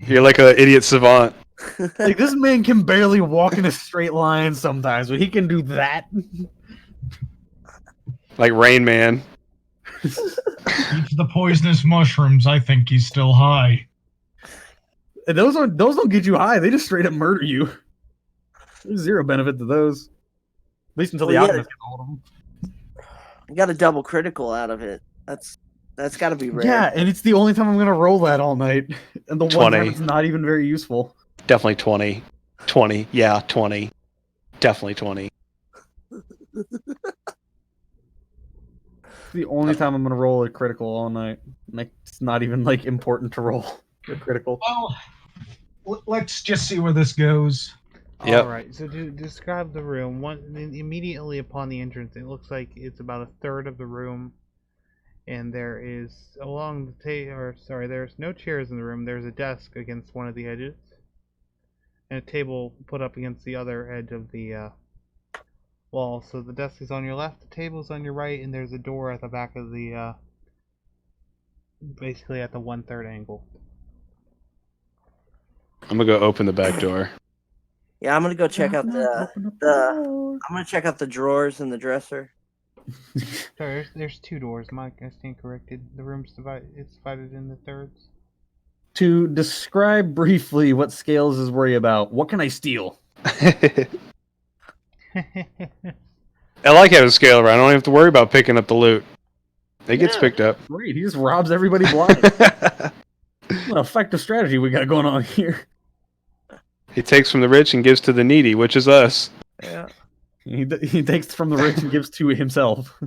You're like an idiot savant. Like, this man can barely walk in a straight line sometimes, but he can do that. Like Rain Man. Eats the poisonous mushrooms. I think he's still high. And those don't get you high. They just straight up murder you. There's zero benefit to those. At least until the Well, yeah. alchemist gets a hold of them. You got a double critical out of it. That's got to be rare. Yeah, and it's the only time I'm gonna roll that all night. And the one 20. time it's not even very useful. Definitely 20. 20. Yeah, 20. Definitely 20. It's the only time I'm gonna roll a critical all night. Like, it's not even like important to roll a critical. Well, let's just see where this goes. Yep. Alright, so to describe the room, immediately upon the entrance, it looks like it's about a third of the room. And there is, along the there's no chairs in the room. There's a desk against one of the edges. And a table put up against the other edge of the wall. So the desk is on your left, the table is on your right, and there's a door at the back of the, basically at the 1/3 angle. I'm gonna go open the back door. Yeah, I'm gonna go check out I'm gonna check out the drawers in the dresser. Sorry, there's 2 doors, Mike. I stand corrected. The room's divided into thirds. To describe briefly what Scales is worried about, what can I steal? I like having scale around. I don't have to worry about picking up the loot. It gets Yeah. picked up. Great, he just robs everybody blind. What an effective strategy we got going on here. He takes from the rich and gives to the needy, which is us. Yeah. He takes from the rich and gives to himself.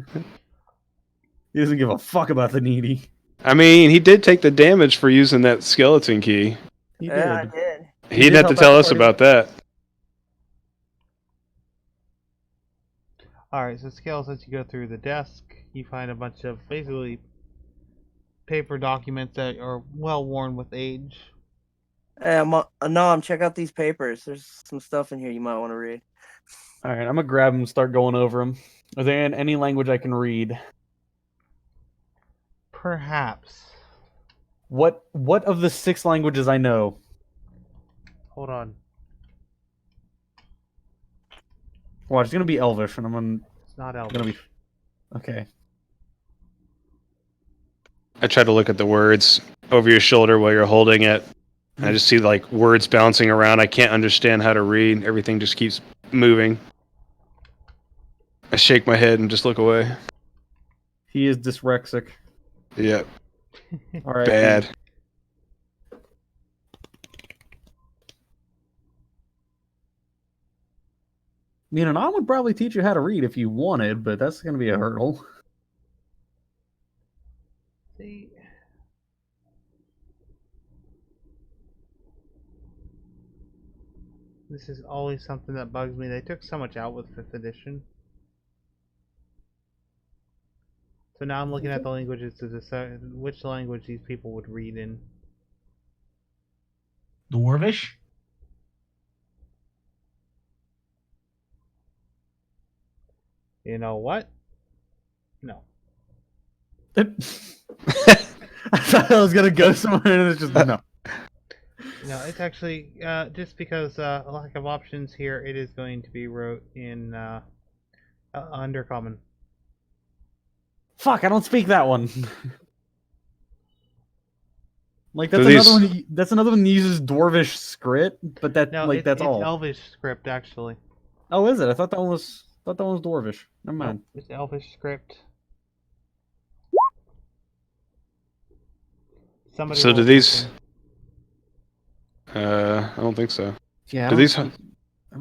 He doesn't give a fuck about the needy. I mean, he did take the damage for using that skeleton key. He Yeah, I did. did. He did didn't have to help tell out us quite a about that. Alright, so Scales, as you go through the desk, you find a bunch of basically paper documents that are well worn with age. Hey, Anam, check out these papers. There's some stuff in here you might want to read. All right, I'm gonna grab him and start going over them. Are they in any language I can read? Perhaps. What of the 6 languages I know? Hold on. Watch, it's gonna be Elvish, and It's not gonna Elvish. be okay. I try to look at the words over your shoulder while you're holding it. And I just see like words bouncing around. I can't understand how to read. Everything just keeps moving. I shake my head and just look away. He is dyslexic. Yep. All right, Bad. I mean, and I would probably teach you how to read if you wanted, but that's gonna be a hurdle. See. This is always something that bugs me. They took so much out with 5th edition. So now I'm looking at the languages to decide which language these people would read in. Dwarvish? You know what? No. I thought I was gonna go somewhere, and it's just no. No, it's actually just because a lack of options here. It is going to be wrote in Undercommon. Fuck, I don't speak that one. Like So that's another these- one. That's another one that uses Dwarvish script, but that No, like that's it's all. Elvish script actually. Oh, is it? I thought that one was. Thought that one was Dwarvish. Never mind. Nope, it's Elvish script. Somebody So do roll these? something. I don't think so. Yeah. I Do don't these think-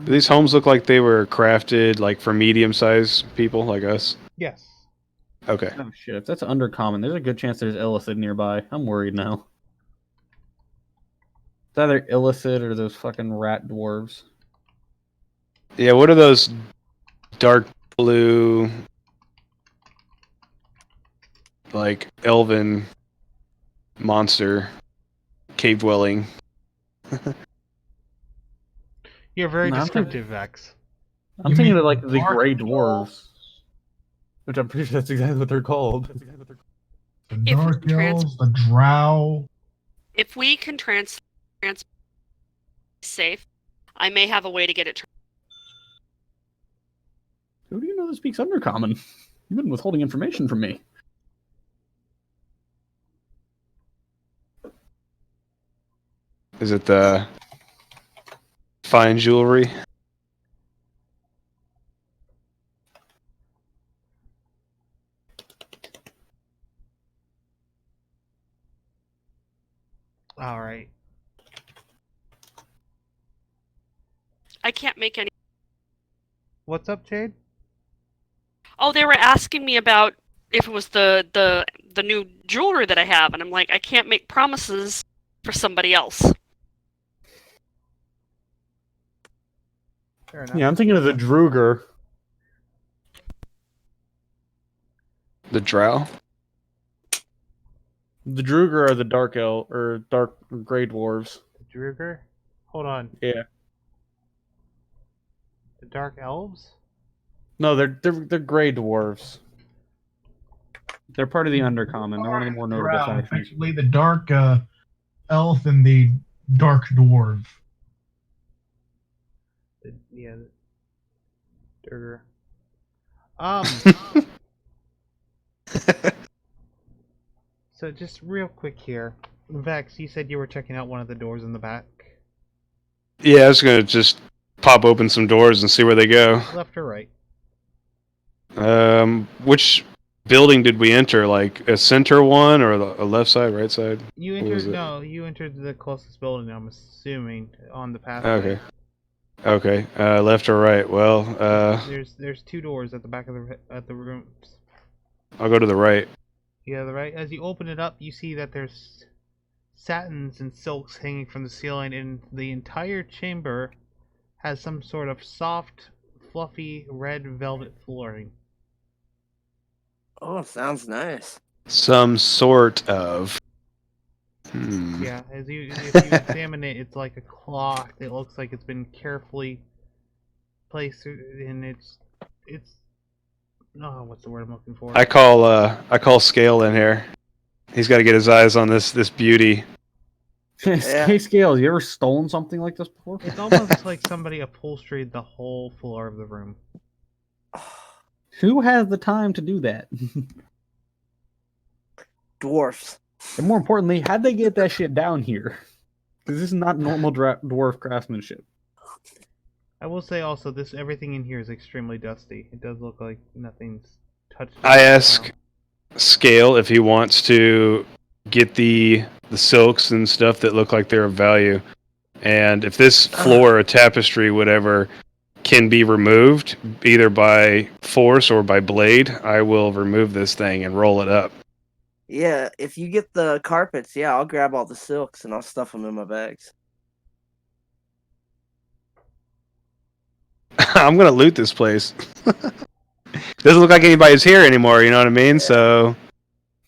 do these homes look like they were crafted like for medium-sized people like us? Yes. Okay. Oh shit! If that's undercommon, there's a good chance there's illicit nearby. I'm worried now. It's either illicit or those fucking rat dwarves. Yeah. What are those dark blue, like elven monster cave dwelling? You're very No, I'm descriptive, Vex. I'm You thinking mean of like the dark gray elves? dwarves, which I'm pretty sure that's exactly what they're called. The If we dark trans- elves, the drow. If we can trans safe, I may have a way to get it. Who do you know that speaks Undercommon? You've been withholding information from me. Is it the fine jewelry? All right. I can't make any. What's up, Jade? Oh, they were asking me about if it was the new jewelry that I have, and I'm like, I can't make promises for somebody else. Fair enough. Yeah, I'm thinking of the Druger. The drow? The Druger are the dark gray dwarves. The Druger? Hold on. Yeah. The Dark Elves? No, they're gray dwarves. They're part of the Undercommon. They're one of the more notable Drow, factions. effectively the dark elf and the dark dwarf. Yeah. The Druger. So just real quick here. Vex, you said you were checking out one of the doors in the back. Yeah, I was gonna just pop open some doors and see where they go. Left or right? Which building did we enter? Like a center one or a left side, right side? You What was entered. it? No, you entered the closest building. I'm assuming on the pathway. Okay. Okay. Left or right? Well, There's two doors at the back of the rooms. I'll go to the right. Yeah, the right. As you open it up, you see that there's satins and silks hanging from the ceiling, and the entire chamber has some sort of soft, fluffy red velvet flooring. Oh, sounds nice. Some sort of. Hmm. Yeah, if you examine it, it's like a cloth. It looks like it's been carefully placed, and it's oh, what's the word I'm looking for? I call Scale in here. He's got to get his eyes on this beauty. Hey, Scales, you ever stolen something like this before? It's almost like somebody upholstered the whole floor of the room. Who has the time to do that? Dwarfs. And more importantly, how'd they get that shit down here? Because this is not normal dwarf craftsmanship. I will say also, everything in here is extremely dusty. It does look like nothing's touched. I ask Scale if he wants to get the silks and stuff that look like they're of value, and if this floor or tapestry, whatever, can be removed either by force or by blade, I will remove this thing and roll it up. Yeah, if you get the carpets, yeah, I'll grab all the silks and I'll stuff them in my bags. I'm gonna loot this place. Doesn't look like anybody's here anymore, you know what I mean? So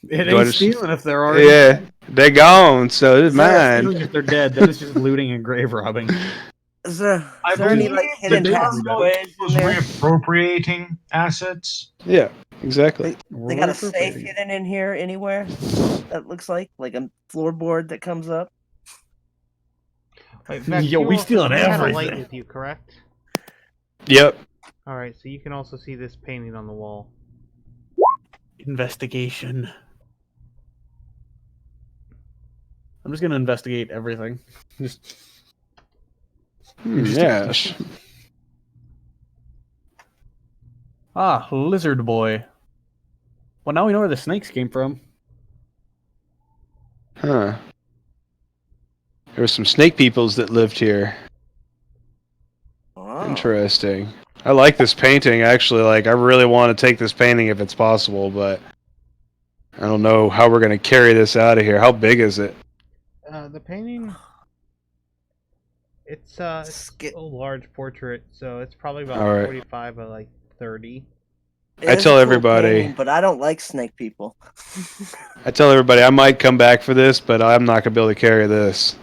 It Do I ain't just- stealing if they're already yeah, they're gone, so it's It's not mine. stealing if they're dead. That is just looting and grave robbing. Is there, I is there any believe like hidden the passageways in was there? reappropriating assets. Yeah, exactly. They got a safe hidden in here anywhere? That looks like a floorboard that comes up. Wait, Vex, Yo, you we also- stealing you had a light everything. with you, correct? Yep. Alright, so you can also see this painting on the wall. Investigation. I'm just gonna investigate everything. Just Yes. lizard boy. Well, now we know where the snakes came from. Huh. There were some snake peoples that lived here. Wow. Interesting. I like this painting, actually. Like, I really want to take this painting if it's possible, but I don't know how we're going to carry this out of here. How big is it? The painting, it's a large portrait, so it's probably about Alright. 45 by like 30. It I is a tell cool everybody- painting, but I don't like snake people. I tell everybody I might come back for this, but I'm not going to be able to carry this.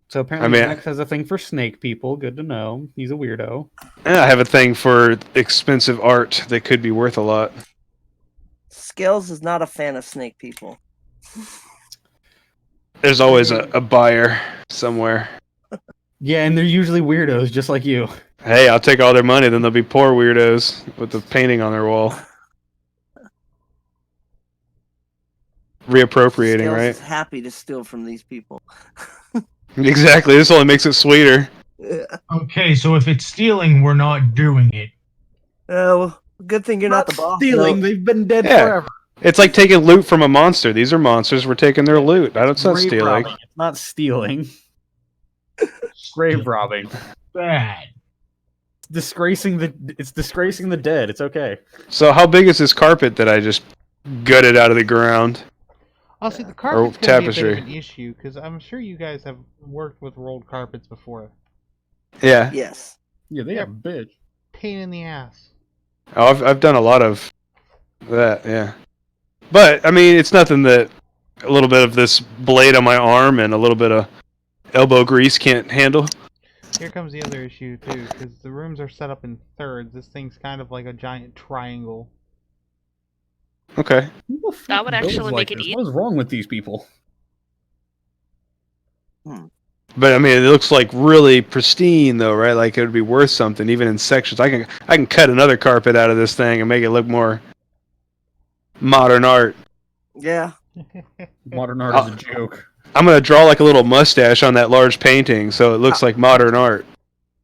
So apparently mean- Max has a thing for snake people. Good to know. He's a weirdo. And I have a thing for expensive art that could be worth a lot. Scales is not a fan of snake people. There's always a buyer somewhere. Yeah, and they're usually weirdos, just like you. Hey, I'll take all their money, then they'll be poor weirdos with the painting on their wall. Reappropriating, Scales right? is happy to steal from these people. Exactly. This only makes it sweeter. Okay, so if it's stealing, we're not doing it. Well, good thing you're not the boss. stealing. They've been dead Yeah. forever. It's like taking loot from a monster. These are monsters. We're taking their loot. It's not Grave stealing. robbing. It's not stealing. Grave robbing. Bad. Disgracing the dead. It's okay. So how big is this carpet that I just gutted out of the ground? Oh, see, the carpet's gonna be a bit tapestry. of an issue because I'm sure you guys have worked with rolled carpets before. Yeah. Yes. Yeah, they have bitch. Pain in the ass. Oh, I've done a lot of that, yeah. But I mean, it's nothing that a little bit of this blade on my arm and a little bit of elbow grease can't handle. Here comes the other issue too, because the rooms are set up in thirds. This thing's kind of like a giant triangle. Okay. That would actually make it easy. What is wrong with these people? But I mean, it looks like really pristine, though, right? Like it would be worth something, even in sections. I can cut another carpet out of this thing and make it look more modern art. Yeah. Modern art is a joke. I'm gonna draw like a little mustache on that large painting, so it looks like modern art.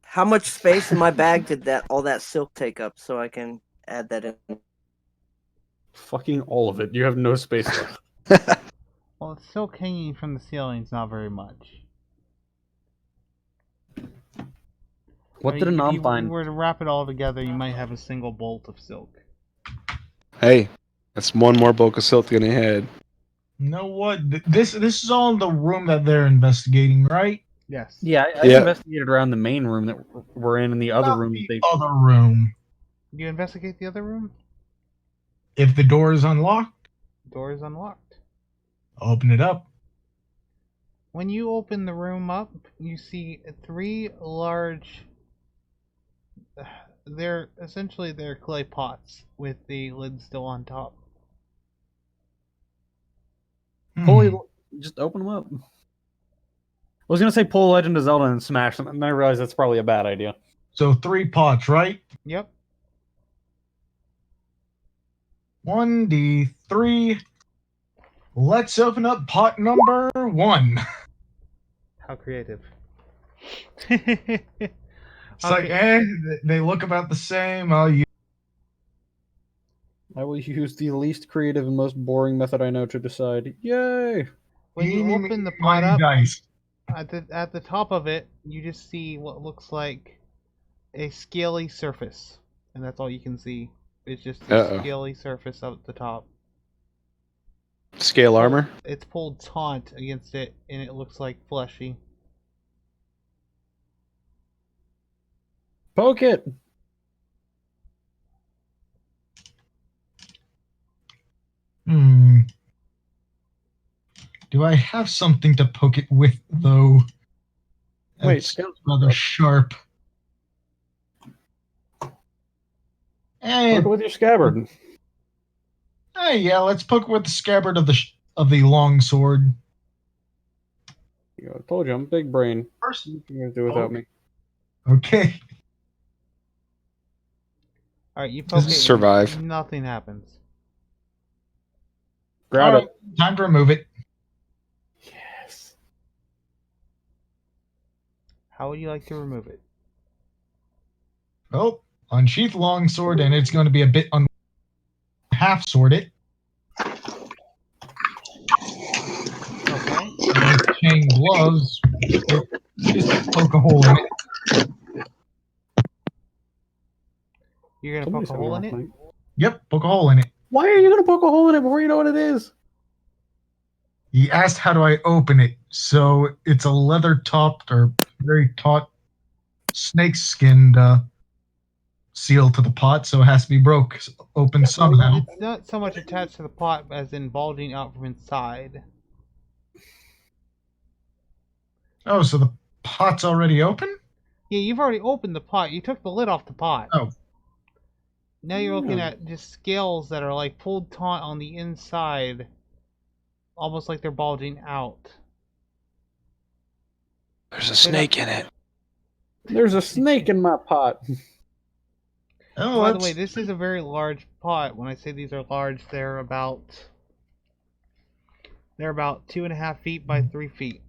How much space in my bag did all that silk take up so I can add that in? Fucking all of it. You have no space left. Well, it's silk hanging from the ceiling's not very much. What I did mean, Anam if you find? were to wrap it all together, you might have a single bolt of silk. Hey, that's one more bulk of silk than he had. You know what? This is all in the room that they're investigating, right? Yes. Yeah, I Yeah. investigated around the main room that we're in and the other Not room. the They other room. You investigate the other room? If the door is unlocked, The door is unlocked. open it up. When you open the room up, you see three large... They're clay pots with the lid still on top. Holy, just open them up. I was gonna say pull Legend of Zelda and smash them, and then I realized that's probably a bad idea. So 3 pots, right? Yep. 1d3. Let's open up pot number 1. How creative. It's like, they look about the same. I'll use I will use the least creative and most boring method I know to decide. Yay! When you open the my pot up, dice. at the top of it, you just see what looks like a scaly surface. And that's all you can see. It's just a Uh-oh. scaly surface up at the top. Scale armor. It's pulled taut against it, and it looks like fleshy. Poke it! Do I have something to poke it with, though? Wait, That's Scout's rather sharp. Poke And it with your scabbard. hey, yeah, let's poke it with the scabbard of the long sword. I told you, I'm big brain. First, What you gonna do without me? okay. Alright, you poke it. Survive. Nothing happens. Grab Alright, it. time to remove it. Yes. How would you like to remove it? Oh, unsheath longsword, and it's going to be a bit half sword it. Okay. And with chain gloves, just poke a hole in it. You're gonna Somebody poke a said hole in last it? night. Yep, poke a hole in it. Why are you gonna poke a hole in it before you know what it is? He asked how do I open it. So it's a leather topped or very taut snake skinned seal to the pot, so it has to be open somehow. It's not so much attached to the pot as in bulging out from inside. Oh, so the pot's already open? Yeah, you've already opened the pot. You took the lid off the pot. Oh. Now you're looking at just scales that are like pulled taut on the inside, almost like they're bulging out. There's a snake in it. There's a snake in my pot. Oh, By the way, this is a very large pot. When I say these are large, they're about 2.5 feet by 3 feet.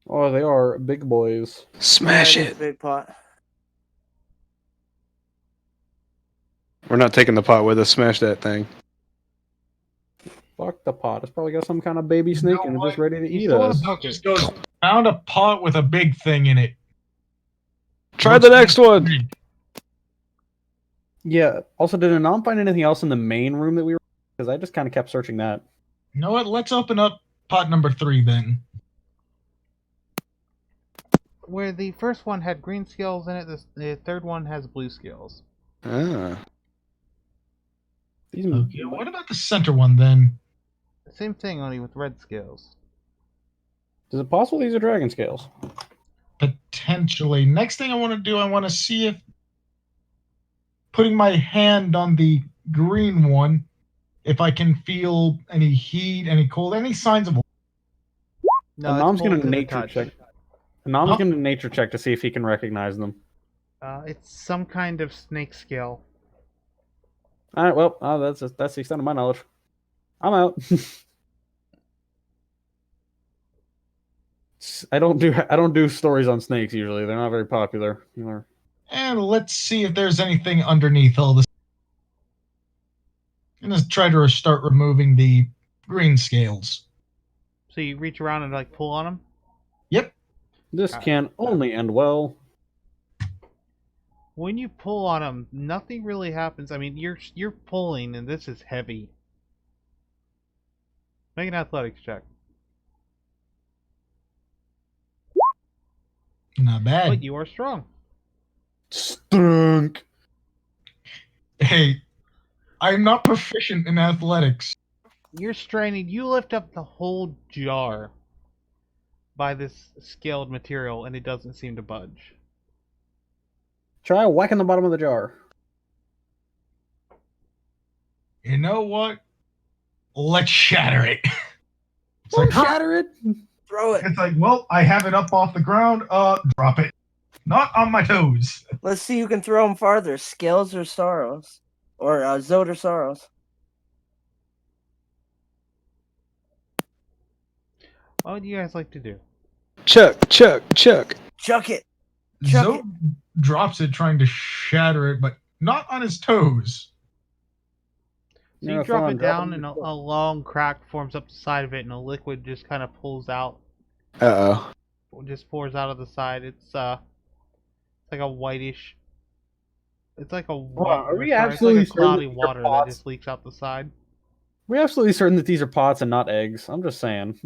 Oh, they are big boys. Smash Yeah, it's a it. big pot. We're not taking the pot with us. Smash that thing. Fuck the pot. It's probably got some kind of baby snake in it just ready to You eat still wanna us. poke it. just goes, found a pot with a big thing in it. Try the next one. Yeah. Also, did Anam find anything else in the main room that we were? Because I just kind of kept searching that. You know what? Let's open up pot number 3 then. Where the first one had green scales in it, the third one has blue scales. Ah. These Okay, what about the center one then? Same thing, only with red scales. Is it possible these are dragon scales? Potentially. Next thing I want to do, I want to see if putting my hand on the green one, if I can feel any heat, any cold, any signs of. No, Anam's it's gonna cold to the nature touch. check. Anam's Oh. gonna nature check to see if he can recognize them. It's some kind of snake scale. All right. Well, that's the extent of my knowledge. I'm out. I don't do stories on snakes usually. They're not very popular. And let's see if there's anything underneath all this. I'm gonna try to start removing the green scales. So you reach around and like pull on them. Yep. This can only end well. When you pull on them, nothing really happens. I mean, you're pulling, and this is heavy. Make an athletics check. Not bad. But you are strong. Stunk. Hey, I'm not proficient in athletics. You're straining. You lift up the whole jar by this scaled material, and it doesn't seem to budge. Try whacking the bottom of the jar. You know what? Let's shatter it. It's Don't like, huh? shatter it. Throw it. It's like, well, I have it up off the ground. Drop it. Not on my toes. Let's see who can throw them farther, Scales or Sorrows, or Zod or Sorrows. What would you guys like to do? Chuck. Chuck it. Chuck Zoe drops it, trying to shatter it, but not on his toes. So you drop it down, and a long crack forms up the side of it, and a liquid just kind of pulls out. Uh-oh. Just pours out of the side. It's like a whitish. It's like a Are we it's absolutely like a cloudy certain these are water that pots? just leaks out the side. We're absolutely certain that these are pots and not eggs. I'm just saying.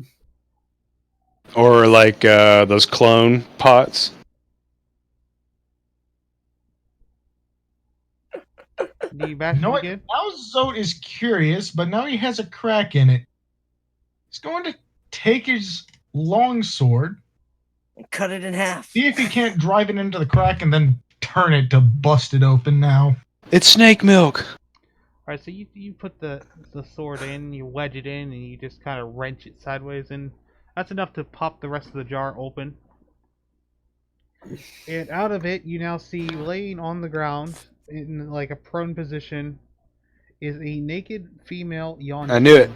Or like those clone pots. Do you bash You know it what? again? Now Zote is curious, but now he has a crack in it. He's going to take his long sword, and cut it in half. see if he can't drive it into the crack, and then turn it to bust it open now. It's snake milk. Alright, so you put the sword in, you wedge it in, and you just kind of wrench it sideways, and that's enough to pop the rest of the jar open. And out of it, you now see laying on the ground in like a prone position is a naked female yawning. I knew it.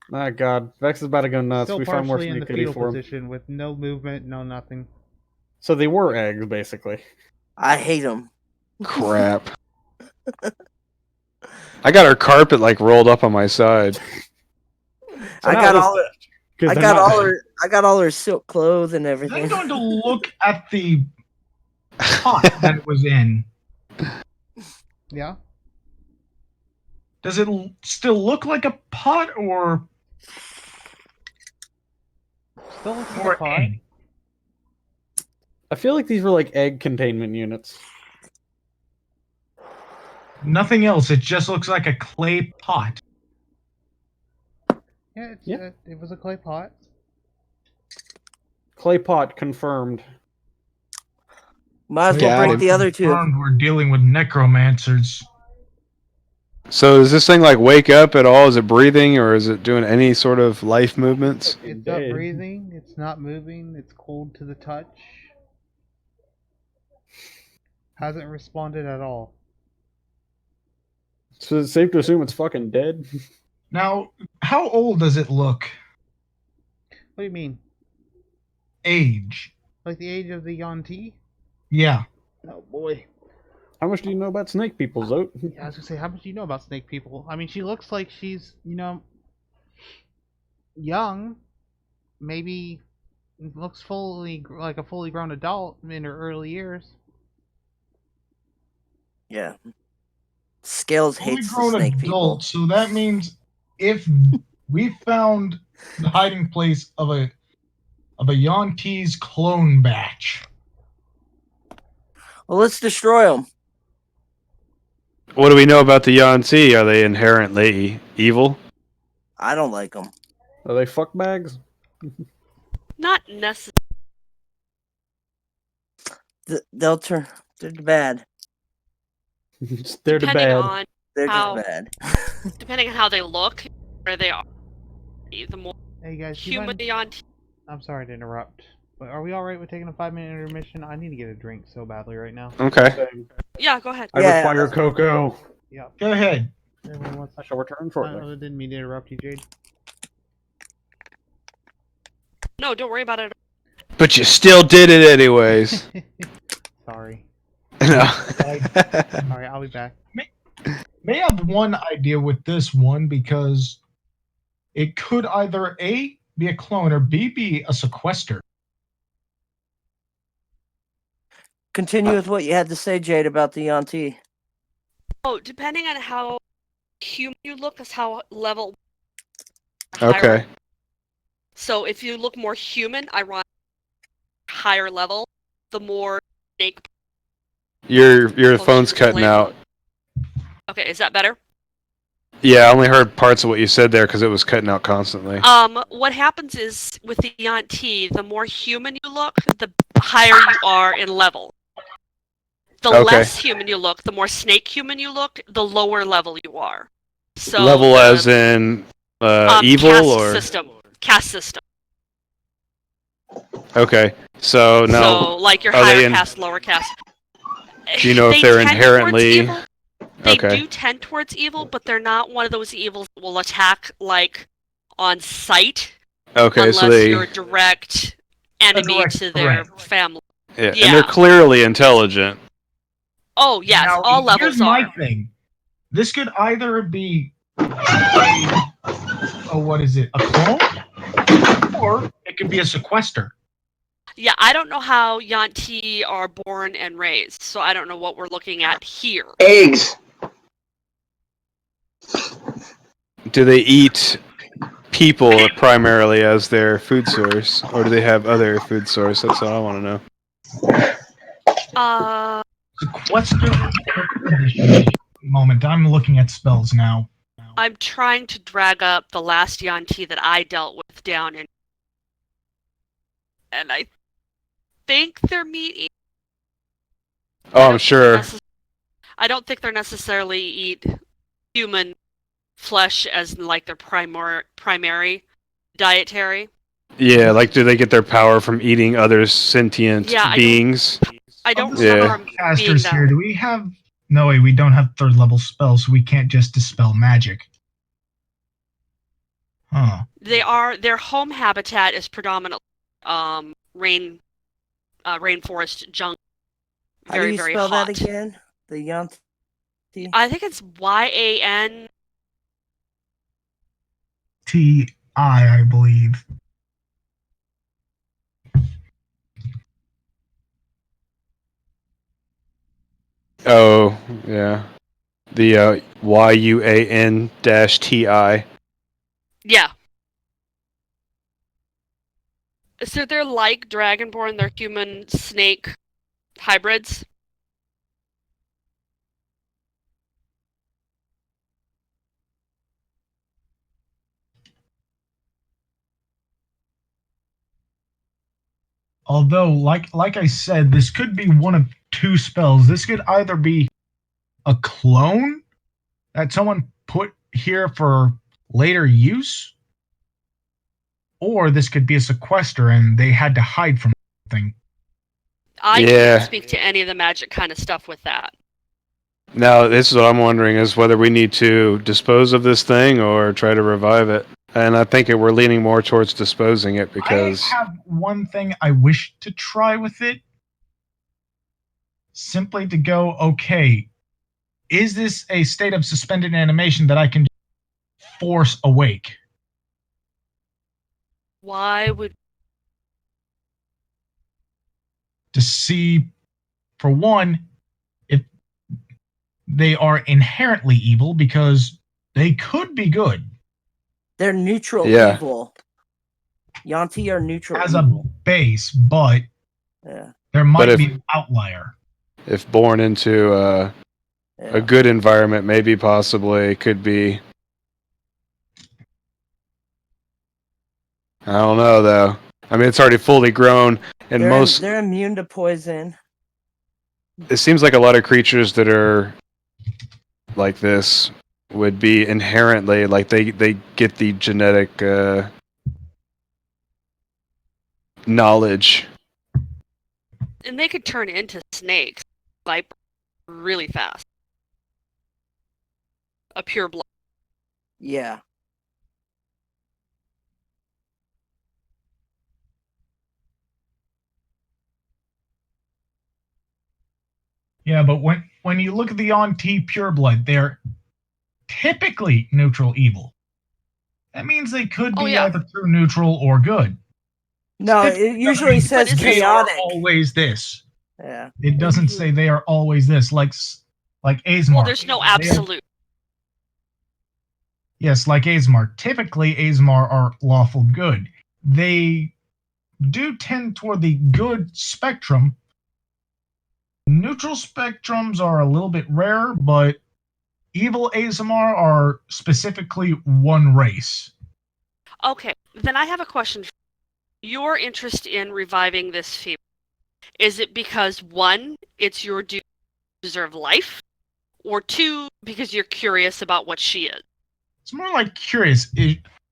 My God, Vex is about to go nuts. Still We find more partially in the snake fetal for him. position with no movement, no nothing. So they were eggs, basically. I hate them. Crap. I got her carpet like rolled up on my side. So I now got let's- all her. 'cause I they're got not all eggs. her. I got all her silk clothes and I'm everything. going to look at the pot that it was in. Yeah? Does it still look like a pot or Still looks like a more pot. egg? I feel like these were like egg containment units. Nothing else. It just looks like a clay pot. Yeah, Yeah. it was a clay pot. Clay pot confirmed. Might as well Got bring it. the other two. Confirmed we're dealing with necromancers. So does this thing like wake up at all? Is it breathing or is it doing any sort of life movements? It's not Dead. breathing. It's not moving. It's cold to the touch. Hasn't responded at all. So it's safe to assume it's fucking dead. Now, how old does it look? What do you mean? Age. Like the age of the Yanti? Yeah. Oh boy. How much do you know about snake people, Zote? Yeah, I was gonna say, how much do you know about snake people? I mean, she looks like she's, young. Maybe looks like a fully grown adult in her early years. Yeah. Scales Fully hates the grown snake adult, people. so that means if we found the hiding place of a Yonti's clone batch. Well, let's destroy them. What do we know about the Yanti? Are they inherently evil? I don't like them. Are they fuck bags? Not necessarily. They'll turn. They're bad. They're the Depending bad. on They're How? just bad. depending on how they look, where they are, the more Hey guys, do you human mind- the Yanti. I'm sorry to interrupt, but are we alright with taking a 5-minute intermission? I need to get a drink so badly right now. Okay. Yeah, go ahead. I Yeah, require cocoa. Yep. Go ahead. Everyone wants I shall return shortly. I didn't mean to interrupt you, Jade. No, don't worry about it. But you still did it anyways. Sorry. No. Alright, I'll be back. May have one idea with this one because it could either A, be a clone, or B, be a sequester. Continue with what you had to say, Jade, about the Yanti. Oh, depending on how human you look, that's how level. Okay. So if you look more human, I run higher level. The more snake. Your closer phone's to cutting land. out. Okay, is that better? Yeah, I only heard parts of what you said there because it was cutting out constantly. What happens is with the Yanti, the more human you look, the higher you are in level. The Okay. less human you look, the more snake human you look, the lower level you are. So Level the, as in evil caste or system. Caste system. okay. So now So like your are they higher in- caste, lower caste. Do you know if They they're tend towards inherently evil. They okay? do tend towards evil, but they're not one of those evils that will attack like on sight Okay, unless so they you're a direct enemy direct to their threat. family. yeah, and yeah. they're clearly intelligent. Oh yes, Now, all here's levels my are. thing. This could either be what is it? A clone? Or it could be a sequester. Yeah, I don't know how Yanti are born and raised, so I don't know what we're looking at here. Eggs. Do they eat people primarily as their food source, or do they have other food source? That's all I want to know. Sequester moment. I'm looking at spells now. I'm trying to drag up the last Yanti that I dealt with down in, and I think they're meat eating. Oh, I'm sure. I don't think they're necessarily eat human flesh as like their primary dietary. Yeah, like do they get their power from eating other sentient Yeah, beings? I don't Of the remember Yeah. them being Casters that. here. Do we have? No way. We don't have third level spells, so we can't just dispel magic. Huh. Their home habitat is predominantly rainforest jungle. How do Very, you very spell hot. that again? The Yanti? I think it's YAN. I believe. Oh, yeah. The YUAN-TI. Yeah. So they're like Dragonborn, they're human snake hybrids. Although, like I said, this could be one of two spells. This could either be a clone that someone put here for later use, or this could be a sequester and they had to hide from something. I Yeah. can't speak to any of the magic kind of stuff with that. Now, this is what I'm wondering is whether we need to dispose of this thing or try to revive it. And I think we're leaning more towards disposing it because I have one thing I wish to try with it. Simply to go, okay, is this a state of suspended animation that I can force awake? Why would To see, for one, if they are inherently evil, because they could be good. They're neutral Yeah. evil. Yanti are neutral As a evil. base, but Yeah. there might if- be an outlier. if born into a Yeah. good environment, maybe possibly could be. I don't know though. I mean, it's already fully grown, and They're immune to poison. it seems like a lot of creatures that are like this would be inherently like they get the genetic knowledge. and they could turn into snakes like really fast. A pure blood. Yeah. Yeah, but when you look at the Yuan-Ti pureblood, they're typically neutral evil. That means they could be Oh, yeah. either true neutral or good. No, It it usually says But is it- They are chaotic. always this. Yeah. It doesn't say they are always this, like Azmar. Well, there's no absolute. Yes, like Azmar. Typically, Azmar are lawful good. They do tend toward the good spectrum. Neutral spectrums are a little bit rare, but evil Azmar are specifically one race. Okay, then I have a question. Your interest in reviving this female, is it because one, it's your due to deserve life, or two, because you're curious about what she is? It's more like curious.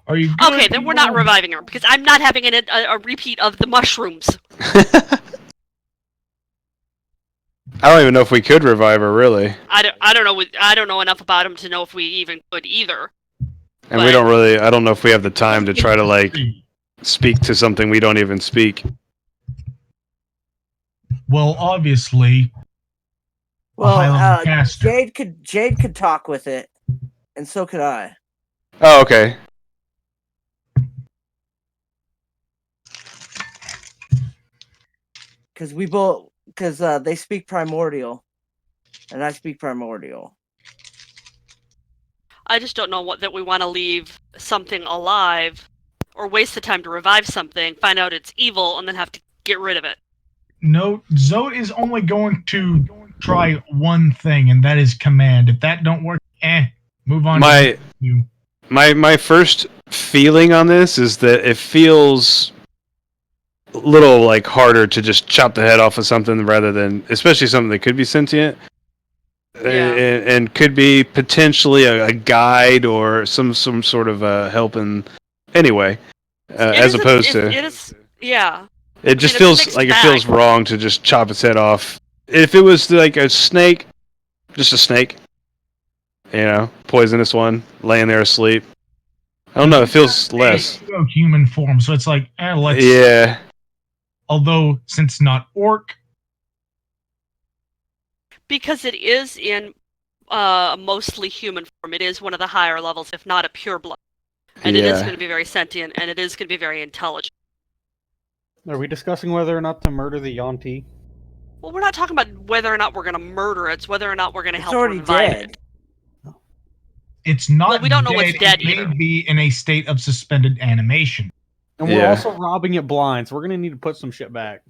Are you good, Okay, then we're not evil? reviving her because I'm not having a repeat of the mushrooms. I don't even know if we could revive her, really, I don't know. I don't know enough about him to know if we even could either. and we But- don't really. I don't know if we have the time to try to like speak to something we don't even speak. Well, obviously, Well, Highland caster. Jade could talk with it, and so could I. Oh, okay. Because they speak primordial, and I speak primordial. I just don't know that we want to leave something alive, or waste the time to revive something, find out it's evil, and then have to get rid of it. No, Zoe is only going to try one thing, and that is command. If that don't work, move on. My to you. my first feeling on this is that it feels a little like harder to just chop the head off of something rather than, especially something that could be sentient. Yeah. And could be potentially a guide or some sort of helping. Anyway, as opposed to it is. Yeah. it just it's a feels mixed like bag. it feels wrong to just chop its head off. If it was like a snake, just a snake, poisonous one laying there asleep. I don't know. It feels less. Human form, so it's like, let's. Yeah. Although, since not orc, Because it is in mostly human form. It is one of the higher levels, if not a pure blood. And it is Yeah. going to be very sentient, and it is going to be very intelligent. Are we discussing whether or not to murder the Yuan-Ti? Well, we're not talking about whether or not we're going to murder it. It's whether or not we're going to It's help already revive dead. it. it's not. Well, we don't know what's dead it may either. be in a state of suspended animation. And we're Yeah. also robbing it blind, so we're gonna need to put some shit back.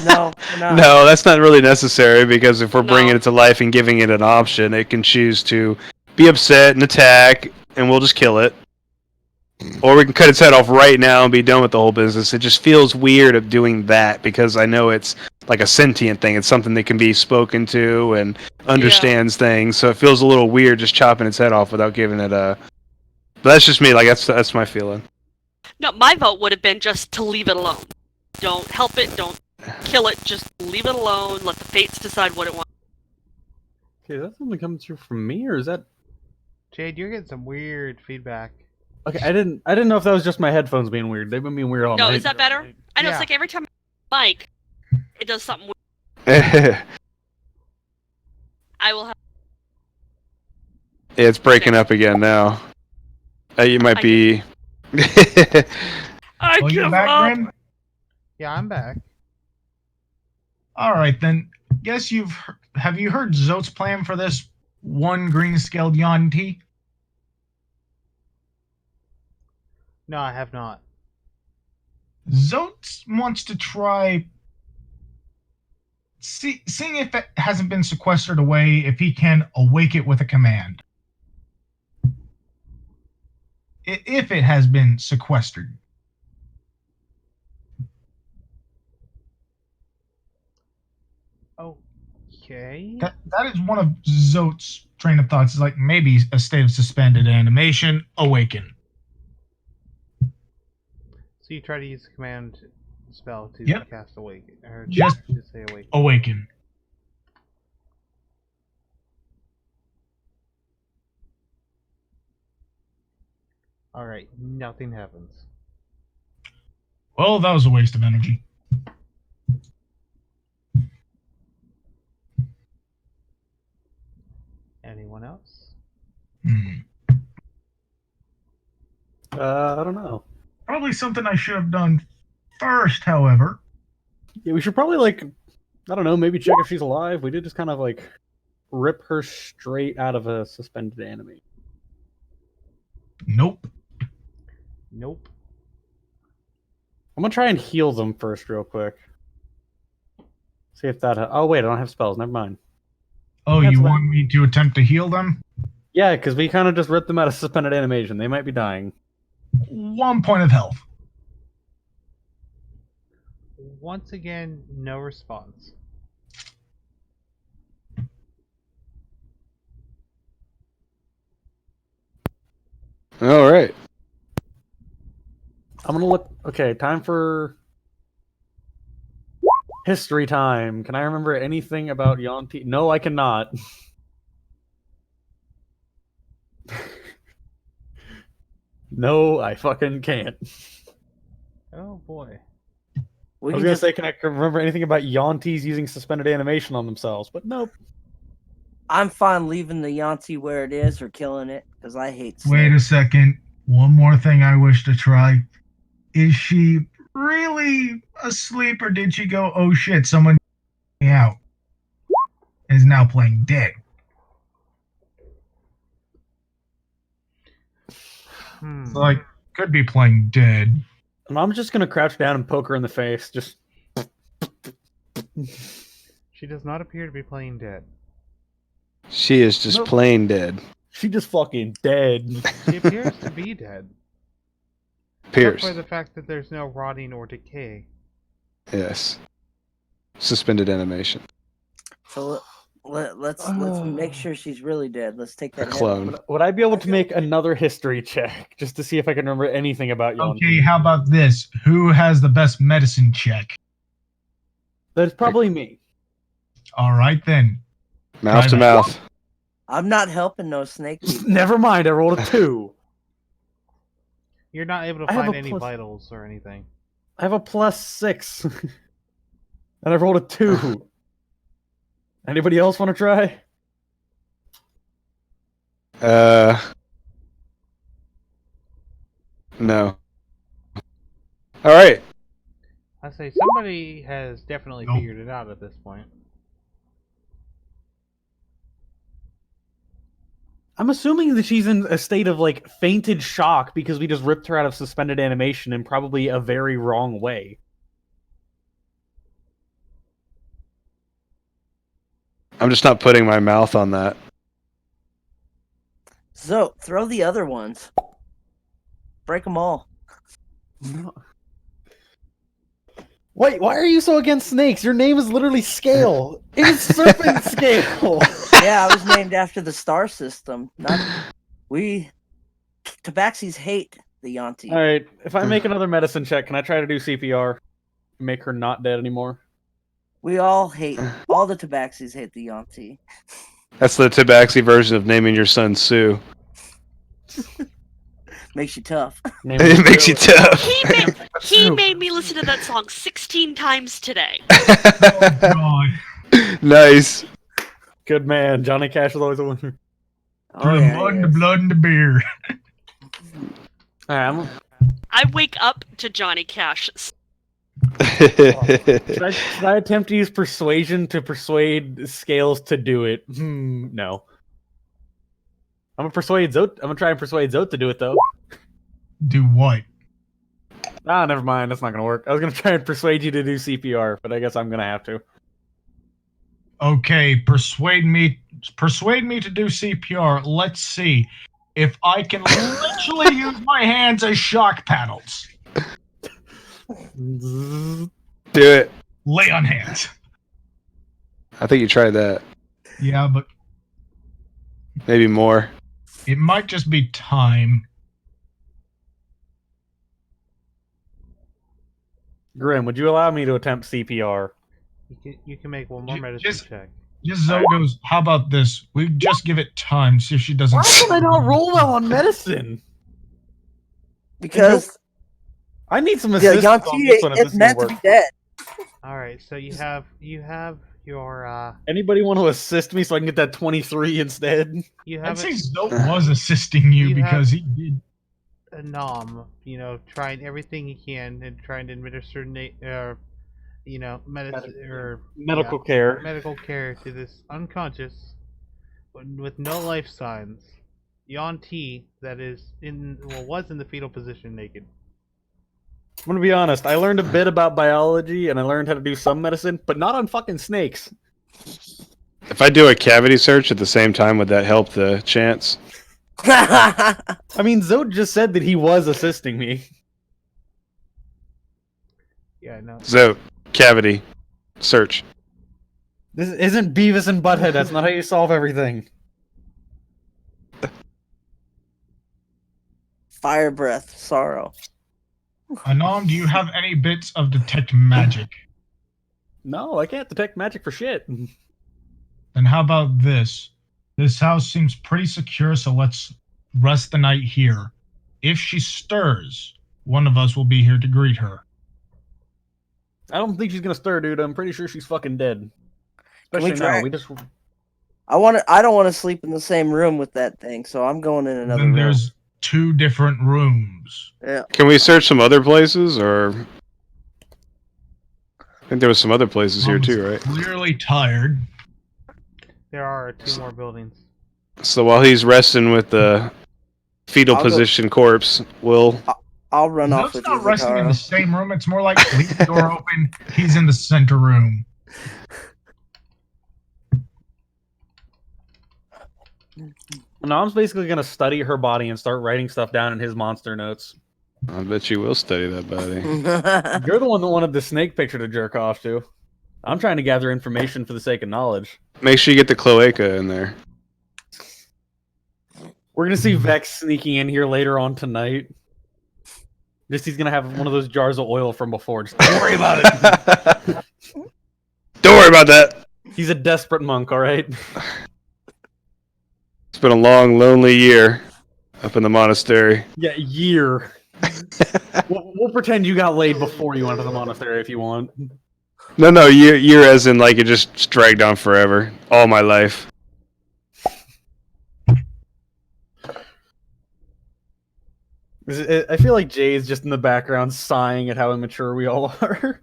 No, we're not. No, that's not really necessary because if we're bringing No. it to life and giving it an option, it can choose to be upset and attack, and we'll just kill it. Or we can cut its head off right now and be done with the whole business. It just feels weird of doing that because I know it's like a sentient thing. It's something that can be spoken to and understands things. So it feels a little weird just chopping its head off without giving it a. But that's just me. Like that's my feeling. No, my vote would have been just to leave it alone. Don't help it. Don't kill it. Just leave it alone. Let the fates decide what it wants. Okay, is that something coming through from me, or is that? Jade, you're getting some weird feedback. Okay, I didn't know if that was just my headphones being weird. They've been being weird all No, night. is that better? I know Yeah. it's like every time I mic, it does something weird. I will have. It's breaking up again now. You might I be. I Oh, give you're back, up. Grim? Yeah, I'm back. All right, then. Guess have you heard Zote's plan for this one green-scaled Yuan-Ti? No, I have not. Zote wants to try seeing if it hasn't been sequestered away, if he can awake it with a command. If it has been sequestered. Okay. That is one of Zote's train of thoughts. Is like maybe a state of suspended animation, awaken. So you try to use the command spell to Yep. cast awake, or Just to say awake. awaken. All right, nothing happens. Well, that was a waste of energy. Anyone else? I don't know. Probably something I should have done first, however. Yeah, we should probably I don't know, maybe check if she's alive. We did just kind of rip her straight out of a suspended anime. Nope. Nope. I'm gonna try and heal them first, real quick. See if that. Oh wait, I don't have spells. Never mind. Oh, That's you fine. want me to attempt to heal them? Yeah, because we kind of just ripped them out of suspended animation. They might be dying. 1 point of health. Once again, no response. All right. I'm gonna look. Okay, time for history time. Can I remember anything about Yuan-Ti? No, I cannot. No, I fucking can't. Oh boy. We I was can gonna just, say, can I remember anything about Yuan-Tis using suspended animation on themselves? But nope. I'm fine leaving the Yanti where it is or killing it because I hate Wait a snakes. second. One more thing I wish to try. Is she really asleep or did she go, oh shit, someone me out? Is now playing dead. So, like, could be playing dead. And I'm just gonna crouch down and poke her in the face. Just. She does not appear to be playing dead. She is just Nope. plain dead. She just fucking dead. She appears to be dead. Pierce. Except for the fact that there's no rotting or decay. Yes. Suspended animation. So let's make sure she's really dead. Let's take A that. head clone. off. Would I be able to make another history check just to see if I can remember anything about Yuan-Ti? Okay, how about this? Who has the best medicine check? That's probably me. All right, then. Mouth to Try that. mouth. I'm not helping no snake people. Never mind. I rolled a 2. You're not able to I have find a any plus- vitals or anything. I have a +6. And I rolled a 2. Anybody else want to try? No. All right. I say somebody has definitely Nope. figured it out at this point. I'm assuming that she's in a state of fainted shock because we just ripped her out of suspended animation in probably a very wrong way. I'm just not putting my mouth on that. So throw the other ones. Break them all. Wait, why are you so against snakes? Your name is literally Scale. It is Serpent Scale. Yeah, I was named after the star system. Not we. Tabaxis hate the Yanti. All right, if I make another medicine check, can I try to do CPR? Make her not dead anymore. We all hate. All the Tabaxis hate the Yanti. That's the Tabaxi version of naming your son Sue. Makes you tough. It makes you tough. He made me listen to that song 16 times today. Oh God. Nice. Good man. Johnny Cash was always a winner. Oh, the yeah, blood, he the is. blood, and the beer. Alright, I wake up to Johnny Cash. should I attempt to use persuasion to persuade Scales to do it? No. I'm gonna persuade Zote. I'm gonna try and persuade Zote to do it though. Do what? Ah, never mind. That's not gonna work. I was gonna try and persuade you to do CPR, but I guess I'm gonna have to. Okay, persuade me to do CPR. Let's see if I can literally use my hands as shock paddles. Do it. Lay on hands. I think you tried that. Yeah, but Maybe more. it might just be time. Grim, would you allow me to attempt CPR? You can make one more Ju- medicine just- check. Just Zoe goes, how about this? We just give it time, see if she doesn't. Why can I not roll well on medicine? Because I need some the assistance Yanti on this one if this is is meant gonna to work. be dead. All right, so you have your Anybody want to assist me so I can get that 23 instead? you I'd have say Zoe was assisting you You because he did. a nom, trying everything he can and trying to administer medicine or Medical care. medical care to this unconscious with no life signs Yanti that is was in the fetal position naked. I'm gonna be honest, I learned a bit about biology and I learned how to do some medicine, but not on fucking snakes. If I do a cavity search at the same time, would that help the chance? I mean, Zode just said that he was assisting me. Yeah, no. So, cavity search. This isn't Beavis and Butthead, that's not how you solve everything. Fire breath, sorrow. Anam, do you have any bits of detect magic? No, I can't detect magic for shit. Then how about this? This house seems pretty secure, so let's rest the night here. If she stirs, one of us will be here to greet her. I don't think she's gonna stir, dude. I'm pretty sure she's fucking dead. Can we Especially try now. it? We just I don't want to sleep in the same room with that thing, so I'm going in another Then room. there's 2 different rooms. Yeah. Can we search some other places, or? I think there was some other places here Mom's too, right? Clearly tired. There are 2 more buildings. So while he's resting with the fetal I'll go- position corpse, we'll. I'll run off Zoe's with you, not resting in Zakara. the same room. It's more like leave the door open. He's in the center room. Nom's basically gonna study her body and start writing stuff down in his monster notes. I bet you will study that body. You're the one that wanted the snake picture to jerk off to. I'm trying to gather information for the sake of knowledge. Make sure you get the cloaca in there. We're gonna see Vex sneaking in here later on tonight. Just he's gonna have one of those jars of oil from before. Just don't worry about it. Don't worry about that. He's a desperate monk, all right. It's been a long, lonely year up in the monastery. Yeah, year. we'll pretend you got laid before you went to the monastery if you want. No, year as in like it just dragged on forever. All my life. I feel like Jay's just in the background sighing at how immature we all are.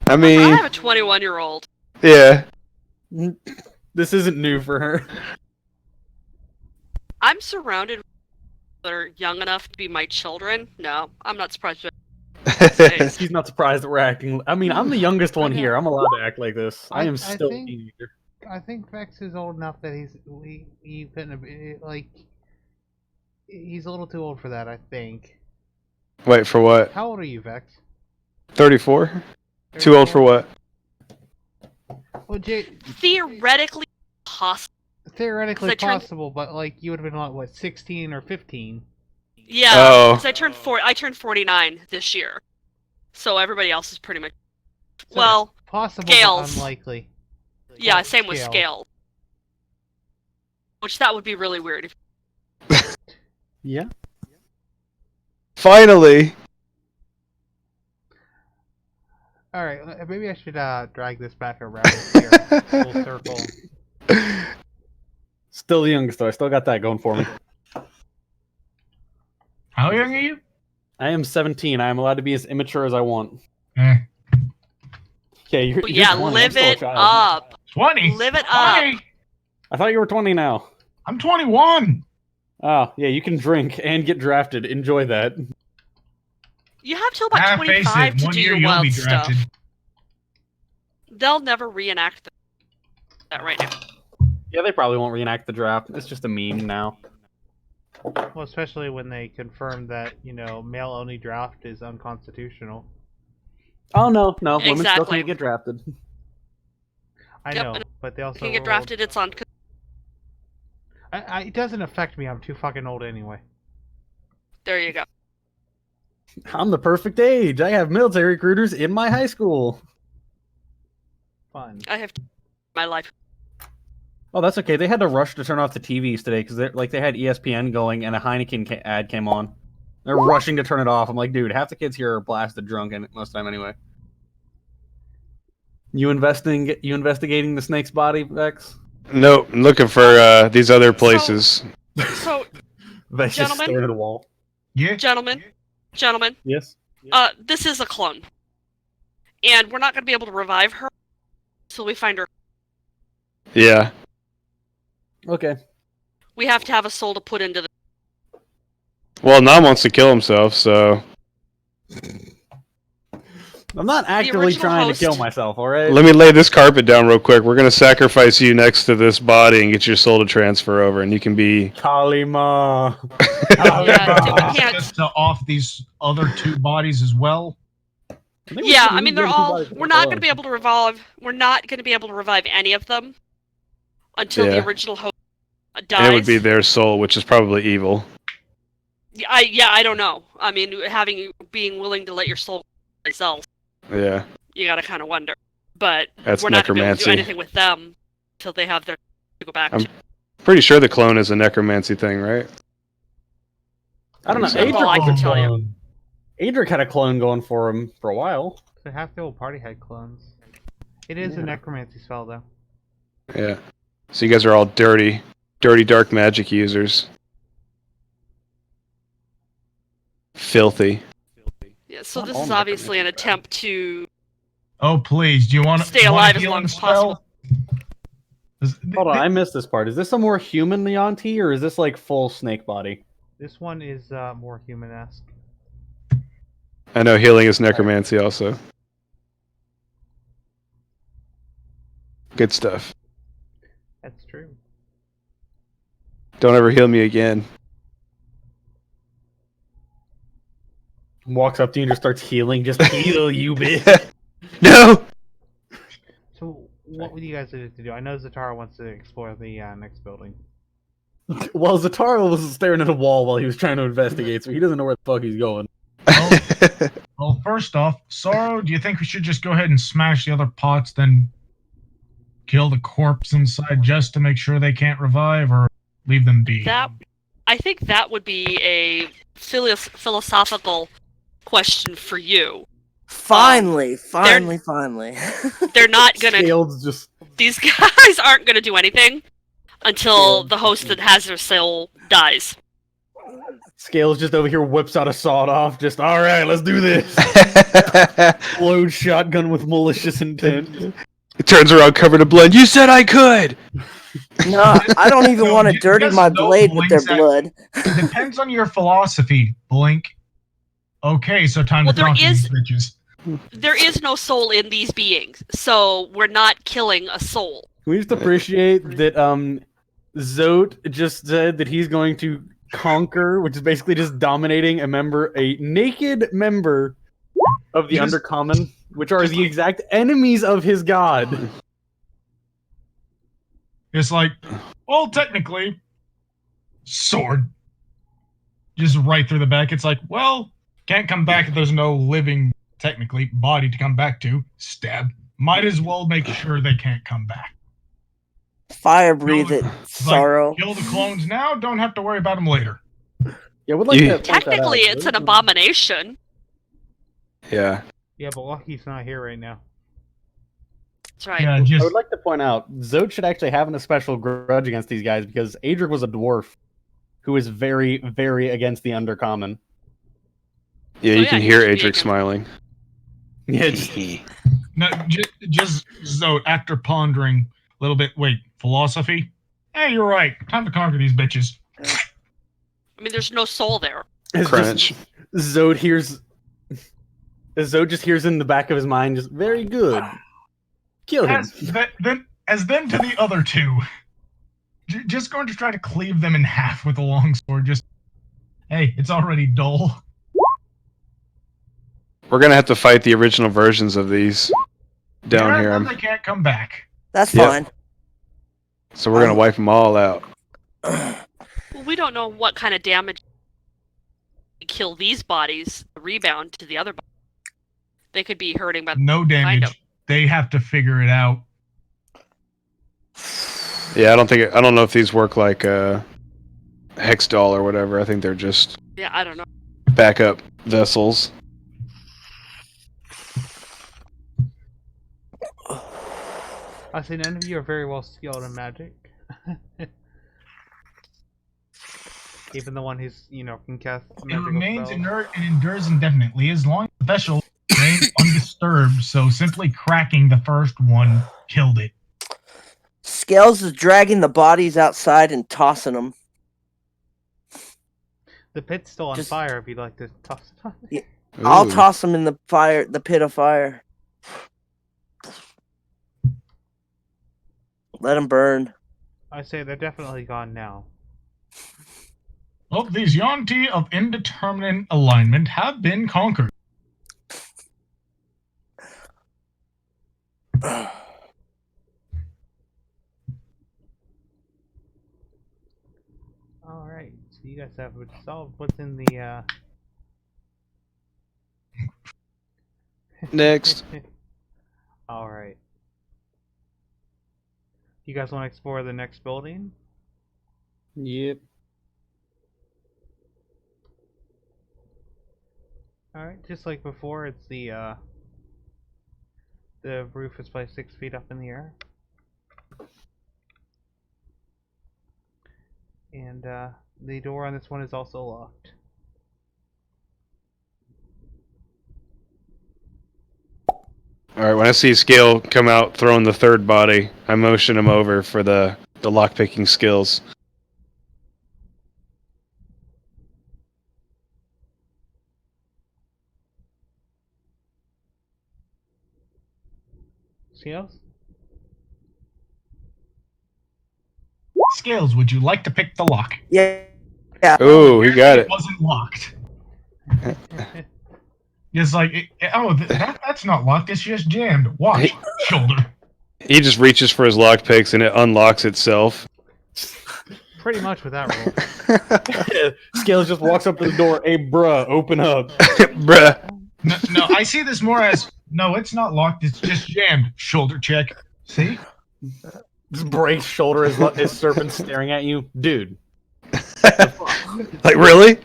I I mean, have a 21-year-old. yeah. This isn't new for her. I'm surrounded with that are young enough to be my children. No, I'm not surprised. He's not surprised that we're acting. I mean, I'm the youngest one here. I'm allowed to act like this. I am I still a think- He's a little too old for that, I think. Wait, for what? How old are you, Vex? 34? Too old for what? Well, Theoretically possible. theoretically 'Cause I turned- possible, but like you would have been what, 16 or 15? Yeah, Oh. because I turned 49 this year, so everybody else is pretty much. So Well, possible, Scales. but unlikely. yeah, Well, same with Scales. scale. Which that would be really weird. If... Yeah. Finally! All right, maybe I should drag this back around here, full circle. Still the youngest though. I still got that going for me. How young are you? I am 17. I am allowed to be as immature as I want. Eh, Okay, you're, But you're yeah, 20. I'm live still a it child. up. 20. Live it up. 20. I thought you were 20 now. I'm 21. Oh, yeah, you can drink and get drafted. Enjoy that. You have till about Face 25 it, to one do year your you'll wild be stuff. drafted. They'll never reenact that right now. Yeah, they probably won't reenact the draft. It's just a meme now. Well, especially when they confirm that, male-only draft is unconstitutional. Oh, no. Women still Exactly. can't get drafted. I Yep, know, and but they also Can get drafted. It's on. it doesn't affect me. I'm too fucking old anyway. There you go. I'm the perfect age. I have military recruiters in my high school. Fun. I have my life. Oh, that's okay. They had to rush to turn off the TVs today because they had ESPN going and a Heineken ad came on. They're rushing to turn it off. I'm like, dude, half the kids here are blasted drunk and most of the time anyway. You investigating the snake's body, Vex? Nope, I'm looking for these other places. So, Vex just Gentlemen? staring at a wall. Yeah. gentlemen, Yes. this is a clone, and we're not going to be able to revive her until we find her. Yeah. Okay. We have to have a soul to put into the. Well, Nam wants to kill himself, so I'm not actively original trying host- to kill myself, alright? let me lay this carpet down real quick. We're gonna sacrifice you next to this body and get your soul to transfer over, and you can be. Kalima. Yeah, dude, we can't- Just to off these other two bodies as well. Yeah, I mean they're all. We're not going to be able to revive. We're not going to be able to revive any of them until the Yeah. original host And dies. it would be their soul, which is probably evil. I don't know. I mean, being willing to let your soul itself, Yeah, you got to kind of wonder. But that's we're not going to be able to do necromancy. anything with them until they have their to go back I'm- to. Pretty sure the clone is a necromancy thing, right? I don't know. That's all I can tell you. Adric had a clone going for him for a while. So half the old party had clones. It is a Yeah. necromancy spell, though. Yeah. So you guys are all dirty dark magic users. Filthy. Yeah, so Not this all is obviously an necromancy, attempt to. Oh, please. Do you want to Stay alive as long as possible. Hold on, I missed this part. Is this a more human Leonti, or is this like full snake body? This one is more human-esque. I know healing is necromancy also. Good stuff. That's true. Don't ever heal me again. Walks up to you and just starts healing. Just heal you, bitch. No! So, what would you guys like to do? I know Zatara wants to explore the next building. Well, Zatara was staring at a wall while he was trying to investigate, so he doesn't know where the fuck he's going. Well, first off, Sorrow, do you think we should just go ahead and smash the other pots, then kill the corpse inside just to make sure they can't revive, or leave them be? I think that would be a philosophical question for you. Finally. They're not gonna. Scales just These guys aren't gonna do anything until the host that has their soul dies. Scales just over here whips out a sawed off. Just all right, let's do this. Load shotgun with malicious intent. It turns around covered in blood. You said I could! No, I don't even No, want to you dirty just my know blade with their Blink's at- blood. It depends on your philosophy, Blink. Okay, so time Well, to there talk to is- these bitches. There is no soul in these beings, so we're not killing a soul. Can we just appreciate that Zote just said that he's going to conquer, which is basically just dominating a naked member of the Just- Undercommon, which are the exact enemies of his god. It's like, well, technically, sword. Just right through the back. It's like, well, can't come back if there's no living, technically, body to come back to. Stab. Might as well make sure they can't come back. Fire breathe it, Like, sorrow. kill the clones now, don't have to worry about them later. Yeah, would like You- to point that out. Technically, it's an abomination. Yeah. Yeah, but Lucky's not here right now. That's right. Yeah, I just would like to point out, Zod should actually have a special grudge against these guys because Adric was a dwarf who is very, very against the Undercommon. Yeah, So you yeah, can he hear should be Adric against- smiling. Yeah, no, just so after pondering a little bit, wait, philosophy? Hey, you're right. Time to conquer these bitches. I mean, there's no soul there. it's Crunch. just Zod hears. Zod just hears in the back of his mind, just very good. Kill him. As then to the other two. Just going to try to cleave them in half with a long sword. Just, hey, it's already dull. We're gonna have to fight the original versions of these down Yeah, here. then they can't come back. That's Yep. fine. So we're gonna wipe them all out. Well, we don't know what kind of damage kill these bodies, the rebound to the other bodies. They could be hurting by No damage. Kind of. They have to figure it out. Yeah, I don't know if these work like Hexdoll or whatever. I think they're just Yeah, I don't know. backup vessels. I say none of you are very well skilled in magic. Even the one who's, can cast It magical remains spells. inert and endures indefinitely as long as the vessel remains undisturbed. So simply cracking the first one killed it. Scales is dragging the bodies outside and tossing them. The pit's still on Just- fire if you'd like to toss it on. Yeah. I'll Ooh. toss them in the fire, the pit of fire. Let them burn. I say they're definitely gone now. Well, these Yonti of indeterminate alignment have been conquered. Alright, so you guys have solved what's in the, Next. Alright. You guys want to explore the next building? Yep. Alright, just like before, it's the roof is placed 6 feet up in the air. And, the door on this one is also locked. Alright, when I see Scale come out throwing the third body, I motion him over for the lockpicking skills. Scales? Scales, would you like to pick the lock? Yeah. Ooh, he got It it. wasn't locked. It's like, that's not locked. It's just jammed. Watch. Shoulder. He just reaches for his lockpicks and it unlocks itself. Pretty much with that roll. Scales just walks up to the door. Hey, bruh, open up. Bruh. No, I see this more as, no, it's not locked. It's just jammed. Shoulder check. See? Just breaks shoulder as serpent staring at you, dude. Like, really?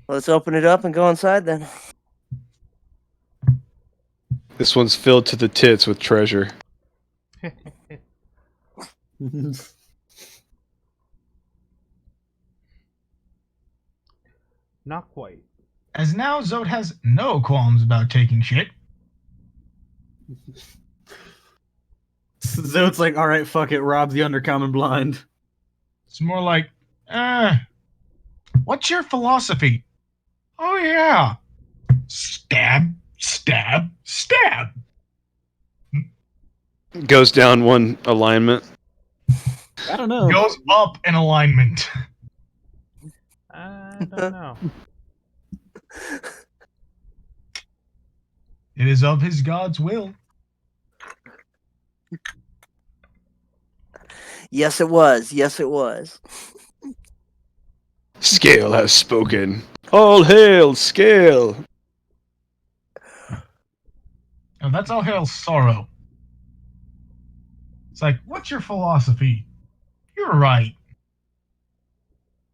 Let's open it up and go inside then. This one's filled to the tits with treasure. Not quite. As now, Zod has no qualms about taking shit. Zod's like, all right, fuck it, rob the Undercommon blind. It's more like, what's your philosophy? Oh, yeah. Stab. Stab, stab. Goes down one alignment. I don't know. Goes up in alignment. I don't know. It is of his God's will. Yes, it was. Yes, it was. Scale has spoken. All hail, Scale! Now that's all hail sorrow. It's like, what's your philosophy? You're right.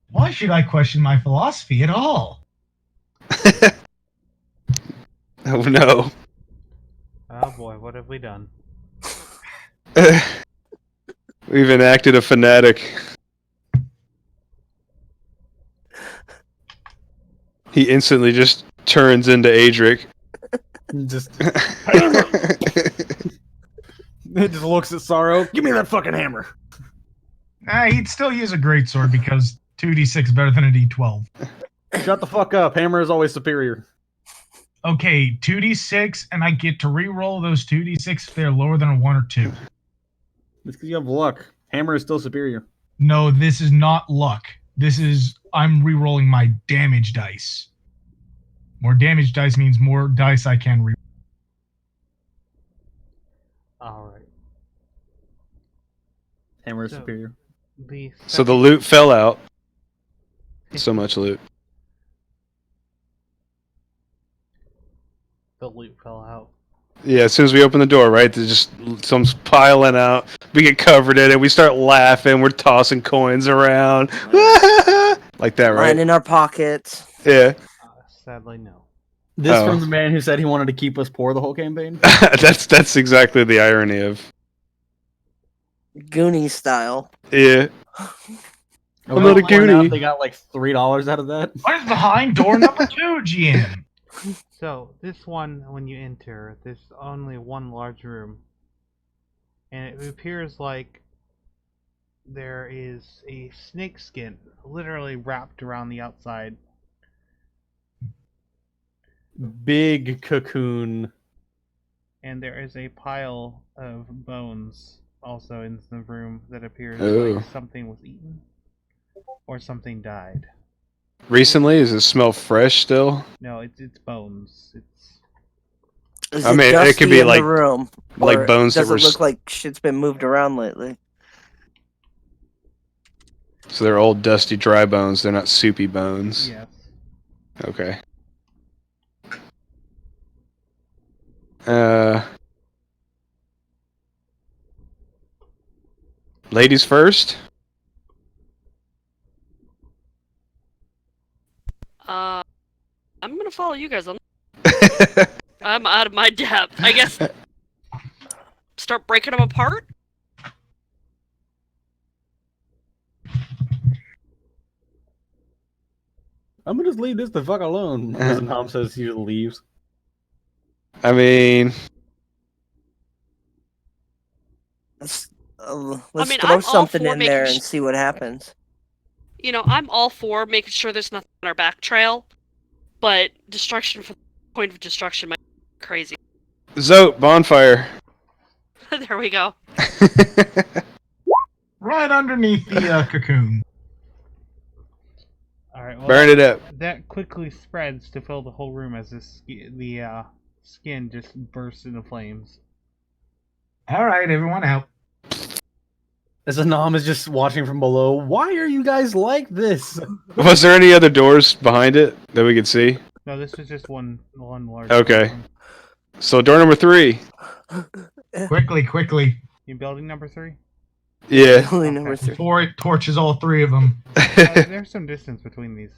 Why should I question my philosophy at all? Oh no. Oh boy, what have we done? We've enacted a fanatic. He instantly just turns into Adric. Just it just looks at Sorrow. Give me that fucking hammer. He'd still use a greatsword because 2d6 is better than a d12. Shut the fuck up. Hammer is always superior. Okay, 2d6, and I get to re-roll those 2d6 if they're lower than a 1 or 2. It's because you have luck. Hammer is still superior. No, this is not luck. This is, I'm re-rolling my damage dice. More damage dice means more dice I can re. Alright. Hammer is So- superior. So the loot fell out. So much loot. The loot fell out. Yeah, as soon as we open the door, right, there's just some's piling out. We get covered in it. We start laughing. We're tossing coins around. Like that, Mine right? in our pockets. Yeah. Sadly, no. This Oh. from the man who said he wanted to keep us poor the whole campaign. That's exactly the irony of. Goonie style. Yeah. I'm not a Goonie. They got like $3 out of that. What is behind door number 2, GM? So, this one, when you enter, there's only one large room. And it appears like there is a snake skin literally wrapped around the outside. Big cocoon. And there is a pile of bones also in the room that appears Oh. like something was eaten or something died. Recently, does it smell fresh still? No, it's bones. It's Is I mean, it dusty could be in like- the room, like or bones that Does were it look like shit's been moved around lately? So they're old, dusty, dry bones. They're not soupy bones. yes. Okay. Ladies first. I'm gonna follow you guys on. I'm out of my depth. I guess. Start breaking them apart. I'm gonna just leave this the fuck alone. As Tom says he leaves. I mean, Let's mean, throw I'm all something for in making there and see what happens. You know, I'm all for making sure there's nothing on our back trail, but destruction for the point of destruction might be crazy. Zote, bonfire. There we go. Right underneath the cocoon. Alright, well, Burn it up. that quickly spreads to fill the whole room as the skin just bursts into flames. Alright, everyone out. As Anam is just watching from below. Why are you guys like this? Was there any other doors behind it that we could see? No, this was just one large Okay. room. So door number 3. Quickly. You building number 3? Yeah. Only Okay. number 3. Before it torches all 3 of them. There's some distance between these.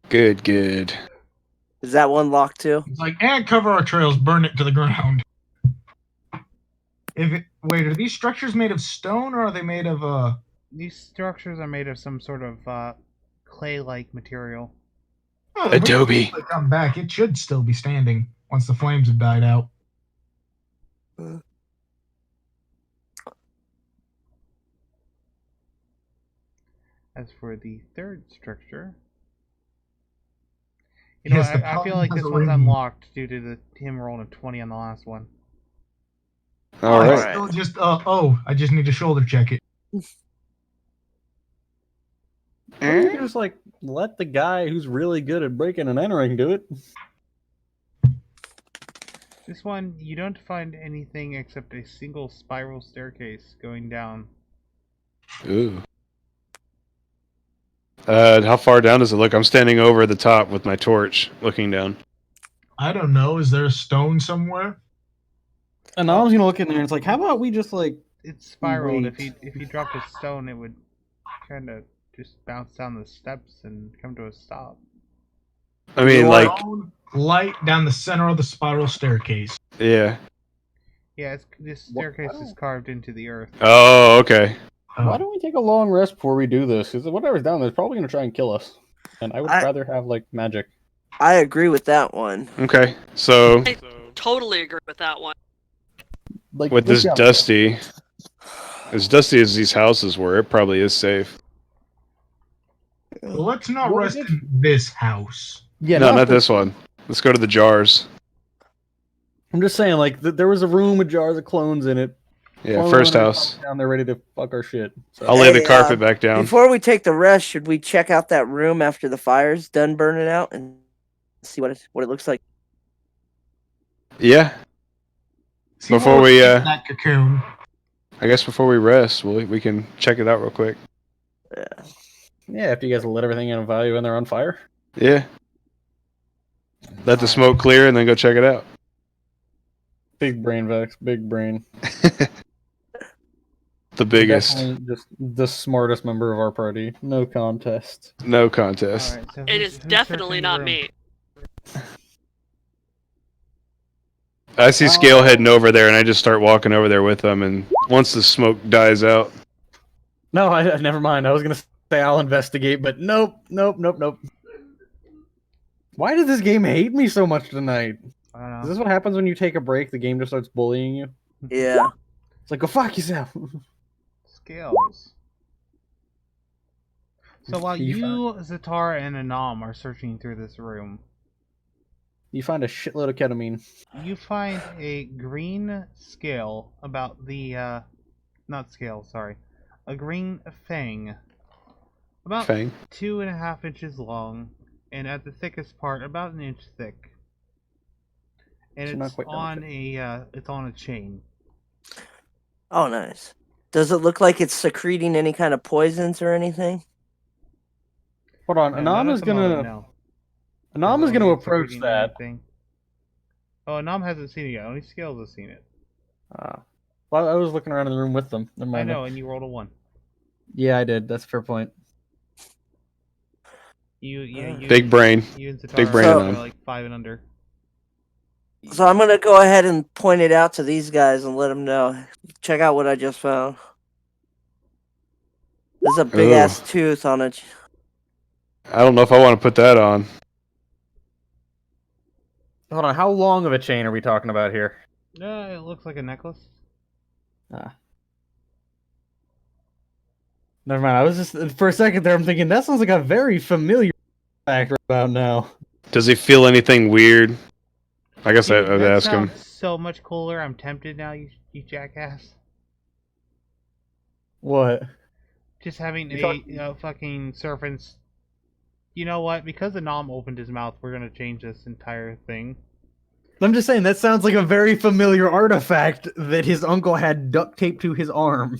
Good, good. Is that one locked too? It's like, and cover our trails, burn it to the ground. Wait, are these structures made of stone or are they made of These structures are made of some sort of clay-like material. Oh, when Adobe. they come back, it should still be standing once the flames have died out. As for the third structure, You know, Yes, the I feel paladin like has this a one's ring. unlocked due to him rolling a 20 on the last one. All I right. still just I just need to shoulder check it. Or you can just like let the guy who's really good at breaking and entering do it. This one, you don't find anything except a single spiral staircase going down. Ooh. How far down does it look? I'm standing over the top with my torch, looking down. I don't know. Is there a stone somewhere? And I was gonna look in there and it's like, how about we just like It's spiraled. Wait. If you dropped a stone, it would kind of just bounce down the steps and come to a stop. I mean, like, Stone light down the center of the spiral staircase. yeah. Yeah, this staircase is carved into the earth. Oh, okay. why don't we take a long rest before we do this? Because whatever's down there is probably gonna try and kill us. And I would rather have like magic. I agree with that one. Okay. So, I totally agree with that one. Like with this yeah, dusty, as dusty as these houses were, it probably is safe. Well, let's not What rest is it? in this house. yeah, No, not this one. Let's go to the jars. I'm just saying, like there was a room with jars of clones in it. Yeah, Clone first runners house. down there ready to fuck our shit. So. I'll lay the Hey, carpet back down. Before we take the rest, should we check out that room after the fire's done burning out and see what it looks like? Yeah. See Before what we, was in that cocoon. I guess before we rest, we can check it out real quick. Yeah, after you guys lit everything in value and they're on fire. Yeah. Let the smoke clear and then go check it out. Big brain, Vex. Big brain. The biggest. Definitely just the smartest member of our party. No contest. No contest. Alright, so It is definitely not me. I see Scale heading over there, and I just start walking over there with them. And once the smoke dies out, No, I never mind. I was gonna say I'll investigate, but nope. Why does this game hate me so much tonight? I don't know. Is this what happens when you take a break? The game just starts bullying you. Yeah. It's like, go fuck yourself. Scales. So while You you, Zatar, and Anam are searching through this room, You find a shitload of ketamine. you find a green scale about the, not scale, sorry. A green fang. About Fang. 2.5 inches long, and at the thickest part, about an inch thick. And So not it's quite on it's on a chain. Oh, nice. Does it look like it's secreting any kind of poisons or anything? Hold on, No, Anam not is at the moment, gonna no. Anam is There's gonna no approach secreting that. anything. Oh, Anam hasn't seen it yet. Only Scales has seen it. Well, I was looking around in the room with them. Never I mind. know, and you rolled a 1. Yeah, I did. That's a fair point. You Big brain. You and Zatar Big brain are on. like 5 and under. So I'm gonna go ahead and point it out to these guys and let them know. Check out what I just found. There's a big ass tooth on it. I don't know if I want to put that on. Hold on, how long of a chain are we talking about here? It looks like a necklace. Never mind. I was just for a second there. I'm thinking that sounds like a very familiar fact right about now. Does he feel anything weird? I guess Dude, I'd that ask him. sounds so much cooler. I'm tempted now, you jackass. What? Just having You a fucking serpent's. You know what? Because Anam opened his mouth, we're gonna change this entire thing. I'm just saying that sounds like a very familiar artifact that his uncle had duct taped to his arm.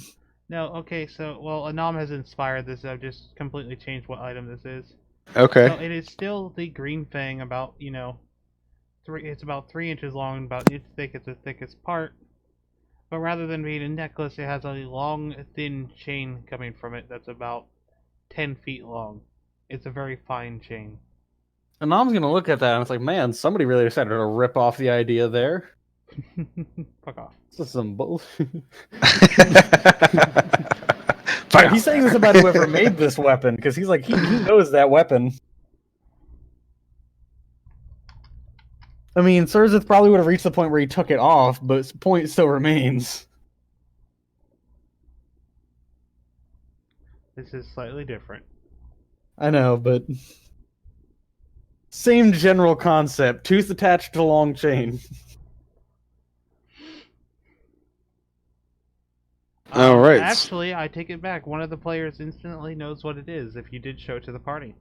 No, okay, so well, Anam has inspired this. I've just completely changed what item this is. Okay. So it is still the green fang, about it's about 3 inches long, about an inch thick at the thickest part. But rather than being a necklace, it has a long, thin chain coming from it that's about 10 feet long. It's a very fine chain. And Mom's gonna look at that and it's like, man, somebody really decided to rip off the idea there. Fuck off. This is some bullshit. Fire. He's saying this about whoever made this weapon because he's like he knows that weapon. I mean, Surzith probably would have reached the point where he took it off, but his point still remains. This is slightly different. I know, but Same general concept. Tooth attached to long chain. All right. Actually, I take it back. One of the players instantly knows what it is if you did show it to the party.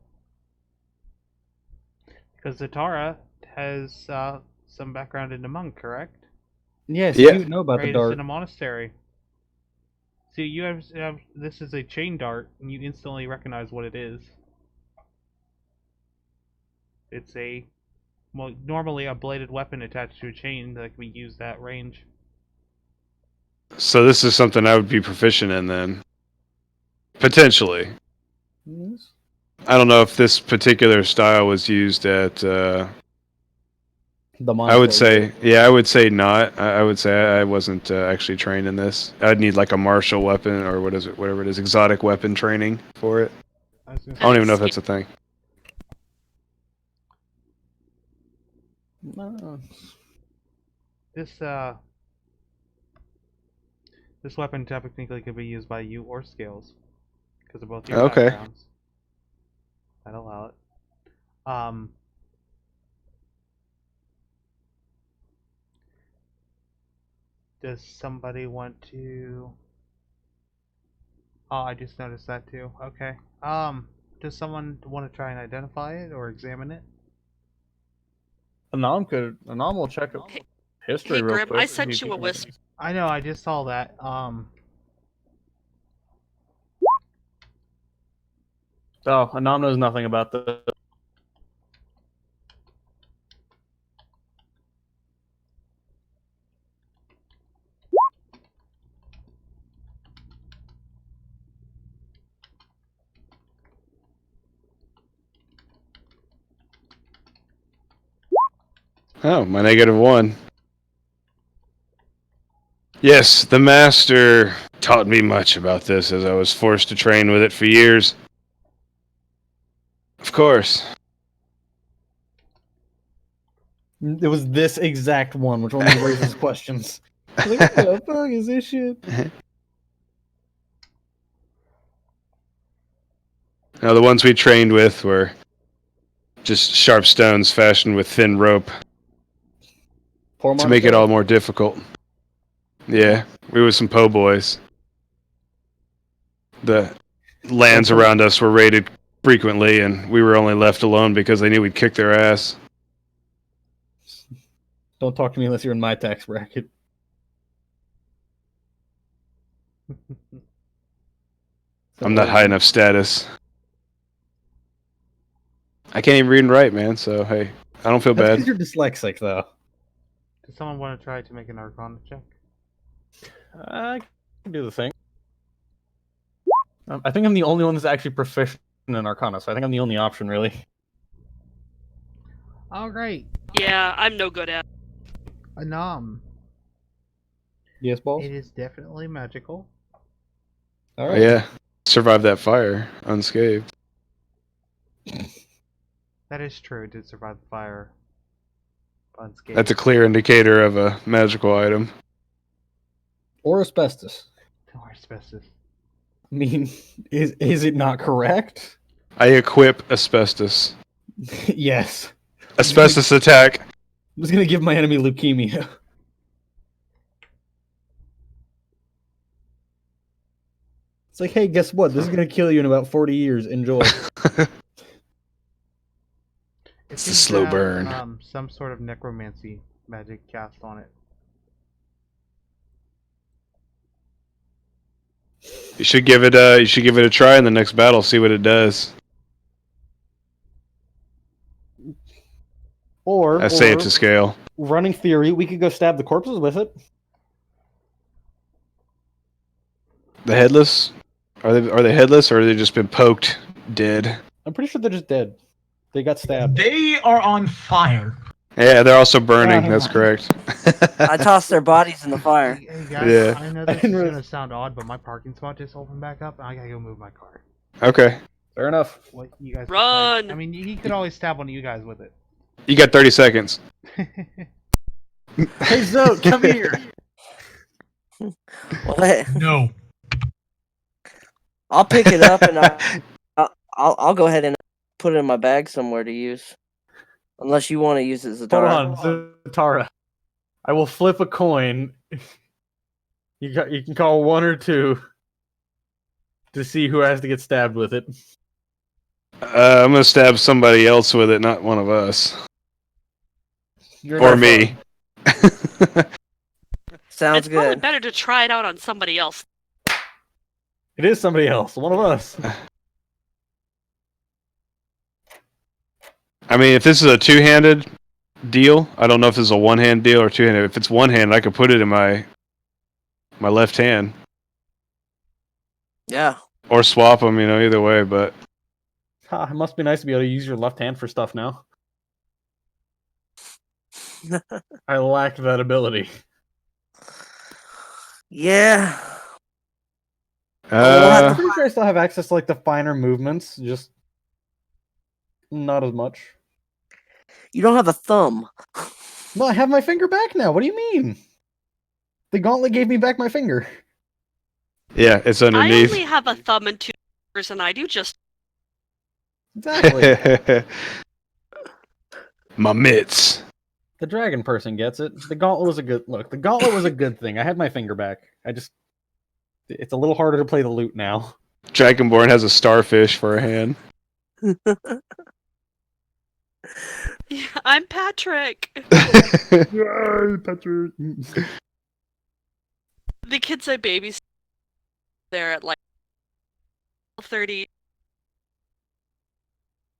Because Zatara has some background in the monk, correct? Yes, Yeah. you would know about the Raised dart. in a monastery. See, you have this is a chain dart, and you instantly recognize what it is. It's normally a bladed weapon attached to a chain that can be used at range. So this is something I would be proficient in then. Potentially. Yes. I don't know if this particular style was used at. The I would monastery. say, yeah, I would say not. I would say I wasn't actually trained in this. I'd need like a martial weapon or whatever it is, exotic weapon training for it. I was gonna I don't say, even know if that's a thing. No. this weapon technically could be used by you or Scales because of both your Okay. backgrounds. I'd allow it. Does somebody want to? Oh, I just noticed that too. Okay. Does someone want to try and identify it or examine it? Anom will check up Hey- history Hey, real Grim, quick. I to see sent if you he a can wisp. recognize- I know. I just saw that. Oh, Anom knows nothing about the. Oh, my -1. Yes, the master taught me much about this as I was forced to train with it for years. Of course. It was this exact one, which only raises questions. Like, what the fuck is this shit? Now, the ones we trained with were just sharp stones fashioned with thin rope Poor to make it Montero. all more difficult. Yeah, we were some po' boys. The lands around us were raided frequently, and we were only left alone because they knew we'd kick their ass. Don't talk to me unless you're in my tax bracket. I'm not high enough status. I can't even read and write, man, so hey, I don't feel That's bad. because you're dyslexic, though. Does someone want to try to make an Arcana check? I can do the thing. I think I'm the only one that's actually proficient in Arcana, so I think I'm the only option, really. All right. Yeah, I'm no good at. Anam. Yes, balls? It is definitely magical. All Oh, right. yeah, survived that fire unscathed. That is true. It did survive the fire. Unscathed. That's a clear indicator of a magical item. Or asbestos. Or asbestos. I mean, is it not correct? I equip asbestos. Yes. Asbestos attack. I was gonna give my enemy leukemia. It's like, hey, guess what? This is gonna kill you in about 40 years. Enjoy. It It's seems a to slow have, burn. Some sort of necromancy magic cast on it. You should give it a try in the next battle. See what it does. Or I say it to scale. running theory, we could go stab the corpses with it. The headless? Are they headless or have they just been poked dead? I'm pretty sure they're just dead. They got stabbed. They are on fire. Yeah, they're also burning. That's correct. I tossed their bodies in the fire. Hey guys, Yeah. I know I this is didn't gonna realize- sound odd, but my parking spot just opened back up, and I gotta go move my car. Okay. Fair enough. What you guys? Run! I mean, he could always stab one of you guys with it. You got 30 seconds. Hey, Zoe, come here. Well, No. I'll pick it up and I'll go ahead and put it in my bag somewhere to use. Unless you want to use it, Hold Zatara. on, Zatara. I will flip a coin. You can call 1 or 2 to see who has to get stabbed with it. I'm gonna stab somebody else with it, not one of us. You're Or not me. Sounds It's probably good. better to try it out on somebody else. It is somebody else, one of us. I mean, if this is a two-handed deal, I don't know if this is a one-hand deal or two-handed. If it's one-handed, I could put it in my left hand Yeah. or swap them. Either way. But It must be nice to be able to use your left hand for stuff now. I lack that ability. Yeah. I'm pretty sure I still have access to like the finer movements, just not as much. You don't have a thumb. No, I have my finger back now. What do you mean? The gauntlet gave me back my finger. yeah, it's I underneath. only have a thumb and 2 fingers, and I do just. Exactly. My mitts. The dragon person gets it. The gauntlet was a good look. The gauntlet was a good thing. I had my finger back. It's a little harder to play the loot now. Dragonborn has a starfish for a hand. Yeah, I'm Patrick. Yay, Patrick. The kids I babysit there at like 30.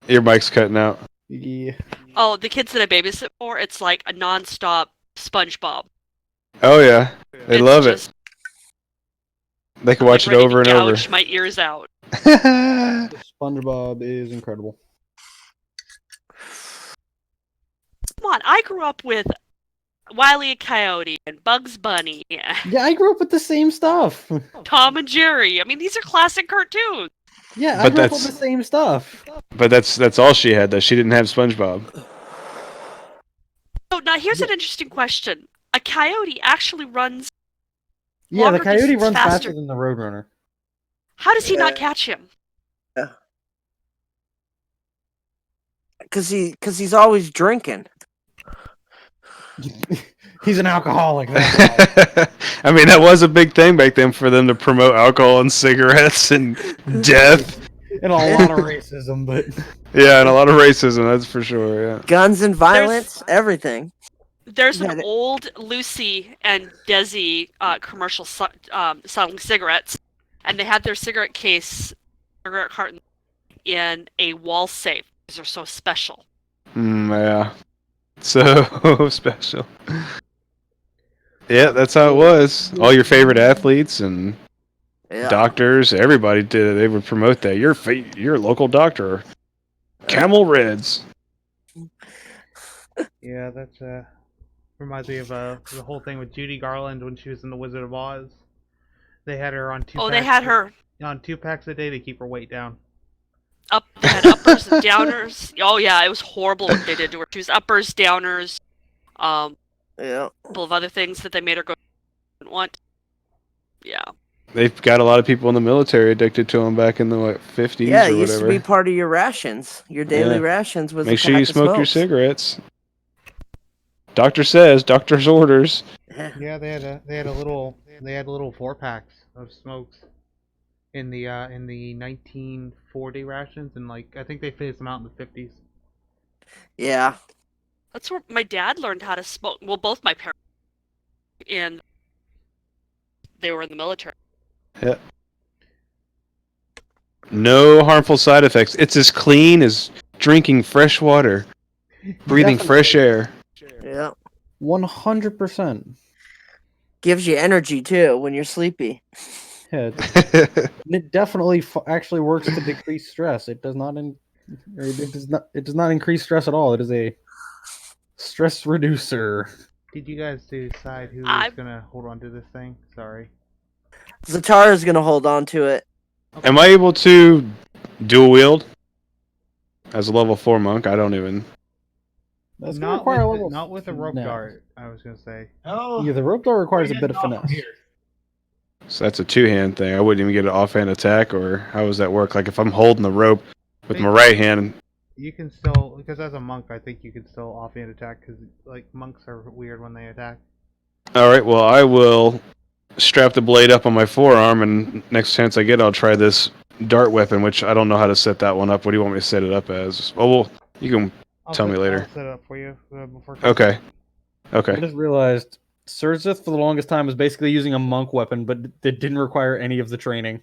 Your mic's cutting out. Yeah. Oh, the kids that I babysit for, it's like a non-stop SpongeBob. Oh yeah, they It's love it. just, They can I'm watch it ready over to and over. gouge my ears out. SpongeBob is incredible. Come on, I grew up with Wile E. Coyote and Bugs Bunny, and Yeah, I grew up with the same stuff. Tom and Jerry. I mean, these are classic cartoons. Yeah, I But grew up with that's- the same stuff. But that's all she had. Though she didn't have SpongeBob. So now here's an interesting question. A coyote actually runs. Yeah, the Longer coyote distance runs faster faster. than the roadrunner. How does he not catch him? Because he's always drinking. He's an alcoholic. That's why. I mean, that was a big thing back then for them to promote alcohol and cigarettes and death. And a lot of racism, but Yeah, and a lot of racism. That's for sure. Yeah. Guns and violence, everything. There's Yeah, an they- old Lucy and Desi commercial selling cigarettes, and they had their cigarette carton in a wall safe because they're so special. Yeah. So special. Yeah, that's how it was. All your favorite athletes and Yeah. doctors, everybody did it. They would promote that. Your local doctor. Camel Reds. Yeah, that's reminds me of the whole thing with Judy Garland when she was in The Wizard of Oz. They had her on 2 Oh, packs they had her on 2 packs a day to keep her weight down. up. They had uppers and downers. Oh yeah, it was horrible what they did to her. She was uppers, downers, Yeah. a couple of other things that they made her go didn't want. Yeah. They've got a lot of people in the military addicted to them back in the 50s Yeah, or it used whatever. to be part of your rations. Your daily Yeah. rations was Make a sure you pack of smoke your smokes. cigarettes. Doctor says, doctor's orders. Yeah. Yeah, they had little 4 packs of smokes in the 1940 rations, and like I think they phased them out in the 50s. Yeah. That's where my dad learned how to smoke. Well, both my parents, and they were in the military. No harmful side effects. It's as clean as drinking fresh water, breathing fresh air. Yeah. 100%. Gives you energy too when you're sleepy. Yeah, it definitely actually works to decrease stress. It does not it does not increase stress at all. It is a stress reducer. Did you guys decide who I- was gonna hold on to this thing? Sorry. Zatara's gonna hold on to it. Am I able to dual wield as a level 4 monk? I don't even. That's gonna Not require a with, level. not with a rope No. dart. I was gonna say. Oh, Yeah, the rope door requires a we're bit of getting off finesse. here. So that's a 2-hand thing. I wouldn't even get an offhand attack, or how does that work? Like if I'm holding the rope with my right hand, You can still, because as a monk, I think you can still offhand attack, because like monks are weird when they attack. All right. Well, I will strap the blade up on my forearm, and next chance I get, I'll try this dart weapon, which I don't know how to set that one up. What do you want me to set it up as? Oh, well, you can tell me later. I'll set it up for you before. Okay. I Okay. just realized Surzith for the longest time was basically using a monk weapon, but it didn't require any of the training.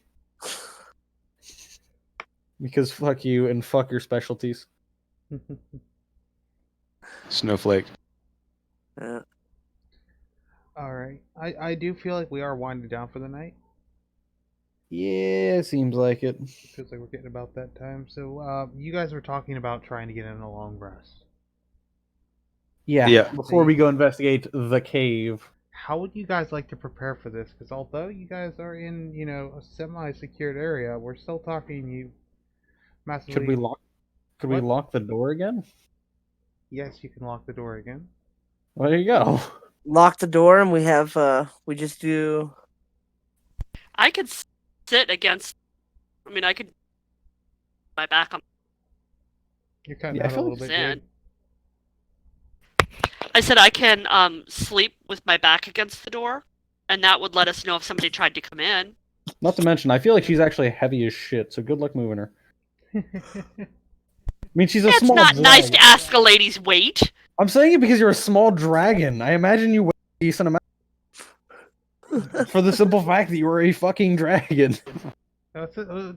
Because fuck you and fuck your specialties. Snowflake. Uh, All right. I do feel like we are winding down for the night. Yeah, seems like it. Feels like we're getting about that time. So, you guys were talking about trying to get in a long rest. Yeah. Yeah. Before we go investigate the cave. How would you guys like to prepare for this? Because although you guys are in, a semi-secured area, we're still talking you massively. Should we lock? Could we What? lock the door again? Yes, you can lock the door again. Well, there you go. lock the door, and we just do. I could sit against. I mean, I could my back on You're cutting Yeah, I out a feel little like bit. Zen. Jade. I said I can sleep with my back against the door, and that would let us know if somebody tried to come in. Not to mention, I feel like she's actually heavy as shit. So good luck moving her. I mean, she's a It's small. not nice dragon. to ask a lady's weight. I'm saying it because you're a small dragon. I imagine you weigh a decent amount. For the simple fact that you are a fucking dragon.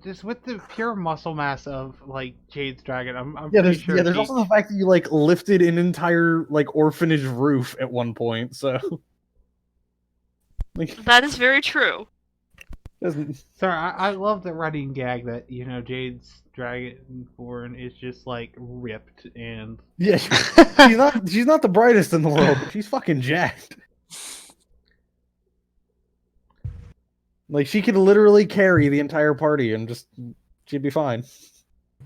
Just with the pure muscle mass of like Jade's dragon, I'm Yeah, pretty there's sure. there's also the fact that you like lifted an entire like orphanage roof at one point. So, like, That is very true. doesn't. Sorry, I love the running gag that Jade's dragonborn is just like ripped and Yeah, she's not the brightest in the world, but she's fucking jacked. Like she could literally carry the entire party and just she'd be fine.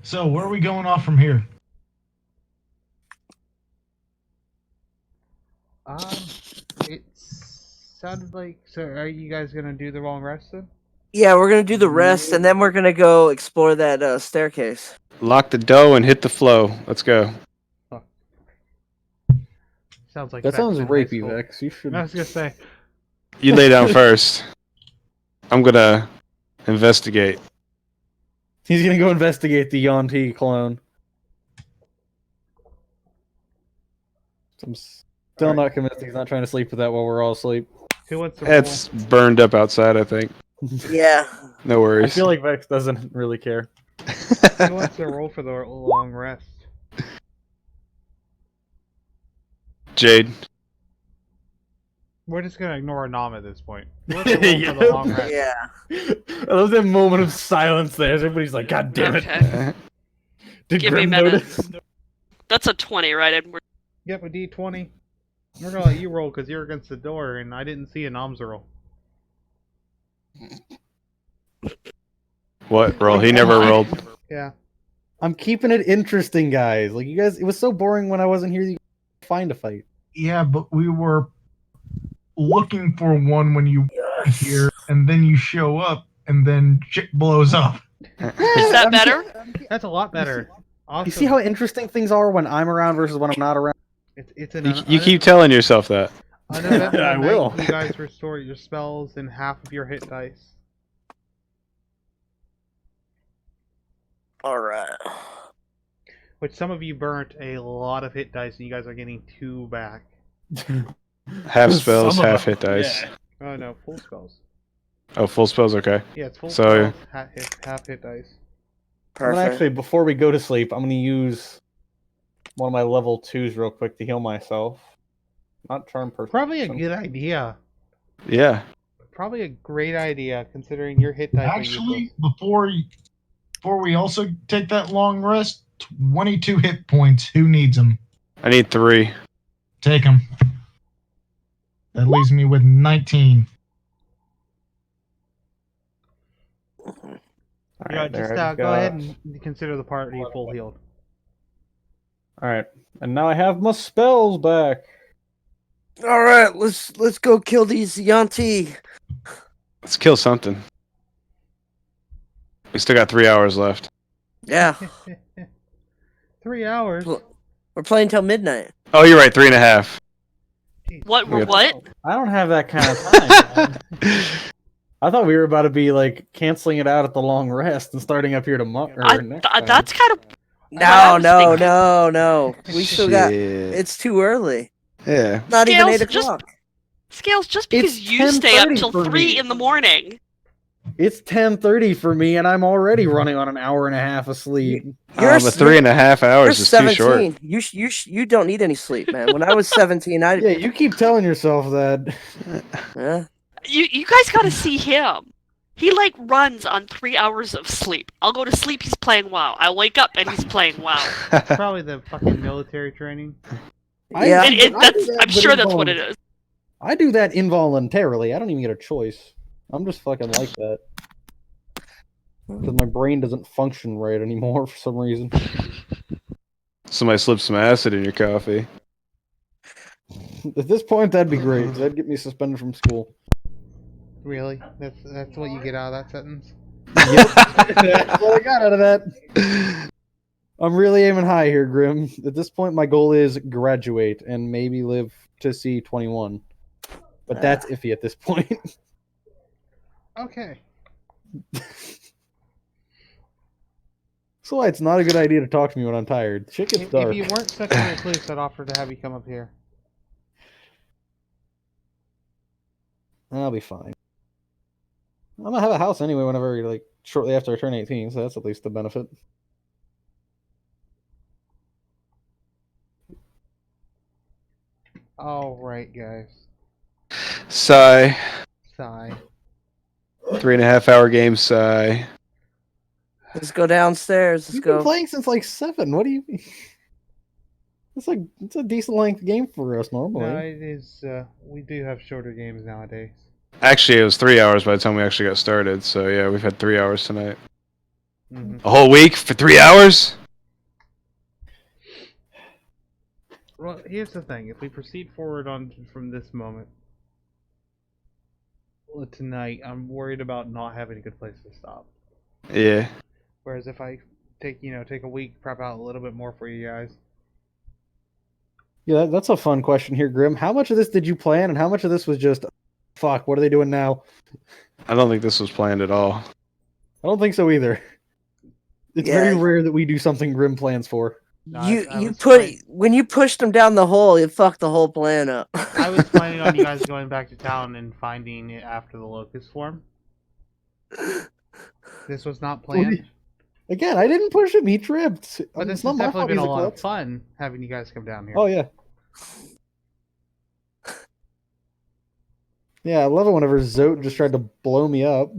So where are we going off from here? it sounded like. So, are you guys gonna do the long rest then? Yeah, we're gonna do the rest, and then we're gonna go explore that staircase. Lock the dough and hit the flow. Let's go. Sounds like That Vex sounds in high rapey, school. Vex. You should. I was gonna say. You lay down first. I'm gonna investigate. He's gonna go investigate the Yonti clone. I'm still not convinced he's not trying to sleep with that while we're all asleep. Who wants to roll? It's burned up outside, I think. Yeah. No I worries. feel like Vex doesn't really care. Who wants to roll for the long rest? Jade. We're just gonna ignore Nam at this point. Who wants to roll for the long rest? Yeah. I love that moment of silence there. Everybody's like, "God damn it!" Okay. Did Give me a Grim minute. notice? That's a 20, right, Edward? Yep, a D20. We're gonna let you roll because you're against the door, and I didn't see a Nam's roll. What roll? He never rolled. Yeah. I'm keeping it interesting, guys. Like you guys, it was so boring when I wasn't here. You find a fight. Yeah, but we were looking for one when you were here, and then you show up, and then shit blows up. Is that better? That's a lot better. Awesome. You see how interesting things are when I'm around versus when I'm not around. it's an You keep telling yourself that. uneventful I night. will. You guys restore your spells and half of your hit dice. All right. Which some of you burnt a lot of hit dice, and you guys are getting 2 back. Half spells, Some of half them, hit dice. yeah. Oh no, full spells. Oh, full spells, okay. Yeah, it's full So- spells, half hit dice. I'm gonna Perfect. actually, before we go to sleep, I'm gonna use one of my level 2s real quick to heal myself. Not charm person. Probably a good idea. Yeah. Probably a great idea considering your hit dice. are Actually, useless. before we also take that long rest, 22 hit points. Who needs them? I need 3. Take them. That leaves me with 19. Yeah, just go ahead and consider the party full healed. Alright. And now I have my spells back. All right, let's go kill these Yanti. Let's kill something. We still got 3 hours left. Yeah. 3 3 hours. We're playing till midnight. Oh, you're right. 3.5. What? Yeah. What? I don't have that kind of time. Man. I thought we were about to be like canceling it out at the long rest and starting up here tomorrow. That's kind of. No, was no, thinking. no. We still got. Shit. It's too early. Yeah. Not even Scales, 8 o'clock. Scales, just because It's you stay up 10:30 till for 3 me. in the morning. It's 10:30 for me, and I'm already running on an hour and a half of sleep. You're But 3.5 You're hours is too short. 17. You don't need any sleep, man. When I was 17, I Yeah, you keep telling yourself that. yeah. You guys gotta see him. He like runs on 3 hours of sleep. I'll go to sleep, he's playing WoW. I wake up and he's playing WoW. Probably the fucking military training. Yeah. I do That's, that, I'm but sure that's what it is. I do that involuntarily. I don't even get a choice. I'm just fucking like that. Because my brain doesn't function right anymore for some reason. Somebody slipped some acid in your coffee. At this point, that'd be great. 'Cause that'd get me suspended from school. Really? That's what you get out of that sentence? Yep. That's what I got out of that. I'm really aiming high here, Grim. At this point, my goal is graduate and maybe live to see 21. But that's iffy at this point. Okay. So it's not a good idea to talk to me when I'm tired. Shit gets If dark. you weren't such a recluse, I'd offer to have you come up here. I'll be fine. I'm gonna have a house anyway whenever, like, shortly after I turn 18, so that's at least a benefit. Alright, guys. Sigh. Sigh. 3.5 hour game, sigh. Let's go downstairs. Let's You've been go. playing since like 7. What do you mean? It's a decent length game for us normally. No, it is, we do have shorter games nowadays. Actually, it was 3 hours by the time we actually got started. So yeah, we've had 3 hours tonight. Mm-hmm. A whole week for 3 hours? Well, here's the thing. If we proceed forward on from this moment, tonight, I'm worried about not having a good place to stop. Yeah. Whereas if I take a week, prep out a little bit more for you guys. Yeah, that's a fun question here, Grim. How much of this did you plan, and how much of this was just, fuck, what are they doing now? I don't think this was planned at all. I don't think so either. It's Yeah. very rare that we do something Grim plans for. No, I You was put planning- when you pushed them down the hole, it fucked the whole plan up. I was planning on you guys going back to town and finding it after the locust swarm. This was not planned, Again, I didn't push him. He tripped. but this It's not has my definitely fault been he's a lot of klutz. fun having you guys come down here. Oh, yeah. Yeah, I love it whenever Zote just tried to blow me up.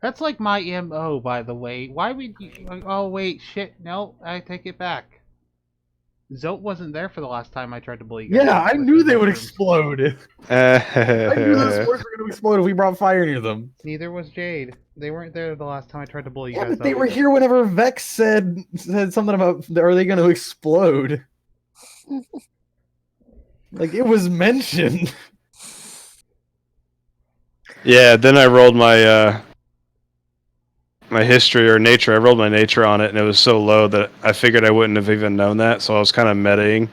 That's like my MO, by the way. Why would you... Oh, wait, shit. No, I take it back. Zote wasn't there for the last time I tried to bully you guys. Yeah, I with knew the they would mushrooms. explode. I knew those spores were going to explode if we brought fire near them. Neither was Jade. They weren't there the last time I tried to bully you Yeah, guys. but they up. were here whenever Vex said something about, are they going to explode? Like, it was mentioned. Yeah, then I rolled my my history or nature. I rolled my nature on it, and it was so low that I figured I wouldn't have even known that. So I was kind of metaing.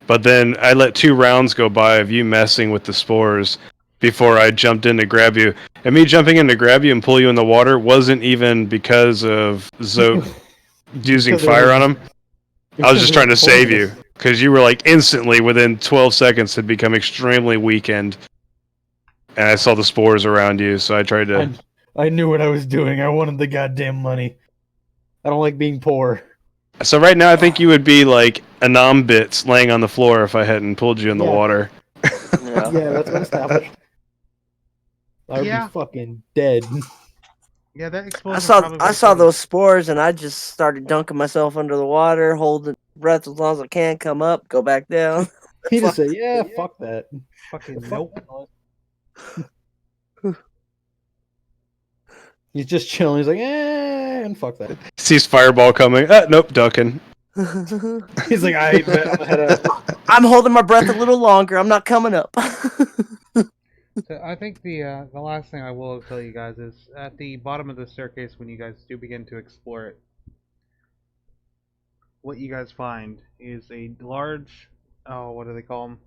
But then I let 2 rounds go by of you messing with the spores before I jumped in to grab you. And me jumping in to grab you and pull you in the water wasn't even because of Zote using Because fire on him. I was Because just it trying to save pointless. you because you were like instantly within 12 seconds had become extremely weakened. And I saw the spores around you, so I tried to. I knew what I was doing. I wanted the goddamn money. I don't like being poor. So right now, I think you would be like Anam bits laying on the floor if I hadn't pulled you in the Yeah. water. Yeah. Yeah, that's been established. I would Yeah. be fucking dead. Yeah, that explosion. I saw probably I would've saw been- those spores and I just started dunking myself under the water, holding breath as long as I can, come up, go back down. He just said, "Yeah, fuck that." Fucking nope. He's just chilling. He's like, "Eh," and fuck that. Sees fireball coming. Nope, ducking. He's like, "I bet I'm head out." I'm holding my breath a little longer. I'm not coming up. So I think the last thing I will tell you guys is at the bottom of the staircase when you guys do begin to explore it, what you guys find is a large, oh, what do they call them?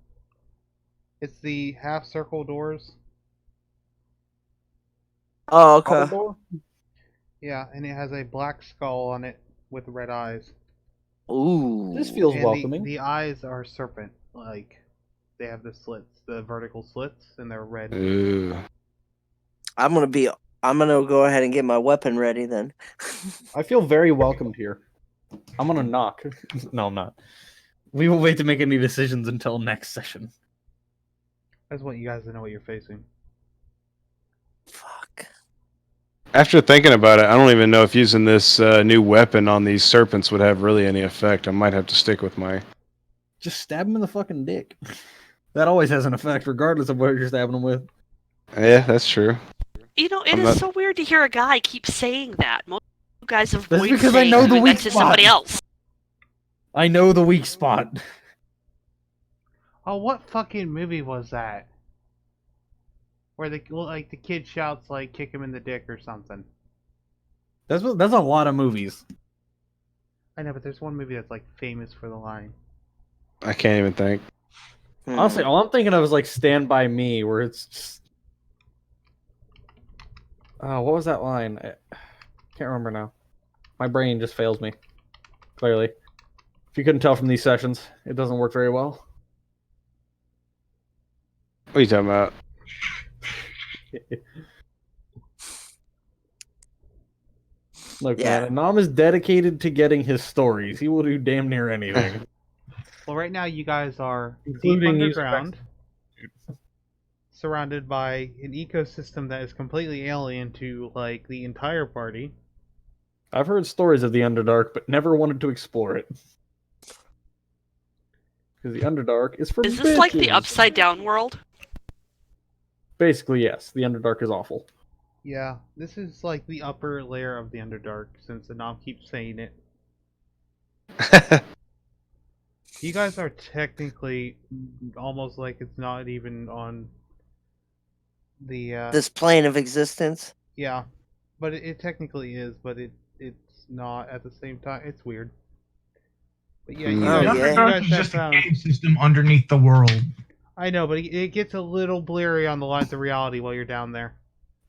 It's the half circle doors. Oh, okay. Door? Yeah, and it has a black skull on it with red eyes. Ooh. This feels And welcoming. the eyes are serpent, like they have the slits, the vertical slits, and they're red. Ooh. I'm gonna go ahead and get my weapon ready then. I feel very welcomed here. I'm gonna knock. No, I'm not. We will wait to make any decisions until next session. I just want you guys to know what you're facing. Fuck. After thinking about it, I don't even know if using this new weapon on these serpents would have really any effect. I might have to stick with my. Just stab him in the fucking dick. That always has an effect, regardless of what you're stabbing them with. Yeah, that's true. You know, it I'm is not- so weird to hear a guy keep saying that. Most you guys That's avoid because I saying know the doing weak that to spot. somebody else. I know the weak spot. Oh, what fucking movie was that? Where the kid shouts like "kick him in the dick" or something. That's a lot of movies. I know, but there's one movie that's like famous for the line. I can't even think. Honestly, all I'm thinking of is like Stand By Me, where it's just. What was that line? I can't remember now. My brain just fails me. Clearly. If you couldn't tell from these sessions, it doesn't work very well. What are you talking about? Look, Yeah. man, Anam is dedicated to getting his stories. He will do damn near anything. Well, right now you guys are deep Including these underground, surrounded by an ecosystem that is completely alien to like the entire party. I've heard stories of the Underdark, but never wanted to explore it. Because the Underdark is for Is this like the bitches. upside down world? Basically, yes. The Underdark is awful. Yeah, this is like the upper layer of the Underdark, since Anam keeps saying it. You guys are technically almost like it's not even on the This plane of existence. yeah, but it technically is, but it's not at the same time. It's weird. But yeah, you Mm. Oh, guys, yeah. you Underdark guys is have just a found. cave system underneath the world. I know, but it gets a little blurry on the lines of reality while you're down there.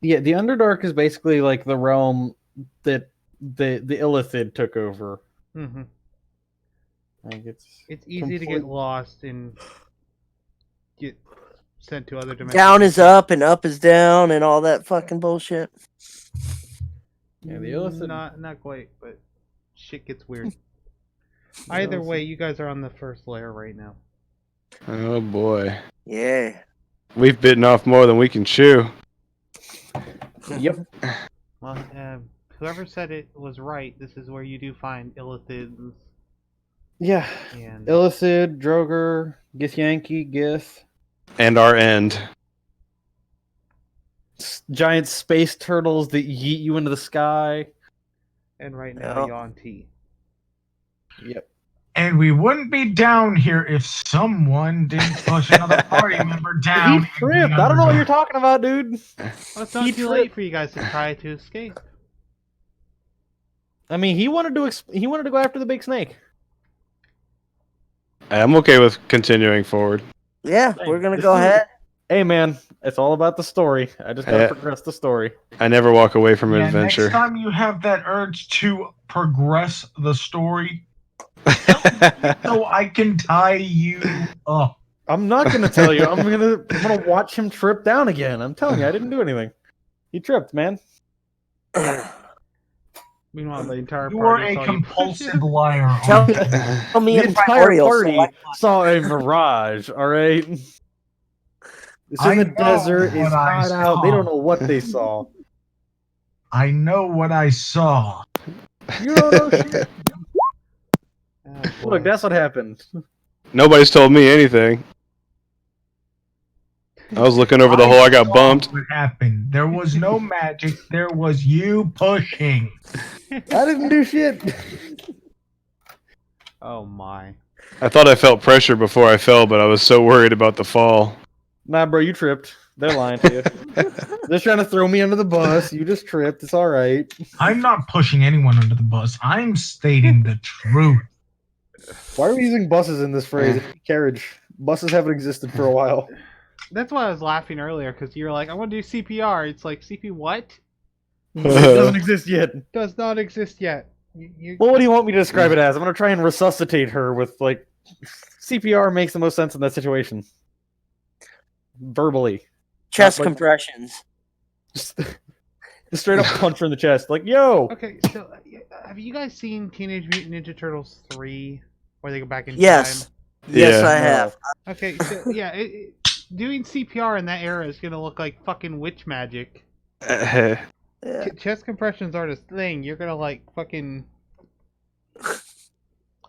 Yeah, the Underdark is basically like the realm that the Illithid took over. Hmm Like it's It's easy to get lost and get sent to other dimensions. Down is up and up is down and all that fucking bullshit. Yeah, the Illithid. Not quite, but shit gets weird. Either way, you guys are on the first layer right now. Oh boy. Yeah. We've bitten off more than we can chew. Yep. Well, whoever said it was right. This is where you do find Illithids Yeah. and Illithid, Droger, Githyanki, Gith, And our end. giant space turtles that yeet you into the sky. right now Yeah. Yanti. Yep. And we wouldn't be down here if someone didn't push another party member down. He tripped. I don't know what you're talking about, dude. Well, it's not He too tripped. late for you guys to try to escape. I mean, he wanted to go after the big snake. I'm okay with continuing forward. Yeah, Hey, we're gonna this go is- ahead. Hey, man, it's all about the story. I just gotta Yeah. progress the story. I never walk away from an Yeah, adventure. next time you have that urge to progress the story, so I can tie you up. I'm not gonna tell you. I'm gonna watch him trip down again. I'm telling you, I didn't do anything. He tripped, man. Meanwhile, the entire You are party a saw compulsive liar. Tell, aren't you? tell me The and entire Primordial, so party saw a mirage. All right. It's in I the know desert. It's what I hot out. They saw. don't know what they saw. I know what I saw. You don't know shit. Oh, boy. Look, that's what happened. Nobody's told me anything. I was looking over the hole. I got saw bumped. What happened? There was no magic. There was you pushing. I didn't do shit. Oh my. I thought I felt pressure before I fell, but I was so worried about the fall. Nah, bro, you tripped. They're lying to you. They're trying to throw me under the bus. You just tripped. It's all right. I'm not pushing anyone under the bus. I'm stating the truth. Why are we using buses in this phrase? Carriage. Buses haven't existed for a while. That's why I was laughing earlier, because you're like, I want to do CPR. It's like, CP what? It doesn't exist yet. Does not exist yet. Well, what do you want me to describe it as? I'm going to try and resuscitate her with, like, CPR makes the most sense in that situation. Verbally. Chest like- compressions. Just straight up punch her in the chest. Like, yo! Okay, so have you guys seen Teenage Mutant Ninja Turtles 3, where they go back in Yes. time? Yes, Yeah. I have. Okay, so yeah, doing CPR in that era is gonna look like fucking witch magic. Yeah. Chest compressions aren't a thing. You're gonna like fucking.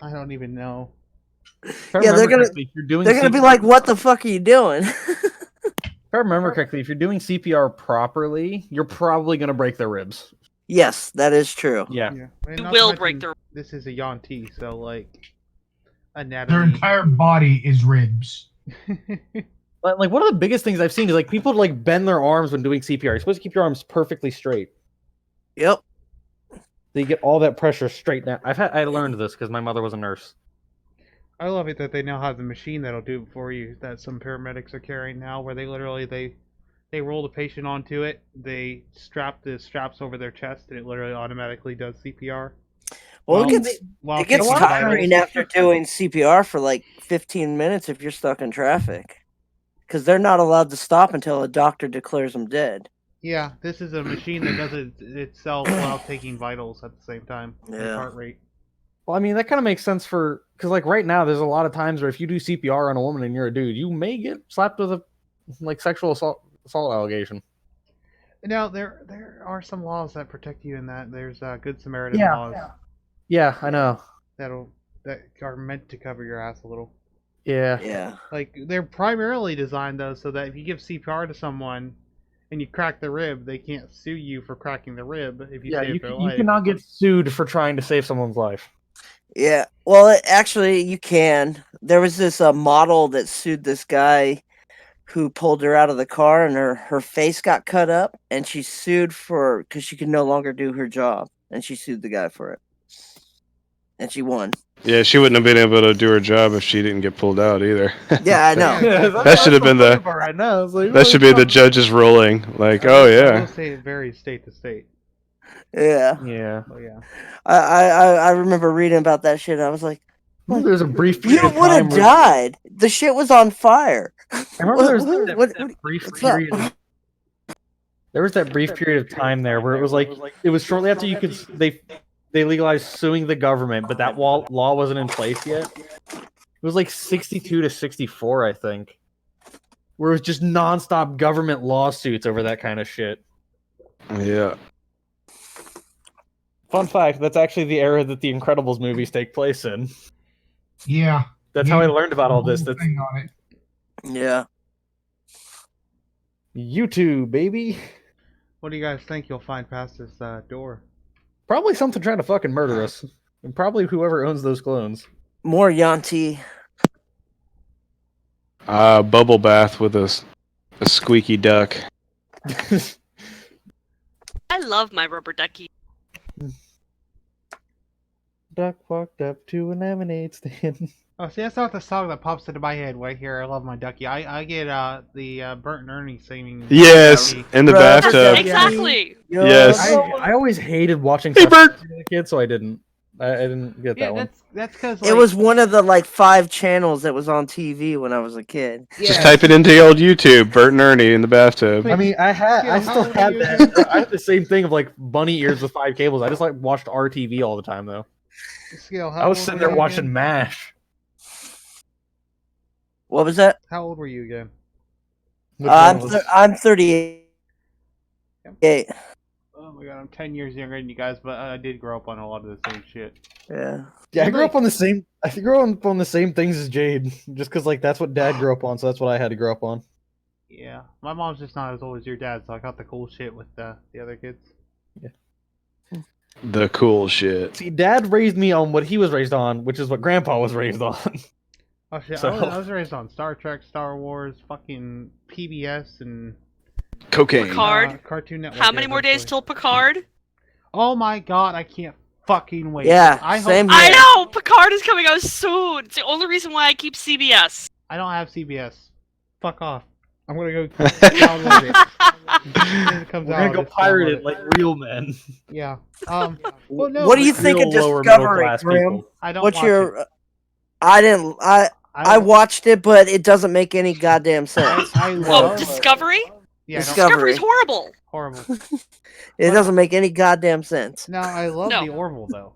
I don't even know. If I Yeah, they're remember gonna- correctly, if you're doing They're gonna be CPR like, "What the fuck are you doing?" If I remember correctly, if you're doing CPR properly, you're probably going to break their ribs. Yes, that is true. Yeah. And You not to will mention, break the. This is a Yanti, so like Their anatomy. entire body is ribs. But, like, one of the biggest things I've seen is, like, people, like, bend their arms when doing CPR. You're supposed to keep your arms perfectly straight. Yep. So you get all that pressure straight down. I learned this because my mother was a nurse. I love it that they now have the machine that'll do it for you that some paramedics are carrying now, where they literally they roll the patient onto it, they strap the straps over their chest, and it literally automatically does CPR. Well, Well, it gets While it gets keeping tiring vitals. after doing CPR for like 15 minutes if you're stuck in traffic, because they're not allowed to stop until a doctor declares them dead. Yeah, this is a machine that does it itself while taking vitals at the same time. Like Yeah. heart rate. Well, I mean, that kind of makes sense because, like, right now, there's a lot of times where if you do CPR on a woman and you're a dude, you may get slapped with a, like, sexual assault allegation. Now there are some laws that protect you in that. There's Good Samaritan Yeah. laws Yeah, I know. that are meant to cover your ass a little. Yeah. Yeah. Like they're primarily designed though so that if you give CPR to someone and you crack the rib, they can't sue you for cracking the rib if you Yeah, save you, their can, you life. cannot get sued for trying to save someone's life. Yeah. Well, actually, you can. There was this model that sued this guy who pulled her out of the car, and her face got cut up, and she sued because she could no longer do her job, and she sued the guy for it, and she won. Yeah, she wouldn't have been able to do her job if she didn't get pulled out either. Yeah, I know. That should have been the right now. It's like, that should be the judge's ruling. Like, oh I will yeah, say it varies state to state. Yeah. Yeah. Oh yeah. I remember reading about that shit. And I was like, There's a brief you period of would have time where- died. The shit was on fire. I remember there was What- that brief what's up? period. There was that brief period of time there where it was like it was shortly after you could they legalized suing the government, but that law wasn't in place yet. It was like 62 to 64, I think, where it was just nonstop government lawsuits over that kind of shit. yeah. Fun fact: that's actually the era that the Incredibles movies take place in. Yeah. That's how I learned about all this. Whole That's thing on it. Yeah. YouTube, baby. What do you guys think you'll find past this door? Probably something trying to fucking murder us, and probably whoever owns those clones. More Yanti. Bubble bath with a squeaky duck. I love my rubber ducky. Duck walked up to a lemonade stand. Oh, see, that's not the song that pops into my head right here. I love my ducky. I get the Bert and Ernie singing. Yes, Ducky. in the Rubber bathtub. Exactly. Yes. I always hated watching Hey, Sesame Bert! Street as a kid, so I didn't. I didn't get Yeah, that one. that's because It was one of the like 5 channels that was on TV when I was a kid. Just type it into the old YouTube. Bert and Ernie in the bathtub. I mean, I Yeah, still how had old are that. I had the same thing of like bunny ears with 5 cables. I just like watched RTV all the time though. Scale, how I was old sitting were there you watching again? MASH. What was that? How old were you again? Which one was- I'm 38. Oh my god, I'm 10 years younger than you guys, but I did grow up on a lot of the same shit. Yeah. Yeah, I grew up on the same. I grew up on the same things as Jade, just because like that's what Dad grew up on, so that's what I had to grow up on. Yeah, my mom's just not as old as your dad, so I got the cool shit with the other kids. The cool shit. See, Dad raised me on what he was raised on, which is what Grandpa was raised on. Oh shit! So- I was raised on Star Trek, Star Wars, fucking PBS, and Cocaine. Picard. Cartoon Network. How many more days eventually. till Picard? Oh my god! I can't fucking wait. Yeah, I same hope here. I know Picard is coming out soon. It's the only reason why I keep CBS. I don't have CBS. Fuck off. I'm gonna go download it. As soon as it comes We're out, gonna go it's pirate download it like real men. Yeah. Well, no. What do you but think of Real lower Discovery, middle-class Grim? people. I don't What's watch your? it. I didn't. I watched it, but it doesn't make any goddamn sense. I Oh, love Discovery? Yeah, Discovery. Discovery's horrible. horrible. It doesn't make any goddamn sense. No, I love No. the Orville though.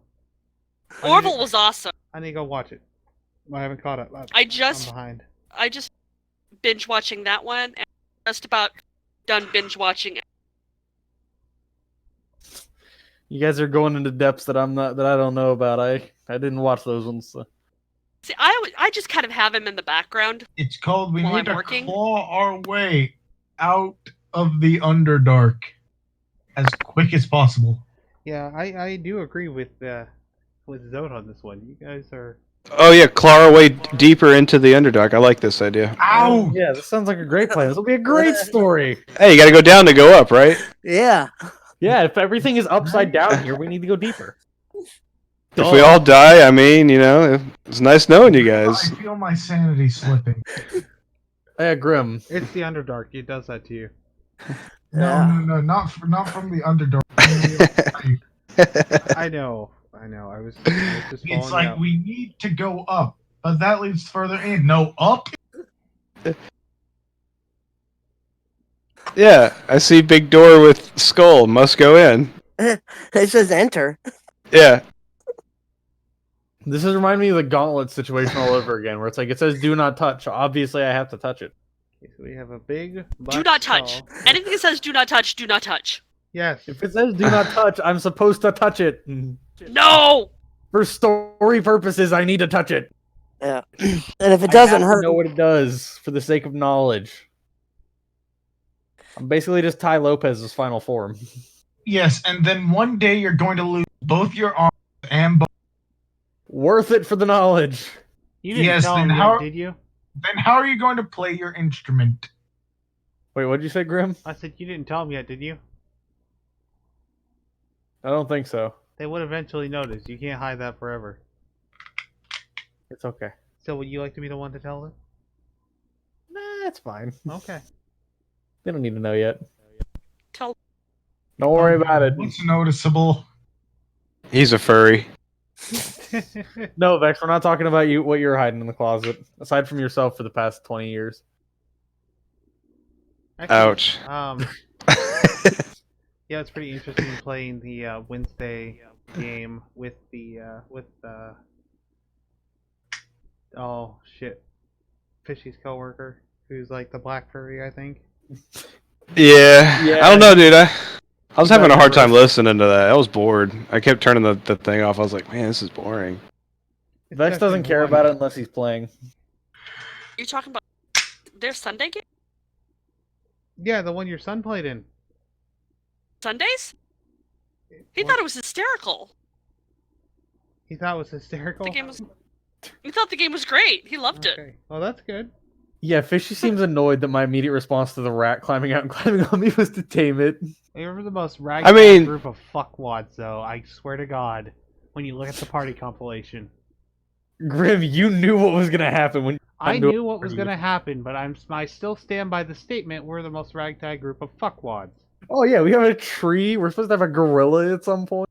Orville was awesome. I need to go watch it. I haven't caught up. I I'm just behind. binge watching that one and just about done binge watching it. You guys are going into depths that I don't know about. I didn't watch those ones. So. See, I just kind of have him in the background. It's called we While need I'm to working? claw our way out of the Underdark as quick as possible. Yeah, I do agree with Zod on this one. You guys are. Oh yeah, claw our way deeper into the Underdark. I like this idea. Ow! Yeah, this sounds like a great plan. This will be a great story. Hey, you got to go down to go up, right? Yeah. Yeah, if everything is upside down here, we need to go deeper. If we all die, I mean, it's nice knowing you guys. I feel my sanity slipping. Yeah, Grim. It's the Underdark. It does that to you. No, not from the Underdark. I know. I was just It's following like up. we need to go up, but that leads further in. No, up. Yeah, I see big door with skull. Must go in. It says enter. Yeah. This is reminding me of the gauntlet situation all over again, where it's like it says "do not touch." Obviously, I have to touch it. Okay, so we have a big. Do black not touch. skull. Anything that says do not touch, do not touch. Yes. If it says "do not touch," I'm supposed to touch it. No! For story purposes, I need to touch it. Yeah. And if it I doesn't have hurt, to know what it does for the sake of knowledge. I'm basically just Ty Lopez's final form. Yes, and then one day you're going to lose both your arms and both. Worth it for the knowledge. You didn't Yes, tell then him how- yet, did you? Then how are you going to play your instrument? Wait, what'd you say, Grim? I said you didn't tell him yet, did you? I don't think so. They would eventually notice. You can't hide that forever. It's okay. So would you like to be the one to tell them? Nah, it's fine. Okay. They don't need to know yet. Tell Don't worry about it. What's noticeable? He's a furry. No, Vex, we're not talking about you. What you're hiding in the closet, aside from yourself for the past 20 years. Actually, Ouch. Yeah, it's pretty interesting playing the Wednesday game with oh shit, Fishy's coworker, who's like the black furry, I think. Yeah. Yeah. I don't know, dude. I was having a hard time listening to that. I was bored. I kept turning the thing off. I was like, man, this is boring. It's Vex doesn't definitely care one- about it unless he's playing. you talking about their Sunday game? Yeah, the one your son played in. Sundays? He What? thought it was hysterical. He thought it was hysterical. The game was. He thought the game was great. He loved it. Okay, well that's good. Yeah, Fishy seems annoyed that my immediate response to the rat climbing out and climbing on me was to tame it. You're the most ragtag I mean- group of fuckwads, though. I swear to God, when you look at the party compilation. Grim, you knew what was gonna happen when I I'm doing knew what was you. going to happen, but I still stand by the statement we're the most ragtag group of fuckwads. Oh yeah, we have a tree. We're supposed to have a gorilla at some point.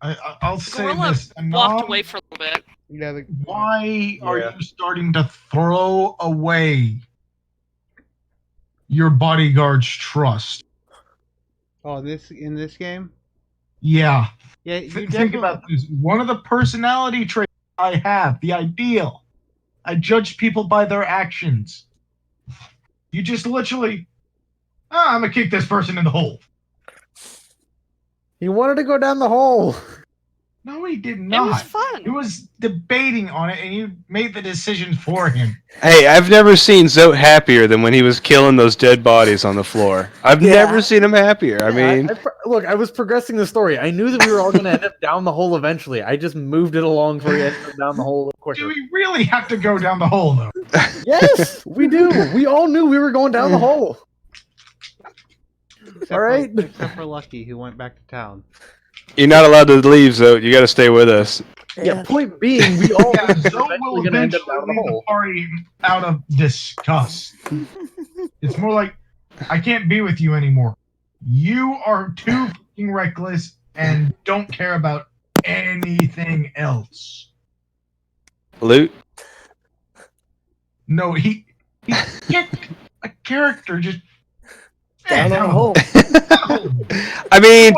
I'll The say gorilla this. walked Anon, away for a little bit. Yeah, why are Yeah. you starting to throw away your bodyguard's trust? oh, in this game? Yeah. Yeah, you Think definitely... about this. One of the personality traits I have, the ideal. I judge people by their actions. You just literally, I'm gonna kick this person in the hole. He wanted to go down the hole. No, he did It was not. fun. He was debating on it, and you made the decision for him. Hey, I've never seen Zote happier than when he was killing those dead bodies on the floor. I've Yeah. never seen him happier. I mean, Look, I was progressing the story. I knew that we were all going to end up down the hole eventually. I just moved it along so we ended up down the hole a little Do quicker. we really have to go down the hole, though? Yes, we do. We all knew we were going down the hole. Except All right. except for Lucky, who went back to town. you're not allowed to leave, Zote. You got to stay with us. Yeah, point being, we all Yeah, knew we were Zoe will eventually going to end up eventually down the leave the hole. party out of disgust. It's more like, I can't be with you anymore. You are too fucking reckless and don't care about anything else. Loot? No, he get a character just Down on the hole. I mean,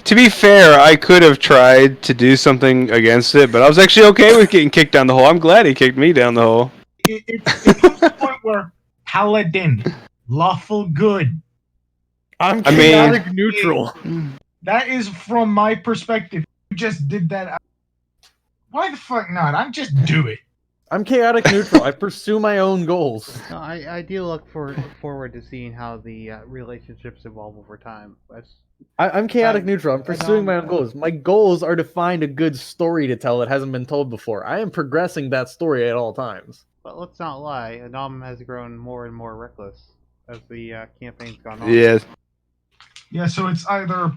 to be fair, I could have tried to do something against it, but I was actually okay with getting kicked down the hole. I'm glad he kicked me down the hole. It comes to the point where Paladin, lawful good. I'm I mean- chaotic neutral. That is from my perspective. You just did that. Why the fuck not? I'm just do it. I'm chaotic neutral. I pursue my own goals. No, I do look forward to seeing how the relationships evolve over time. I'm chaotic Um, neutral. I'm pursuing my own goals. My goals are to find a good story to tell that hasn't been told before. I am progressing that story at all times. But let's not lie, Anam has grown more and more reckless as the campaign's gone on. Yeah, Yeah, so it's either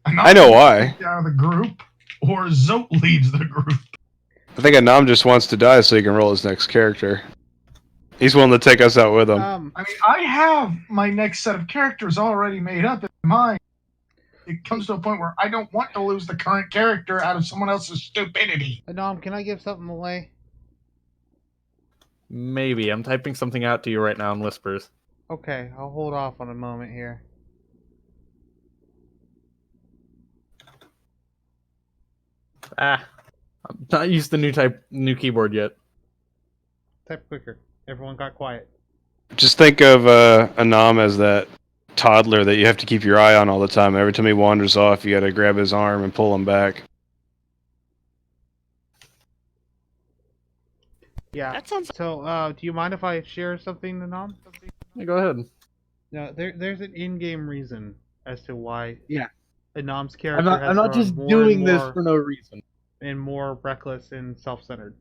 I know why. out of the group or Zote leaves the group. I think Anam just wants to die so he can roll his next character. He's willing to take us out with him. I mean, I have my next set of characters already made up in mind. It comes to a point where I don't want to lose the current character out of someone else's stupidity. Anam, can I give something away? Maybe. I'm typing something out to you right now in whispers. Okay, I'll hold off on a moment here. I'm not used to new keyboard yet. Type quicker. Everyone got quiet. Just think of Anam as that toddler that you have to keep your eye on all the time. Every time he wanders off, you got to grab his arm and pull him back. Yeah. That sounds. So, do you mind if I share something, Anam? Yeah, go ahead. No, there's an in-game reason as to why. Yeah. Anam's character I'm not has just grown doing more and this more for no reason. and more reckless and self-centered.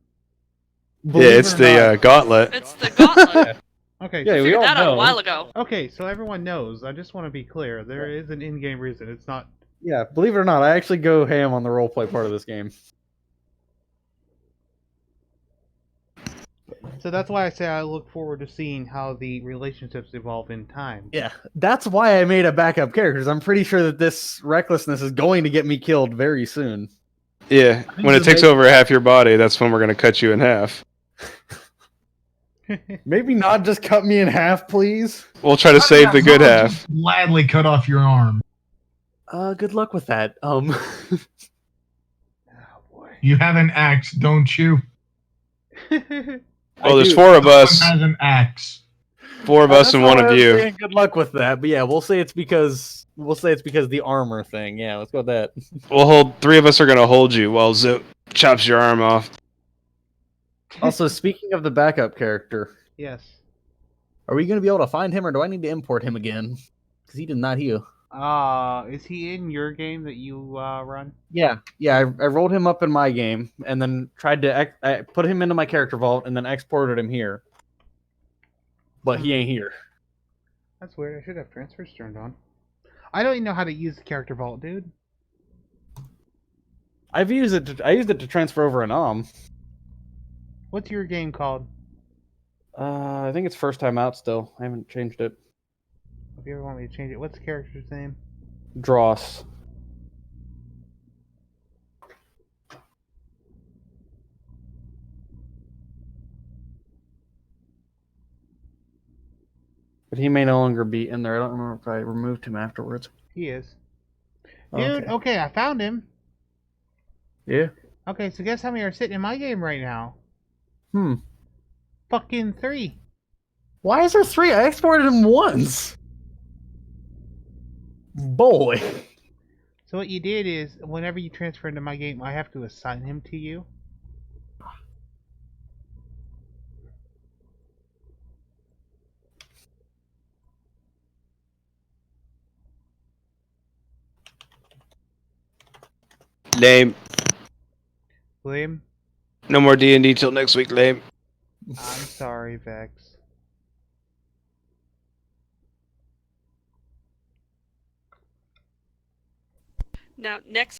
Yeah, it's the gauntlet. It's the gauntlet. Okay. Yeah, we Figured all that out know. a while ago. Okay, so everyone knows. I just want to be clear. There is an in-game reason. It's not. Yeah, believe it or not, I actually go ham on the roleplay part of this game. So that's why I say I look forward to seeing how the relationships evolve in time. Yeah, that's why I made a backup character, 'cause I'm pretty sure that this recklessness is going to get me killed very soon. Yeah, when it takes over half your body, that's when we're going to cut you in half. Maybe not just cut me in half, please. We'll try to save the good I'll half. just gladly cut off your arm. Good luck with that. Oh boy. You have an axe, don't you? Well, there's do. four of Someone us. has an axe. Four of us and one of you. Saying good luck with that, but yeah, we'll say it's because the armor thing. Yeah, let's go with that. We'll hold. Three of us are going to hold you while Zote chops your arm off. Also, speaking of the backup character, Yes. are we going to be able to find him, or do I need to import him again? Because he did not heal. Is he in your game that you run? Yeah. I rolled him up in my game, and then tried to I put him into my character vault, and then exported him here. But he ain't here. That's weird. I should have transfers turned on. I don't even know how to use the character vault, dude. I used it to transfer over an What's your game called? I think it's first time out still. I haven't changed it. If you ever want me to change it, what's the character's name? Dross. But he may no longer be in there. I don't remember if I removed him afterwards. He is. Dude, okay, I found him. Yeah. Okay, so guess how many are sitting in my game right now? Fucking 3. Why is there 3? I exported him once. Boy. So what you did is, whenever you transfer into my game, I have to assign him to you. Lame. William, No more D&D till next week, lame. I'm sorry, Vex. Now, next